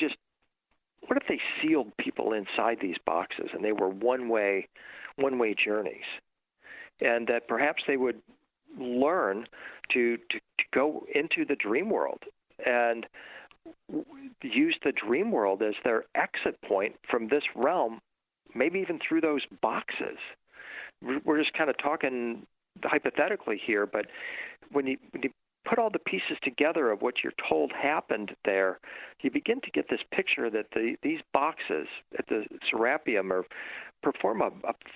sealed people inside these boxes and they were one-way journeys, and that perhaps they would learn to go into the dream world and use the dream world as their exit point from this realm, maybe even through those boxes. We're just kind of talking hypothetically here, but when you put all the pieces together of what you're told happened there, you begin to get this picture that these boxes at the Serapium perform a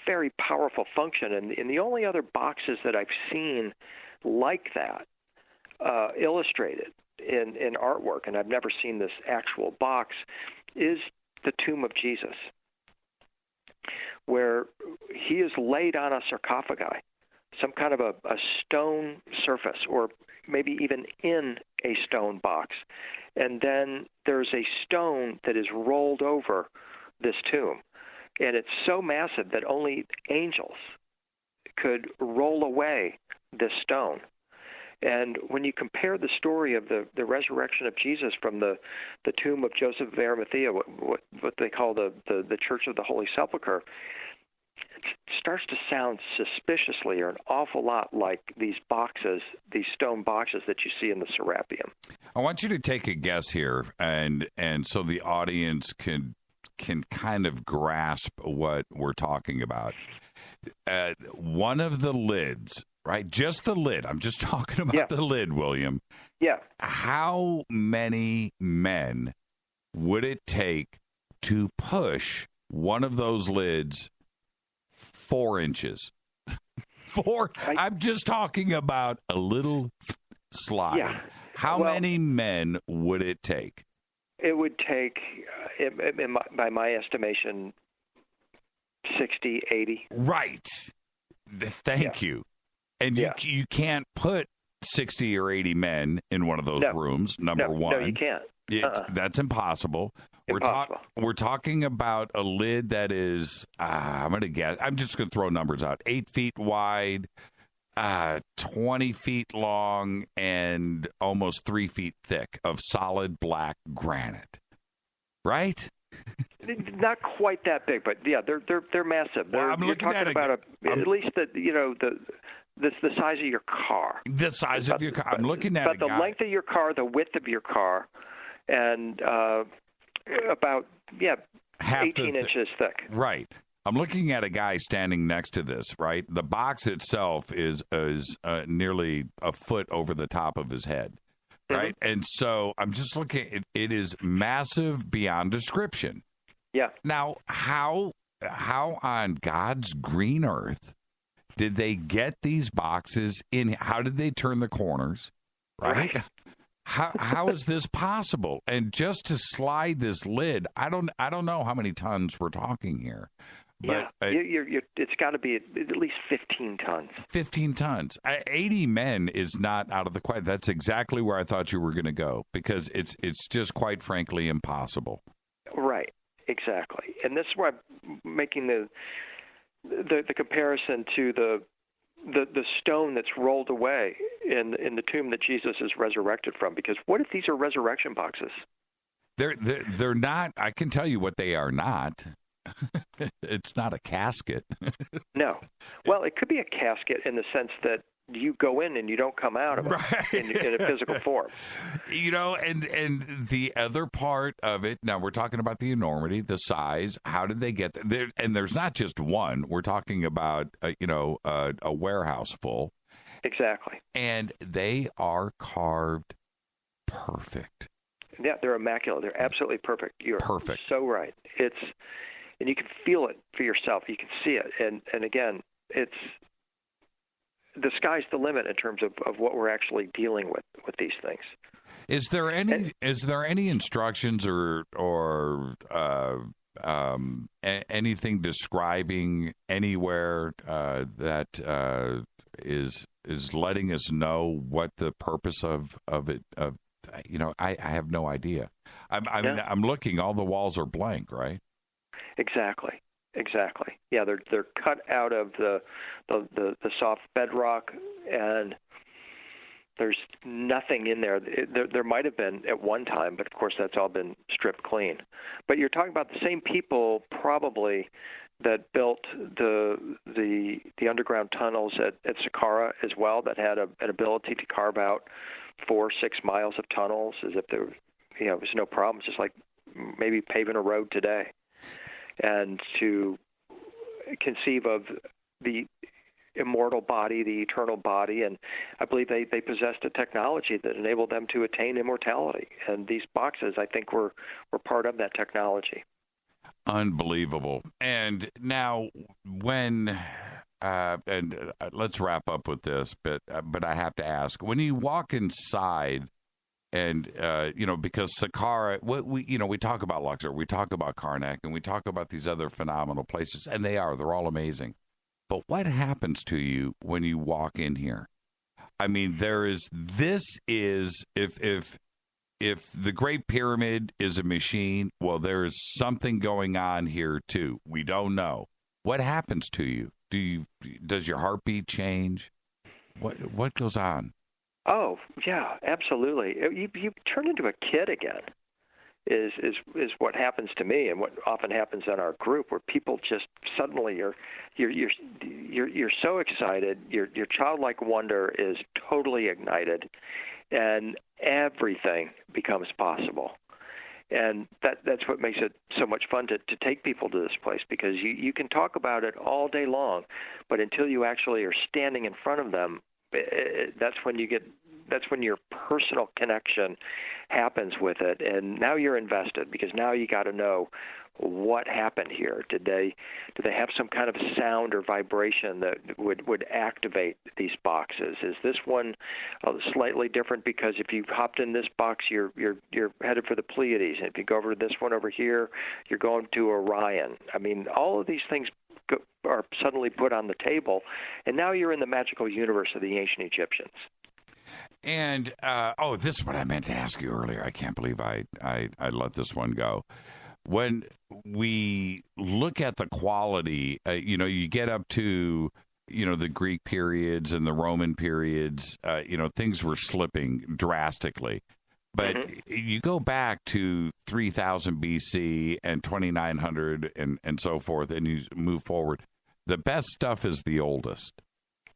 very powerful function. And the only other boxes that I've seen like that illustrated in artwork, and I've never seen this actual box, is the tomb of Jesus, where he is laid on a sarcophagi, some kind of a stone surface, or maybe even in a stone box. And then there's a stone that is rolled over this tomb. And it's so massive that only angels could roll away this stone. And when you compare the story of the resurrection of Jesus from the tomb of Joseph of Arimathea, what they call the Church of the Holy Sepulchre, it starts to sound suspiciously or an awful lot like these boxes, these stone boxes that you see in the Serapium. I want you to take a guess here, and so the audience can kind of grasp what we're talking about. One of the lids, right? Just the lid. I'm just talking about the lid, William. Yeah. How many men would it take to push one of those lids 4 inches? I'm just talking about a little slide. Yeah. How many men would it take? It would take, by my estimation, 60, 80. Right. Thank you. And you can't put 60 or 80 men in one of those rooms, number one. No, you can't. That's impossible. We're talking about a lid that is, I'm just going to throw numbers out, 8 feet wide, 20 feet long, and almost 3 feet thick of solid black granite. Right? Not quite that big, but yeah, they're massive. Well, you're talking about at least the size of your car. The size of your car. I'm looking at the length of your car, the width of your car, and about 18 inches thick. Right. I'm looking at a guy standing next to this. Right. The box itself is nearly a foot over the top of his head. Right. And so I'm just looking. It is massive beyond description. Yeah. Now, how on God's green earth did they get these boxes in? How did they turn the corners? Right. How is this possible? And just to slide this lid, I don't know how many tons we're talking here. But it's got to be at least 15 tons. 15 tons. 80 men is not out of the question. That's exactly where I thought you were going to go, because it's just quite frankly impossible. Right. Exactly. And this is why I'm making the comparison to the stone that's rolled away in the tomb that Jesus is resurrected from. Because what if these are resurrection boxes? They're not. I can tell you what they are not. It's not a casket. No. Well, it could be a casket in the sense that you go in and you don't come out of it in a physical form. And the other part of it, now we're talking about the enormity, the size. How did they get there? And there's not just one. We're talking about, a warehouse full. Exactly. And they are carved perfect. Yeah, they're immaculate. They're absolutely perfect. You're perfect. So right. And you can feel it for yourself. You can see it. And again, the sky's the limit in terms of what we're actually dealing with these things. Is there any instructions or anything describing anywhere that is letting us know what the purpose of it? I have no idea. I'm looking. All the walls are blank, right? Exactly. Yeah, they're cut out of the soft bedrock, and there's nothing in there. There might have been at one time, but of course that's all been stripped clean. But you're talking about the same people probably that built the underground tunnels at Saqqara as well, that had an ability to carve out 4-6 miles of tunnels as if there was no problem, just like maybe paving a road today. And to conceive of the immortal body, the eternal body, and I believe they possessed a technology that enabled them to attain immortality. And these boxes, I think, were part of that technology. Unbelievable. And now, when let's wrap up with this, but I have to ask: when you walk inside, and because Saqqara, we talk about Luxor, we talk about Karnak, and we talk about these other phenomenal places, and they're all amazing. But what happens to you when you walk in here? I mean, if the Great Pyramid is a machine, well, there is something going on here too. We don't know. What happens to you? Does your heartbeat change? What goes on? Oh, yeah, absolutely. You turn into a kid again. Is what happens to me, and what often happens in our group, where people just suddenly you're so excited, your childlike wonder is totally ignited, and everything becomes possible. And that's what makes it so much fun to take people to this place, because you can talk about it all day long, but until you actually are standing in front of them, that's when you get that's when your personal connection happens with it, and now you're invested because now you got to know what happened here. Did they have some kind of sound or vibration that would activate these boxes? Is this one slightly different because if you hopped in this box, you're headed for the Pleiades, and if you go over to this one over here, you're going to Orion. I mean, all of these things are suddenly put on the table, and now you're in the magical universe of the ancient Egyptians. And this is what I meant to ask you earlier. I can't believe I let this one go. When we look at the quality, you get up to, the Greek periods and the Roman periods, things were slipping drastically. But you go back to 3000 BC and 2900 and so forth, and you move forward. The best stuff is the oldest.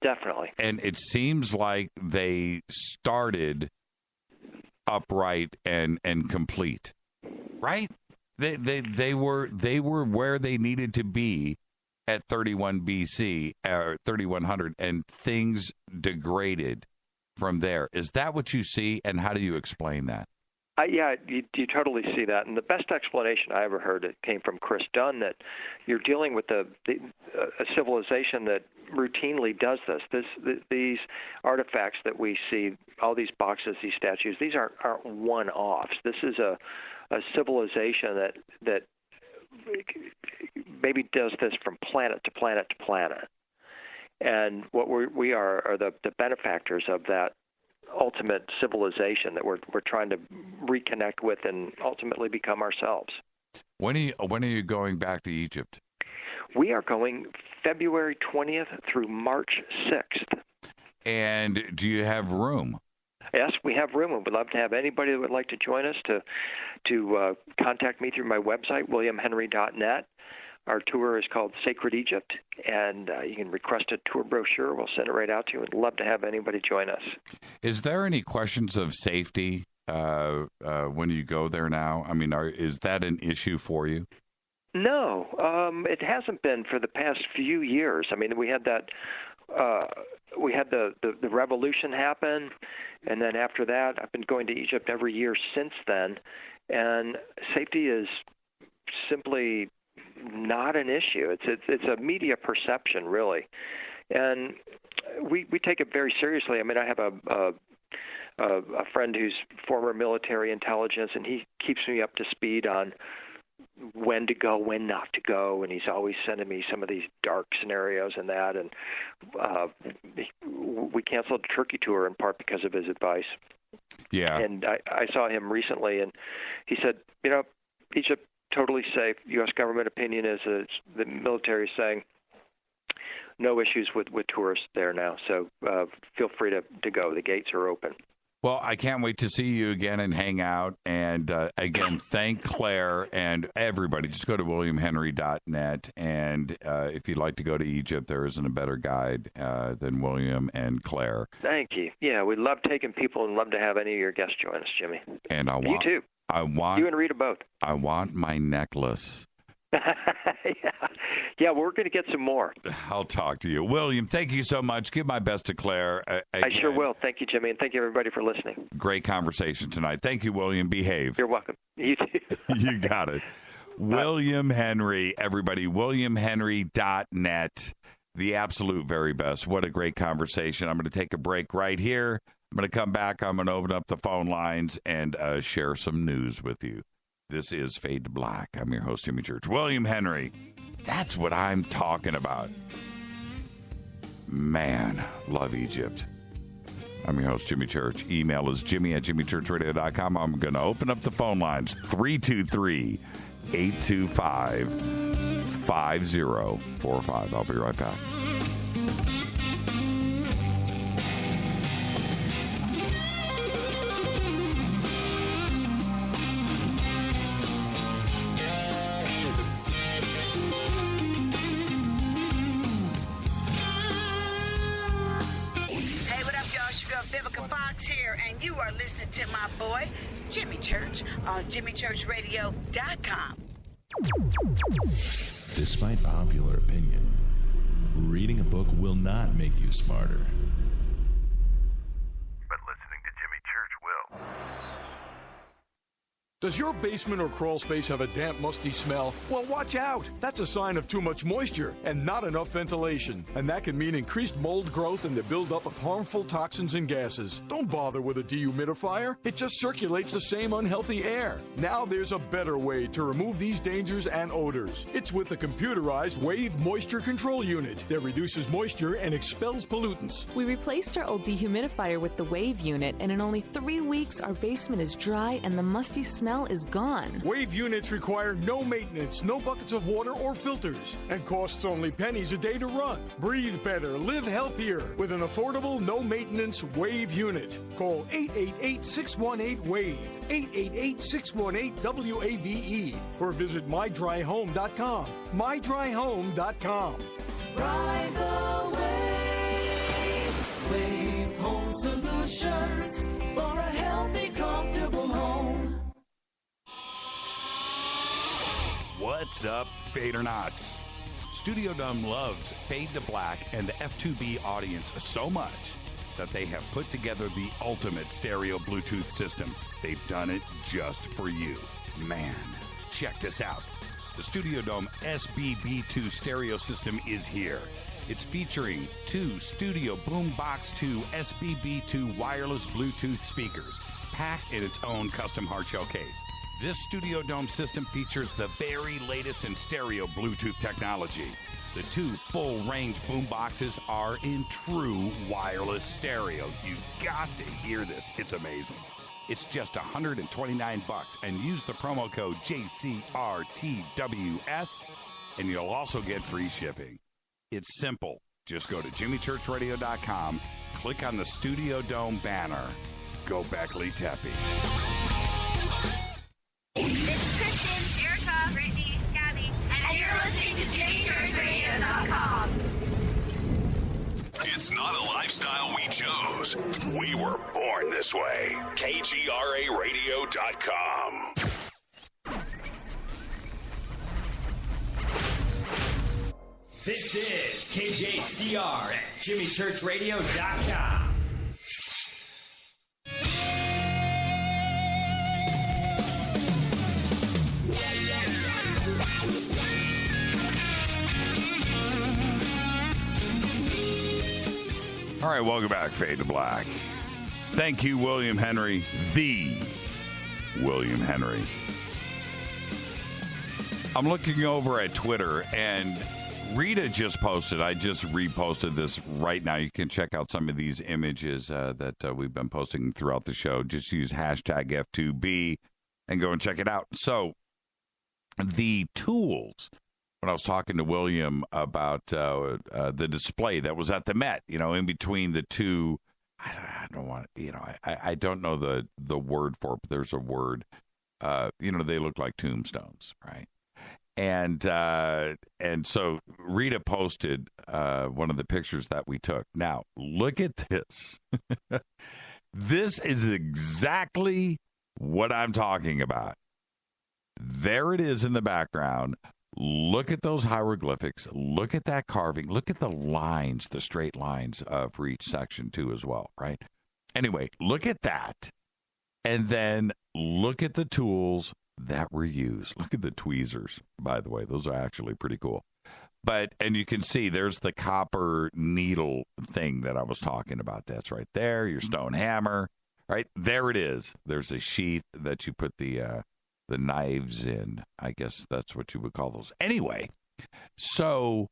Definitely. And it seems like they started upright and complete, right? They were where they needed to be at 31 BC or 3100, and things degraded from there. Is that what you see, and how do you explain that? Yeah, you totally see that. And the best explanation I ever heard, it came from Chris Dunn, that you're dealing with a civilization that routinely does this. These artifacts that we see, all these boxes, these statues, these aren't one-offs. This is a civilization that maybe does this from planet to planet to planet. And what we are the benefactors of that ultimate civilization that we're trying to reconnect with and ultimately become ourselves. When are you going back to Egypt? We are going February 20th through March 6th. And do you have room? Yes, we have room, and we'd love to have anybody that would like to join us to contact me through my website, williamhenry.net. Our tour is called Sacred Egypt, and you can request a tour brochure. We'll send it right out to you. We'd love to have anybody join us. Is there any questions of safety when you go there now? I mean, is that an issue for you? No, it hasn't been for the past few years. I mean, we had that. We had the revolution happen, and then after that, I've been going to Egypt every year since then, and safety is simply not an issue. It's a media perception, really, and we take it very seriously. I mean, I have a friend who's former military intelligence, and he keeps me up to speed on when to go, when not to go, and he's always sending me some of these dark scenarios and that, and we canceled the Turkey tour in part because of his advice. Yeah. And I saw him recently, and he said, Egypt, totally safe. U.S. government opinion is the military is saying no issues with tourists there now, so feel free to go. The gates are open. Well, I can't wait to see you again and hang out. And again, thank Claire and everybody. Just go to williamhenry.net. And if you'd like to go to Egypt, there isn't a better guide than William and Claire. Thank you. Yeah, we love taking people and love to have any of your guests join us, Jimmy. And you too. You and Rita both. I want my necklace. Yeah, we're going to get some more. I'll talk to you. William, thank you so much. Give my best to Claire. I sure will. Thank you, Jimmy, and thank you, everybody, for listening. Great conversation tonight. Thank you, William. Behave. You're welcome. You too. You got it. William Henry, everybody, williamhenry.net. The absolute very best. What a great conversation. I'm going to take a break right here. I'm going to come back. I'm going to open up the phone lines and share some news with you. This is Fade to Black. I'm your host, Jimmy Church. William Henry. That's what I'm talking about. Man, love Egypt. I'm your host, Jimmy Church. Email is jimmy@jimmychurchradio.com. I'm going to open up the phone lines. 323-825-5045. I'll be right back. To my boy, Jimmy Church, on jimmychurchradio.com. Despite popular opinion, reading a book will not make you smarter. But listening Does your basement or crawl space have a damp, musty smell? Well, watch out. That's a sign of too much moisture and not enough ventilation. And that can mean increased mold growth and the buildup of harmful toxins and gases. Don't bother with a dehumidifier. It just circulates the same unhealthy air. Now there's a better way to remove these dangers and odors. It's with the computerized Wave Moisture Control Unit that reduces moisture and expels pollutants. We replaced our old dehumidifier with the Wave unit, and in only 3 weeks, our basement is dry and the musty smell is gone. Wave units require no maintenance, no buckets of water or filters, and costs only pennies a day to run. Breathe better, live healthier with an affordable, no-maintenance Wave unit. Call 888-618-WAVE, 888-618-WAVE, or visit mydryhome.com. mydryhome.com. Ride the wave. Wave Home Solutions for a healthy, comfortable home. What's up, Fadernauts? Studio Dome loves Fade to Black and the F2B audience so much that they have put together the ultimate stereo Bluetooth system. They've done it just for you. Man, check this out. The Studio Dome SBB2 stereo system is here. It's featuring 2 Studio Boombox 2 SBB2 wireless Bluetooth speakers, packed in its own custom hardshell case. This Studio Dome system features the very latest in stereo Bluetooth technology. The 2 full-range boomboxes are in true wireless stereo. You've got to hear this. It's amazing. It's just $129, and use the promo code JCRTWS, and you'll also get free shipping. It's simple. Just go to jimmychurchradio.com, click on the Studio Dome banner. Go Beckley Teppy. This is Kristen, Erica, Brittany, Gabby, and you're listening to JimmyChurchRadio.com. It's not a lifestyle we chose. We were born this way. KGRARadio.com. This is KJCR at JimmyChurchRadio.com. All right, welcome back, Fade to Black. Thank you, William Henry, the William Henry. I'm looking over at Twitter, and Rita just posted, I just reposted this right now. You can check out some of these images that we've been posting throughout the show. Just use hashtag F2B and go and check it out. So the tools, when I was talking to William about the display that was at the Met, in between the two, I don't want to, I don't know the word for it, but there's a word, they look like tombstones, right? And so Rita posted one of the pictures that we took. Now, look at this. This is exactly what I'm talking about. There it is in the background. Look at those hieroglyphics. Look at that carving. Look at the lines, the straight lines for each section, too, as well, right? Anyway, look at that. And then look at the tools that were used. Look at the tweezers, by the way. Those are actually pretty cool. And you can see there's the copper needle thing that I was talking about. That's right there. Your stone hammer, right? There it is. There's a sheath that you put the knives in. I guess that's what you would call those. Anyway, so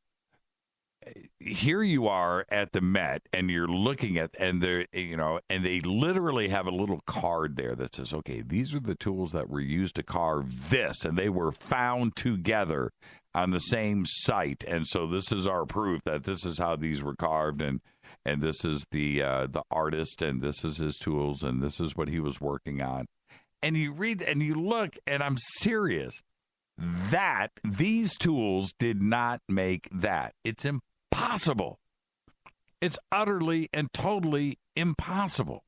here you are at the Met, and you're looking at, and they're, and they literally have a little card there that says, okay, these are the tools that were used to carve this, and they were found together on the same site, and so this is our proof that this is how these were carved, and this is the artist, and this is his tools, and this is what he was working on. And you read and you look, and I'm serious, that these tools did not make that. It's impossible. It's utterly and totally impossible.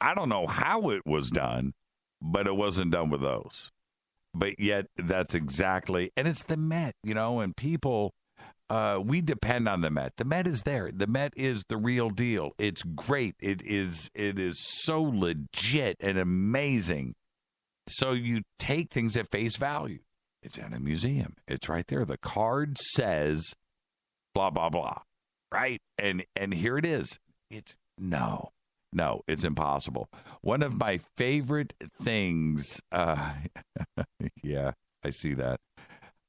I don't know how it was done, but it wasn't done with those. But yet that's exactly, and it's the Met, and people, we depend on the Met. The Met is there. The Met is the real deal. It's great. It is so legit and amazing. So you take things at face value. It's in a museum. It's right there. The card says blah, blah, blah, right? And here it is. It's no, it's impossible. One of my favorite things, yeah, I see that.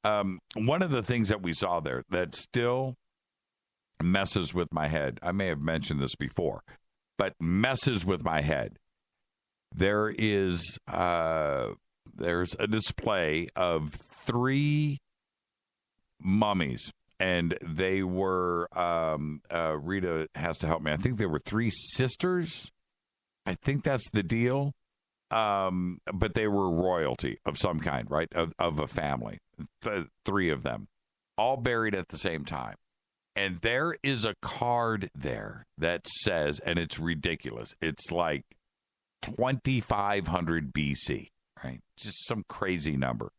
One of the things that we saw there that still messes with my head, I may have mentioned this before, but messes with my head. There's a display of 3 mummies, and they were, Rita has to help me, I think they were 3 sisters. I think that's the deal. But they were royalty of some kind, right? Of a family. 3 of them, all buried at the same time. And there is a card there that says, and it's ridiculous, it's like 2500 BC, right? Just some crazy number.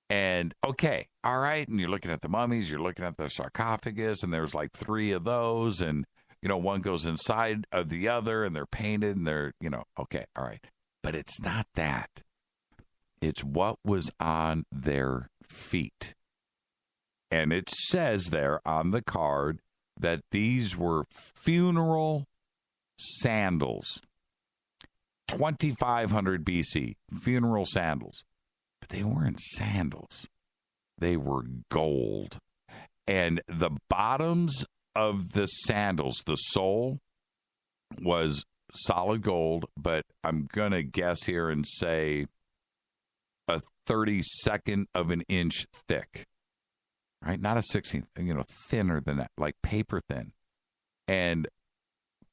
And okay, all right, and you're looking at the mummies, you're looking at the sarcophagus, and there's like 3 of those, and, one goes inside of the other, and they're painted, and they're, okay, all right. But it's not that. It's what was on their feet. And it says there on the card that these were funeral sandals. 2500 BC, funeral sandals. But they weren't sandals. They were gold. And the bottoms of the sandals, the sole, was solid gold, but I'm going to guess here and say a 32nd of an inch thick. Right? Not a 16th, thinner than that, like paper thin. And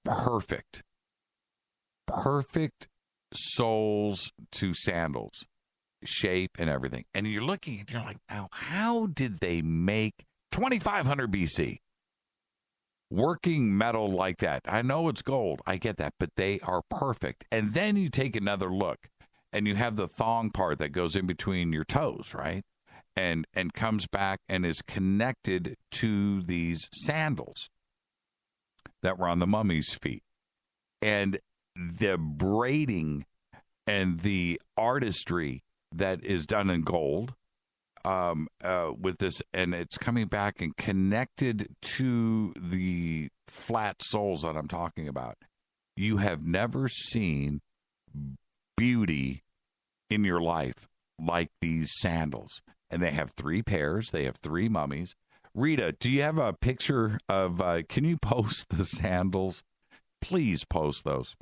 perfect soles to sandals, shape and everything. And you're looking and you're like, now, how did they make 2500 BC working metal like that? I know it's gold. I get that, but they are perfect. And then you take another look and you have the thong part that goes in between your toes, right? And comes back and is connected to these sandals that were on the mummy's feet. And the braiding and the artistry that is done in gold with this, and it's coming back and connected to the flat soles that I'm talking about. You have never seen beauty in your life like these sandals. And they have 3 pairs. They have 3 mummies. Rita, do you have a picture of, can you post the sandals? Please post those.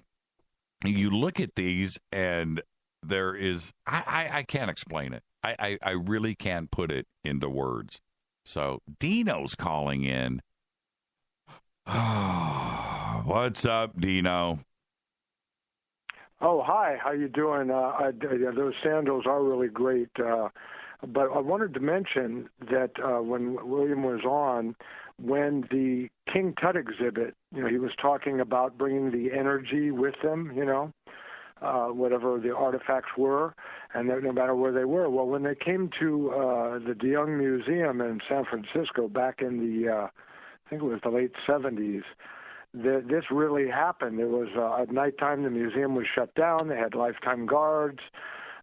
You look at these and there is, I can't explain it. I really can't put it into words. So Dino's calling in. What's up, Dino? Oh, hi. How you doing? Those sandals are really great. But I wanted to mention that when William was on, when the King Tut exhibit, he was talking about bringing the energy with them, whatever the artifacts were, and no matter where they were. Well, when they came to the De Young Museum in San Francisco back in the, I think it was the late 70s, this really happened. It was at nighttime, the museum was shut down. They had lifetime guards.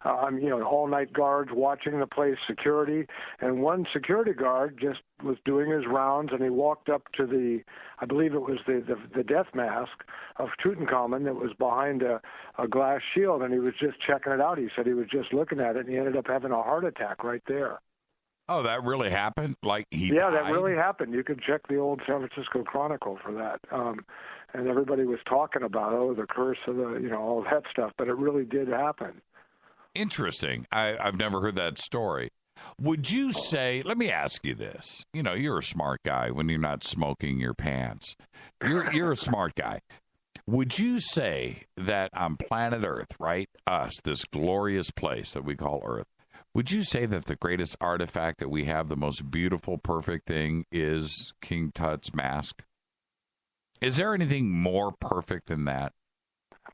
All-night guards watching the place, security. And one security guard just was doing his rounds, and he walked up to I believe it was the death mask of Tutankhamun that was behind a glass shield, and he was just checking it out. He said he was just looking at it, and he ended up having a heart attack right there. Oh, that really happened? Like he died? Yeah, that really happened. You could check the old San Francisco Chronicle for that. And everybody was talking about, the curse of all that stuff, but it really did happen. Interesting. I've never heard that story. Would you say, let me ask you this. You're a smart guy when you're not smoking your pants. You're a smart guy. Would you say that on planet Earth, right, us, this glorious place that we call Earth, would you say that the greatest artifact that we have, the most beautiful, perfect thing, is King Tut's mask? Is there anything more perfect than that?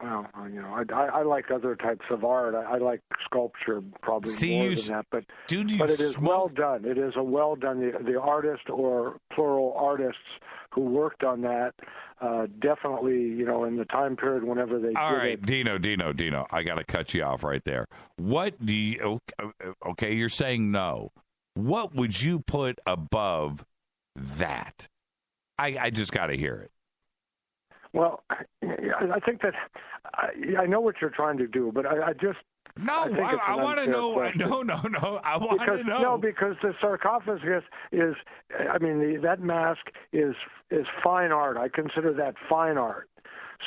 Well, I like other types of art. I like sculpture probably more than that, but it is well done. It is a well done. The artist, or plural artists, who worked on that. Definitely, in the time period whenever they All did right, it. Dino, I got to cut you off right there. What do you, okay, you're saying no. What would you put above that? I just got to hear it. Well, I think that I know what you're trying to do, but I just I want to know. No. I want to know. No, because the sarcophagus is, that mask is fine art. I consider that fine art.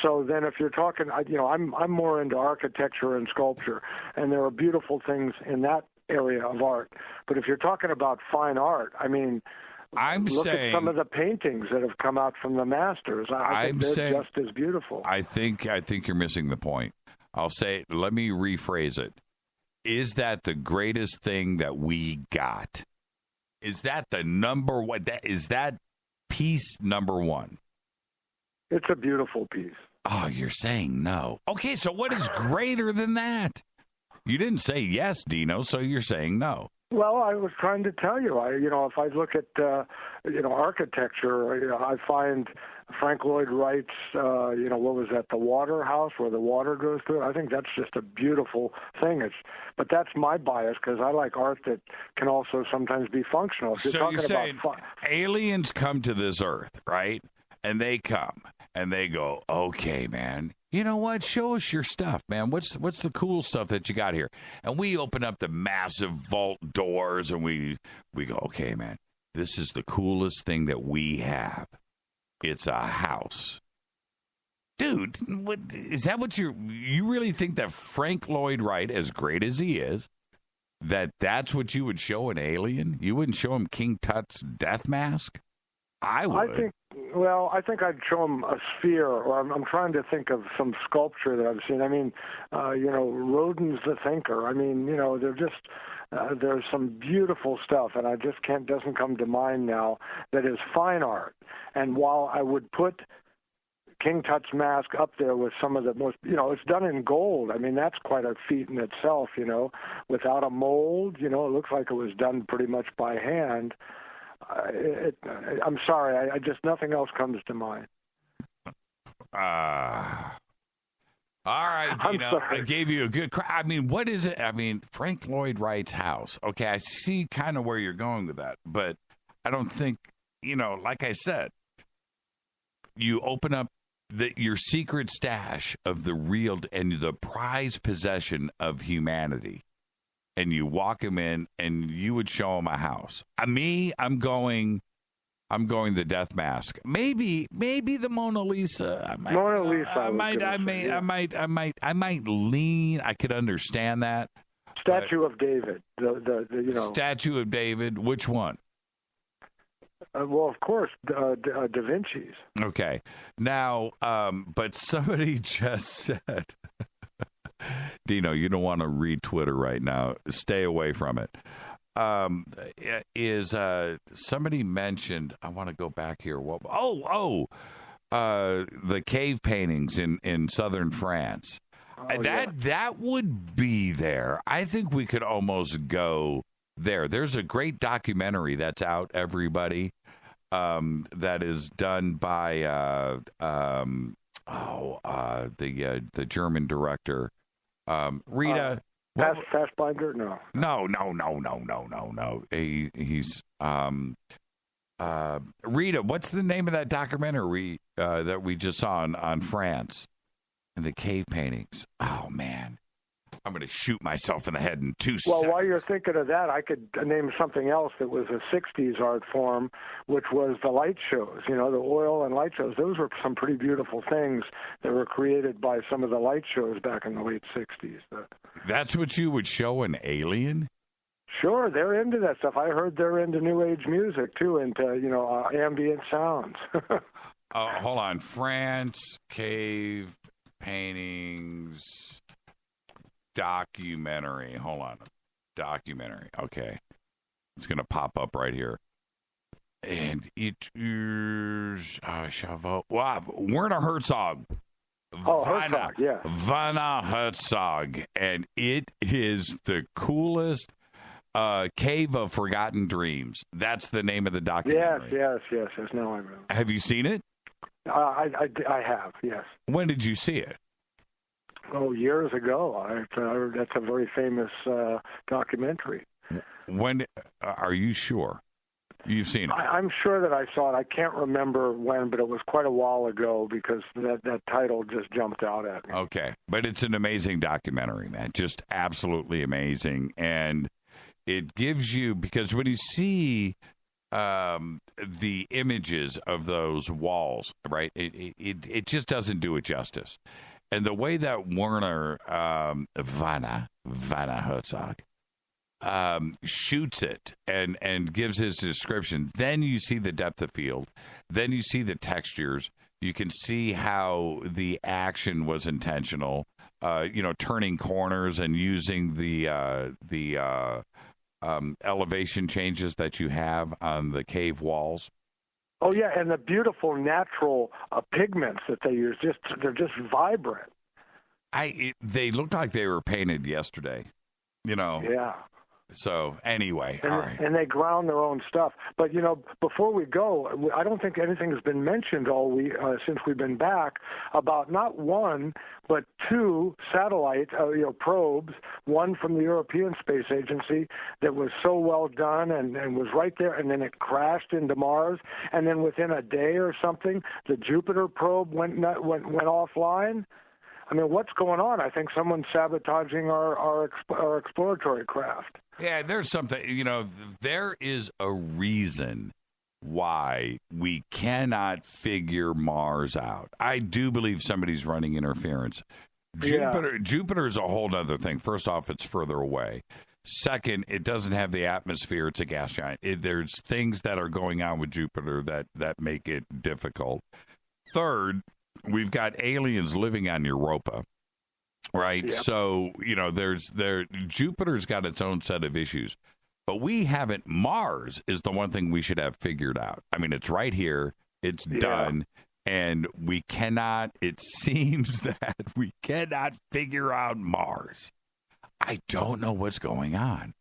So then, if you're talking, I'm more into architecture and sculpture, and there are beautiful things in that area of art. But if you're talking about fine art, look at some of the paintings that have come out from the masters. I think they're just as beautiful. I think you're missing the point. I'll say, let me rephrase it. Is that the greatest thing that we got? Is that the number one? Is that piece number one? It's a beautiful piece. Oh, you're saying no. Okay, so what is greater than that? You didn't say yes, Dino, so you're saying no. Well, I was trying to tell you. If I look at architecture, I find Frank Lloyd Wright's, what was that, the water house where the water goes through. I think that's just a beautiful thing. But that's my bias because I like art that can also sometimes be functional. If you're saying aliens come to this earth, right? And they come and they go, okay, man. You know what? Show us your stuff, man. What's the cool stuff that you got here? And we open up the massive vault doors and we go, okay, man, this is the coolest thing that we have. It's a house. Dude, is that what you really think that Frank Lloyd Wright, as great as he is, that's what you would show an alien? You wouldn't show him King Tut's death mask? I would. I think I'd show them a sphere, or I'm trying to think of some sculpture that I've seen. Rodin's the thinker. They're just there's some beautiful stuff, and I just doesn't come to mind now that is fine art. And while I would put King Tut's mask up there with some of the most, it's done in gold. That's quite a feat in itself. Without a mold. It looks like it was done pretty much by hand. I'm sorry. I just nothing else comes to mind. All right, Dino. I gave you a good. What is it? Frank Lloyd Wright's house. Okay, I see kind of where you're going with that, but I don't think Like I said, you open up your secret stash of the real and the prized possession of humanity. And you walk him in, and you would show him a house. I'm going the death mask. Maybe the Mona Lisa. I might lean. I could understand that. Statue of David. Statue of David. Which one? Well, of course, Da Vinci's. Okay. Now, but somebody just said. Dino, you don't want to read Twitter right now. Stay away from it. Somebody mentioned, I want to go back here. The cave paintings in southern France. That would be there. I think we could almost go there. There's a great documentary that's out, everybody, that is done by the German director. Rita, Fassbinder? No. He's Rita. What's the name of that documentary that we just saw on France and the cave paintings? Oh man, I'm going to shoot myself in the head in 2 seconds. Well, while you're thinking of that, I could name something else that was a 60s art form, which was the light shows, the oil and light shows. Those were some pretty beautiful things that were created by some of the light shows back in the late 60s. That's what you would show an alien? Sure, they're into that stuff. I heard they're into New Age music, too, into, ambient sounds. Hold on. France, cave paintings... documentary. Hold on. Documentary. Okay. It's going to pop up right here. And it is Werner Herzog. Herzog, yeah. Werner Herzog. And it is the coolest Cave of Forgotten Dreams. That's the name of the documentary. Yes. Now I remember. Have you seen it? I have, yes. When did you see it? Oh, years ago. That's a very famous documentary. When? Are you sure? You've seen it? I'm sure that I saw it. I can't remember when, but it was quite a while ago because that title just jumped out at me. Okay. But it's an amazing documentary, man. Just absolutely amazing. And it gives you, because when you see the images of those walls, right, it just doesn't do it justice. And the way that Werner Werner Herzog shoots it and gives his description, then you see the depth of field, then you see the textures, you can see how the action was intentional, turning corners and using the elevation changes that you have on the cave walls. Oh yeah, and the beautiful natural pigments that they use, they're just vibrant. They look like they were painted yesterday, Yeah. So anyway, all right. And they ground their own stuff. But before we go, I don't think anything has been mentioned all week since we've been back about not one but two satellite probes. One from the European Space Agency that was so well done and was right there, and then it crashed into Mars. And then within a day or something, the Jupiter probe went offline. I mean, what's going on? I think someone's sabotaging our exploratory craft. Yeah, there's something, there is a reason why we cannot figure Mars out. I do believe somebody's running interference. Jupiter is a whole other thing. First off, it's further away. Second, it doesn't have the atmosphere. It's a gas giant. There's things that are going on with Jupiter that make it difficult. Third, we've got aliens living on Europa, right? Yep. So, Jupiter's got its own set of issues, but we haven't. Mars is the one thing we should have figured out. I mean, it's right here, it's done, and it seems that we cannot figure out Mars. I don't know what's going on.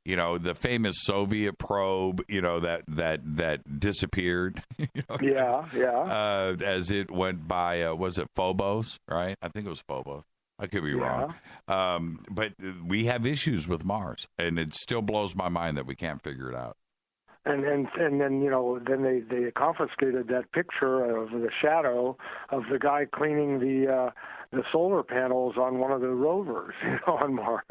The famous Soviet probe, that disappeared. As it went by, was it Phobos, right? I think it was Phobos. I could be wrong. But we have issues with Mars, and it still blows my mind that we can't figure it out. And then then they confiscated that picture of the shadow of the guy cleaning the solar panels on one of the rovers, on Mars.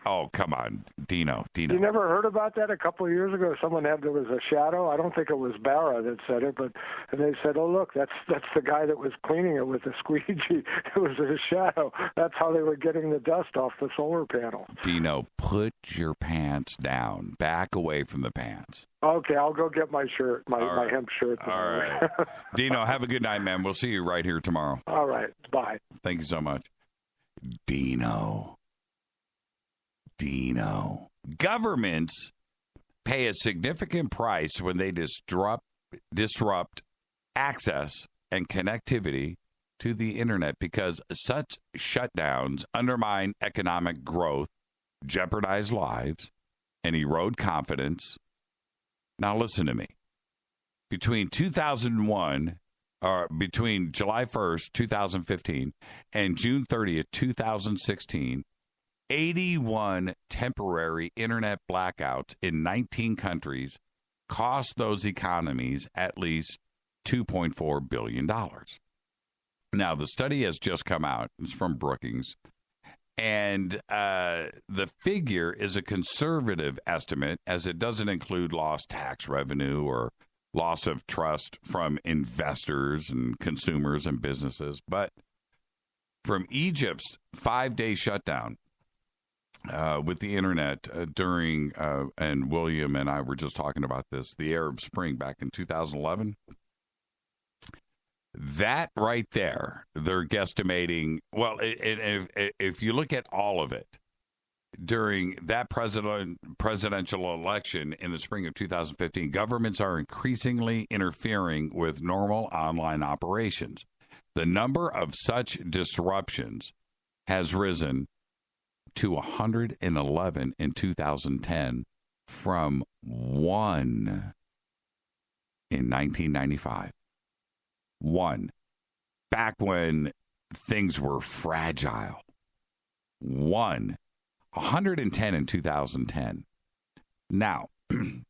Oh, come on, Dino. You never heard about that? A couple of years ago, there was a shadow. I don't think it was Barra that said it, and they said, "Oh, look, that's the guy that was cleaning it with the squeegee. It was a shadow." That's how they were getting the dust off the solar panel. Dino, put your pants down. Back away from the pants. Okay, I'll go get my shirt, my hemp shirt. All right. Dino, have a good night, man. We'll see you right here tomorrow. All right. Bye. Thank you so much. Dino. Governments pay a significant price when they disrupt access and connectivity to the internet because such shutdowns undermine economic growth, jeopardize lives, and erode confidence. Now listen to me. Between July 1st, 2015 and June 30th, 2016, 81 temporary internet blackouts in 19 countries cost those economies at least $2.4 billion. Now, the study has just come out. It's from Brookings. And the figure is a conservative estimate, as it doesn't include lost tax revenue or loss of trust from investors and consumers and businesses. But from Egypt's 5-day shutdown, with the internet during, and William and I were just talking about this, the Arab Spring back in 2011. That right there, they're guesstimating, well, if you look at all of it, during that presidential election in the spring of 2015, governments are increasingly interfering with normal online operations. The number of such disruptions has risen to 111 in 2010 from 1 in 1995. 1. Back when things were fragile. 110 in 2010. Now, I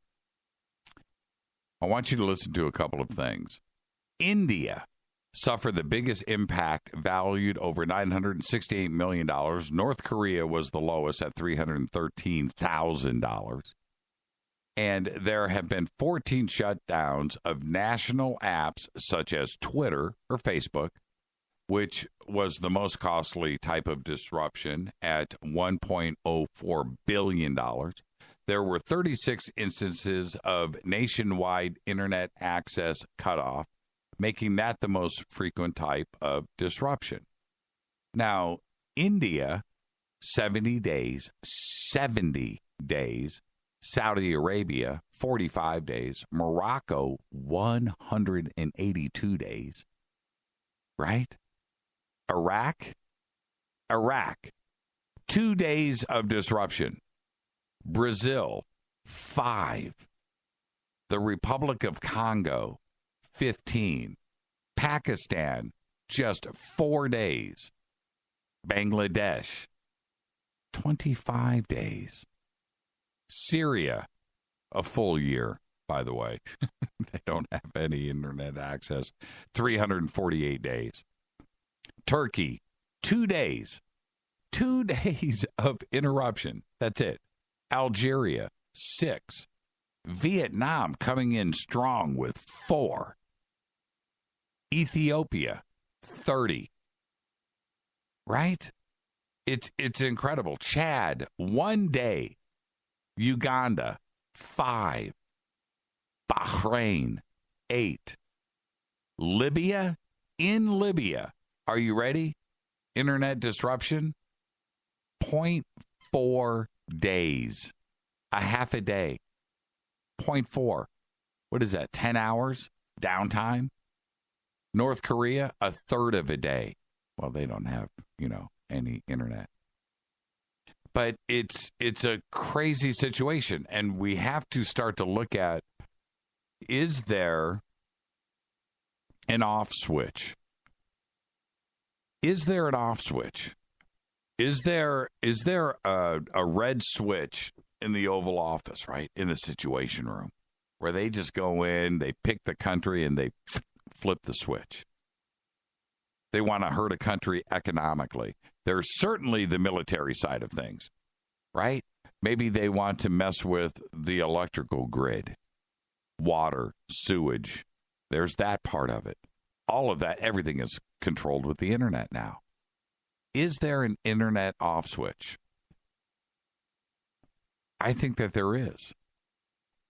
want you to listen to a couple of things. India suffered the biggest impact, valued over $968 million. North Korea was the lowest at $313,000. And there have been 14 shutdowns of national apps such as Twitter or Facebook, which was the most costly type of disruption at $1.04 billion. There were 36 instances of nationwide internet access cutoff, making that the most frequent type of disruption. Now, India, 70 days. Saudi Arabia, 45 days. Morocco, 182 days. Right? Iraq, 2 days of disruption. Brazil, 5. The Republic of Congo, 15. Pakistan, just 4 days. Bangladesh, 25 days. Syria, a full year, by the way. They don't have any internet access. 348 days. Turkey, 2 days. 2 days of interruption. That's it. Algeria, 6. Vietnam coming in strong with 4. Ethiopia, 30. Right? It's incredible. Chad, 1 day. Uganda, 5. Bahrain, 8. Libya, are you ready? Internet disruption, 0.4 days. A half a day. 0.4. What is that, 10 hours downtime? North Korea, a third of a day. Well, they don't have, any internet. But it's a crazy situation, and we have to start to look at, is there an off switch? Is there an off switch? Is there a red switch in the Oval Office, right, in the Situation Room, where they just go in, they pick the country, and they flip the switch? They want to hurt a country economically. There's certainly the military side of things, right? Maybe they want to mess with the electrical grid, water, sewage. There's that part of it. All of that, everything is controlled with the internet now. Is there an internet off switch? I think that there is.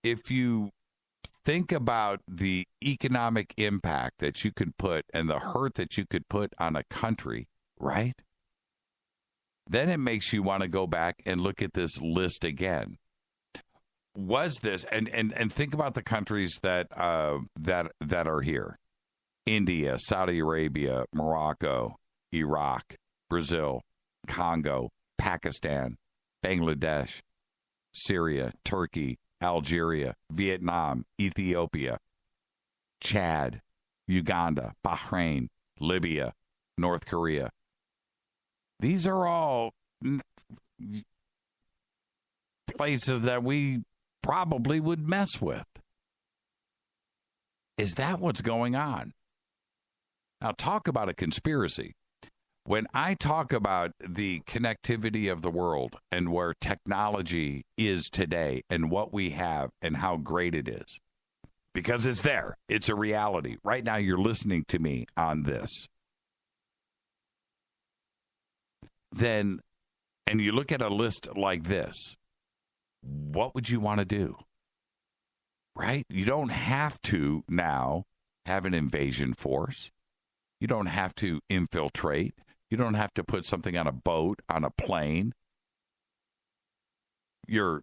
If you think about the economic impact that you could put and the hurt that you could put on a country, right? Then it makes you want to go back and look at this list again. Was this, and think about the countries that are here: India, Saudi Arabia, Morocco, Iraq, Brazil, Congo, Pakistan, Bangladesh, Syria, Turkey, Algeria, Vietnam, Ethiopia, Chad, Uganda, Bahrain, Libya, North Korea. These are all places that we probably would mess with. Is that what's going on? Now, talk about a conspiracy. When I talk about the connectivity of the world and where technology is today and what we have and how great it is, because it's there, it's a reality. Right now, you're listening to me on this. Then, and you look at a list like this, what would you want to do? Right? You don't have to now have an invasion force. You don't have to infiltrate. You don't have to put something on a boat, on a plane. Your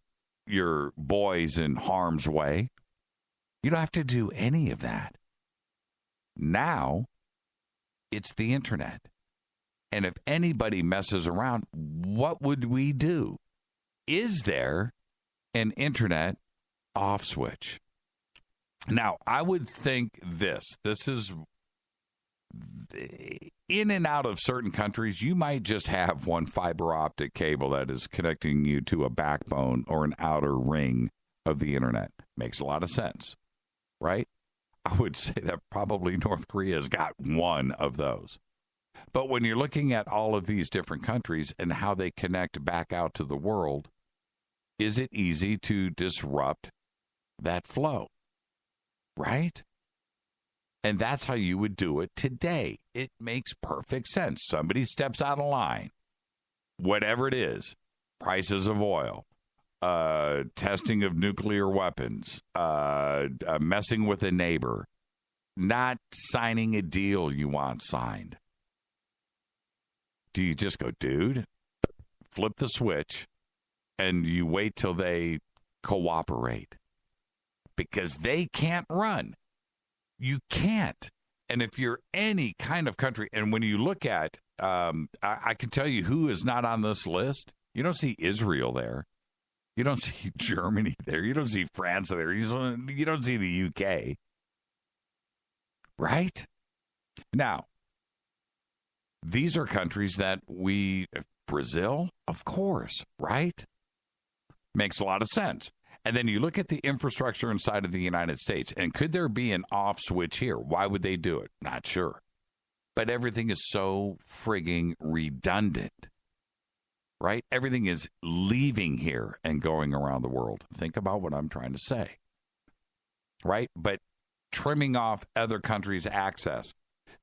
boys in harm's way. You don't have to do any of that. Now, it's the internet. And if anybody messes around, what would we do? Is there an internet off switch? Now, I would think this is in and out of certain countries, you might just have one fiber optic cable that is connecting you to a backbone or an outer ring of the internet. Makes a lot of sense, right? I would say that probably North Korea's got one of those. But when you're looking at all of these different countries and how they connect back out to the world, is it easy to disrupt that flow? Right? And that's how you would do it today. It makes perfect sense. Somebody steps out of line, whatever it is, prices of oil, testing of nuclear weapons, messing with a neighbor, not signing a deal you want signed. Do you just go, dude, flip the switch, and you wait till they cooperate? Because they can't run. You can't. And if you're any kind of country, and when you look at, I can tell you who is not on this list. You don't see Israel there. You don't see Germany there. You don't see France there. You don't see the UK. Right? Now, these are countries that Brazil, of course, right? Makes a lot of sense. And then you look at the infrastructure inside of the United States, and could there be an off switch here? Why would they do it? Not sure. But everything is so frigging redundant, right? Everything is leaving here and going around the world. Think about what I'm trying to say, right? But trimming off other countries' access.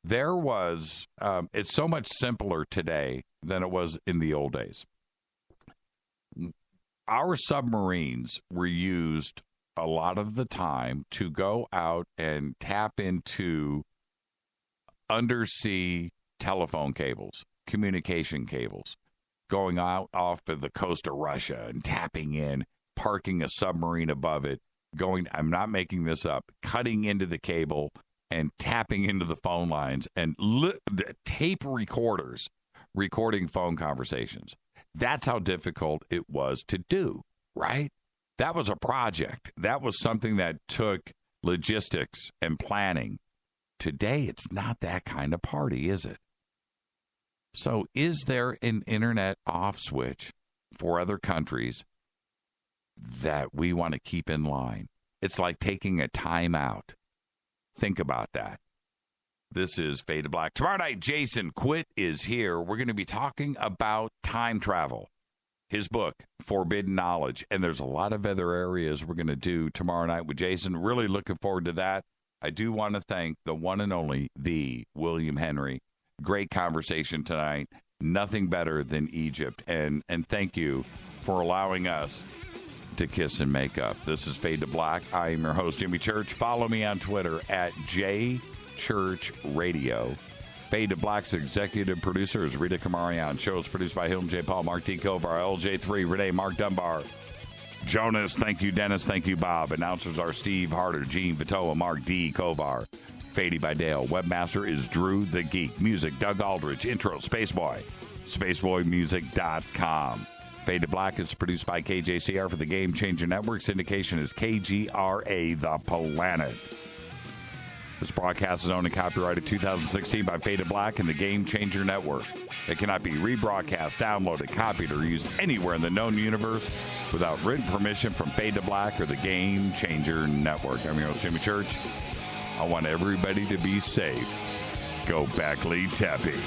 There was, it's so much simpler today than it was in the old days. Our submarines were used a lot of the time to go out and tap into undersea telephone cables, communication cables, going out off of the coast of Russia and tapping in, parking a submarine above it, I'm not making this up, cutting into the cable and tapping into the phone lines and tape recorders recording phone conversations. That's how difficult it was to do, right? That was a project. That was something that took logistics and planning. Today, it's not that kind of party, is it? So is there an internet off switch for other countries that we want to keep in line? It's like taking a time out. Think about that. This is Fade to Black. Tomorrow night, Jason Quitt is here. We're going to be talking about time travel, his book, Forbidden Knowledge. And there's a lot of other areas we're going to do tomorrow night with Jason. Really looking forward to that. I do want to thank the one and only, the William Henry. Great conversation tonight. Nothing better than Egypt. And thank you for allowing us to kiss and make up. This is Fade to Black. I am your host, Jimmy Church. Follow me on Twitter at Church Radio. Fade to Black's executive producer is Rita Kamarian. Show is produced by Hilton J. Paul, Mark T. Kovar, LJ3, Renee, Mark Dunbar, Jonas. Thank you, Dennis. Thank you, Bob. Announcers are Steve Harder, Gene Vitoa, Mark D. Kovar. Fady by Dale. Webmaster is Drew the Geek. Music, Doug Aldrich. Intro, Spaceboy. SpaceboyMusic.com. Fade to Black is produced by KJCR for the Game Changer Network. Syndication is KGRA, The Planet. This broadcast is owned and copyrighted 2016 by Fade to Black and the Game Changer Network. It cannot be rebroadcast, downloaded, copied, or used anywhere in the known universe without written permission from Fade to Black or the Game Changer Network. I'm your host, Jimmy Church. I want everybody to be safe. Go Backley Tappy.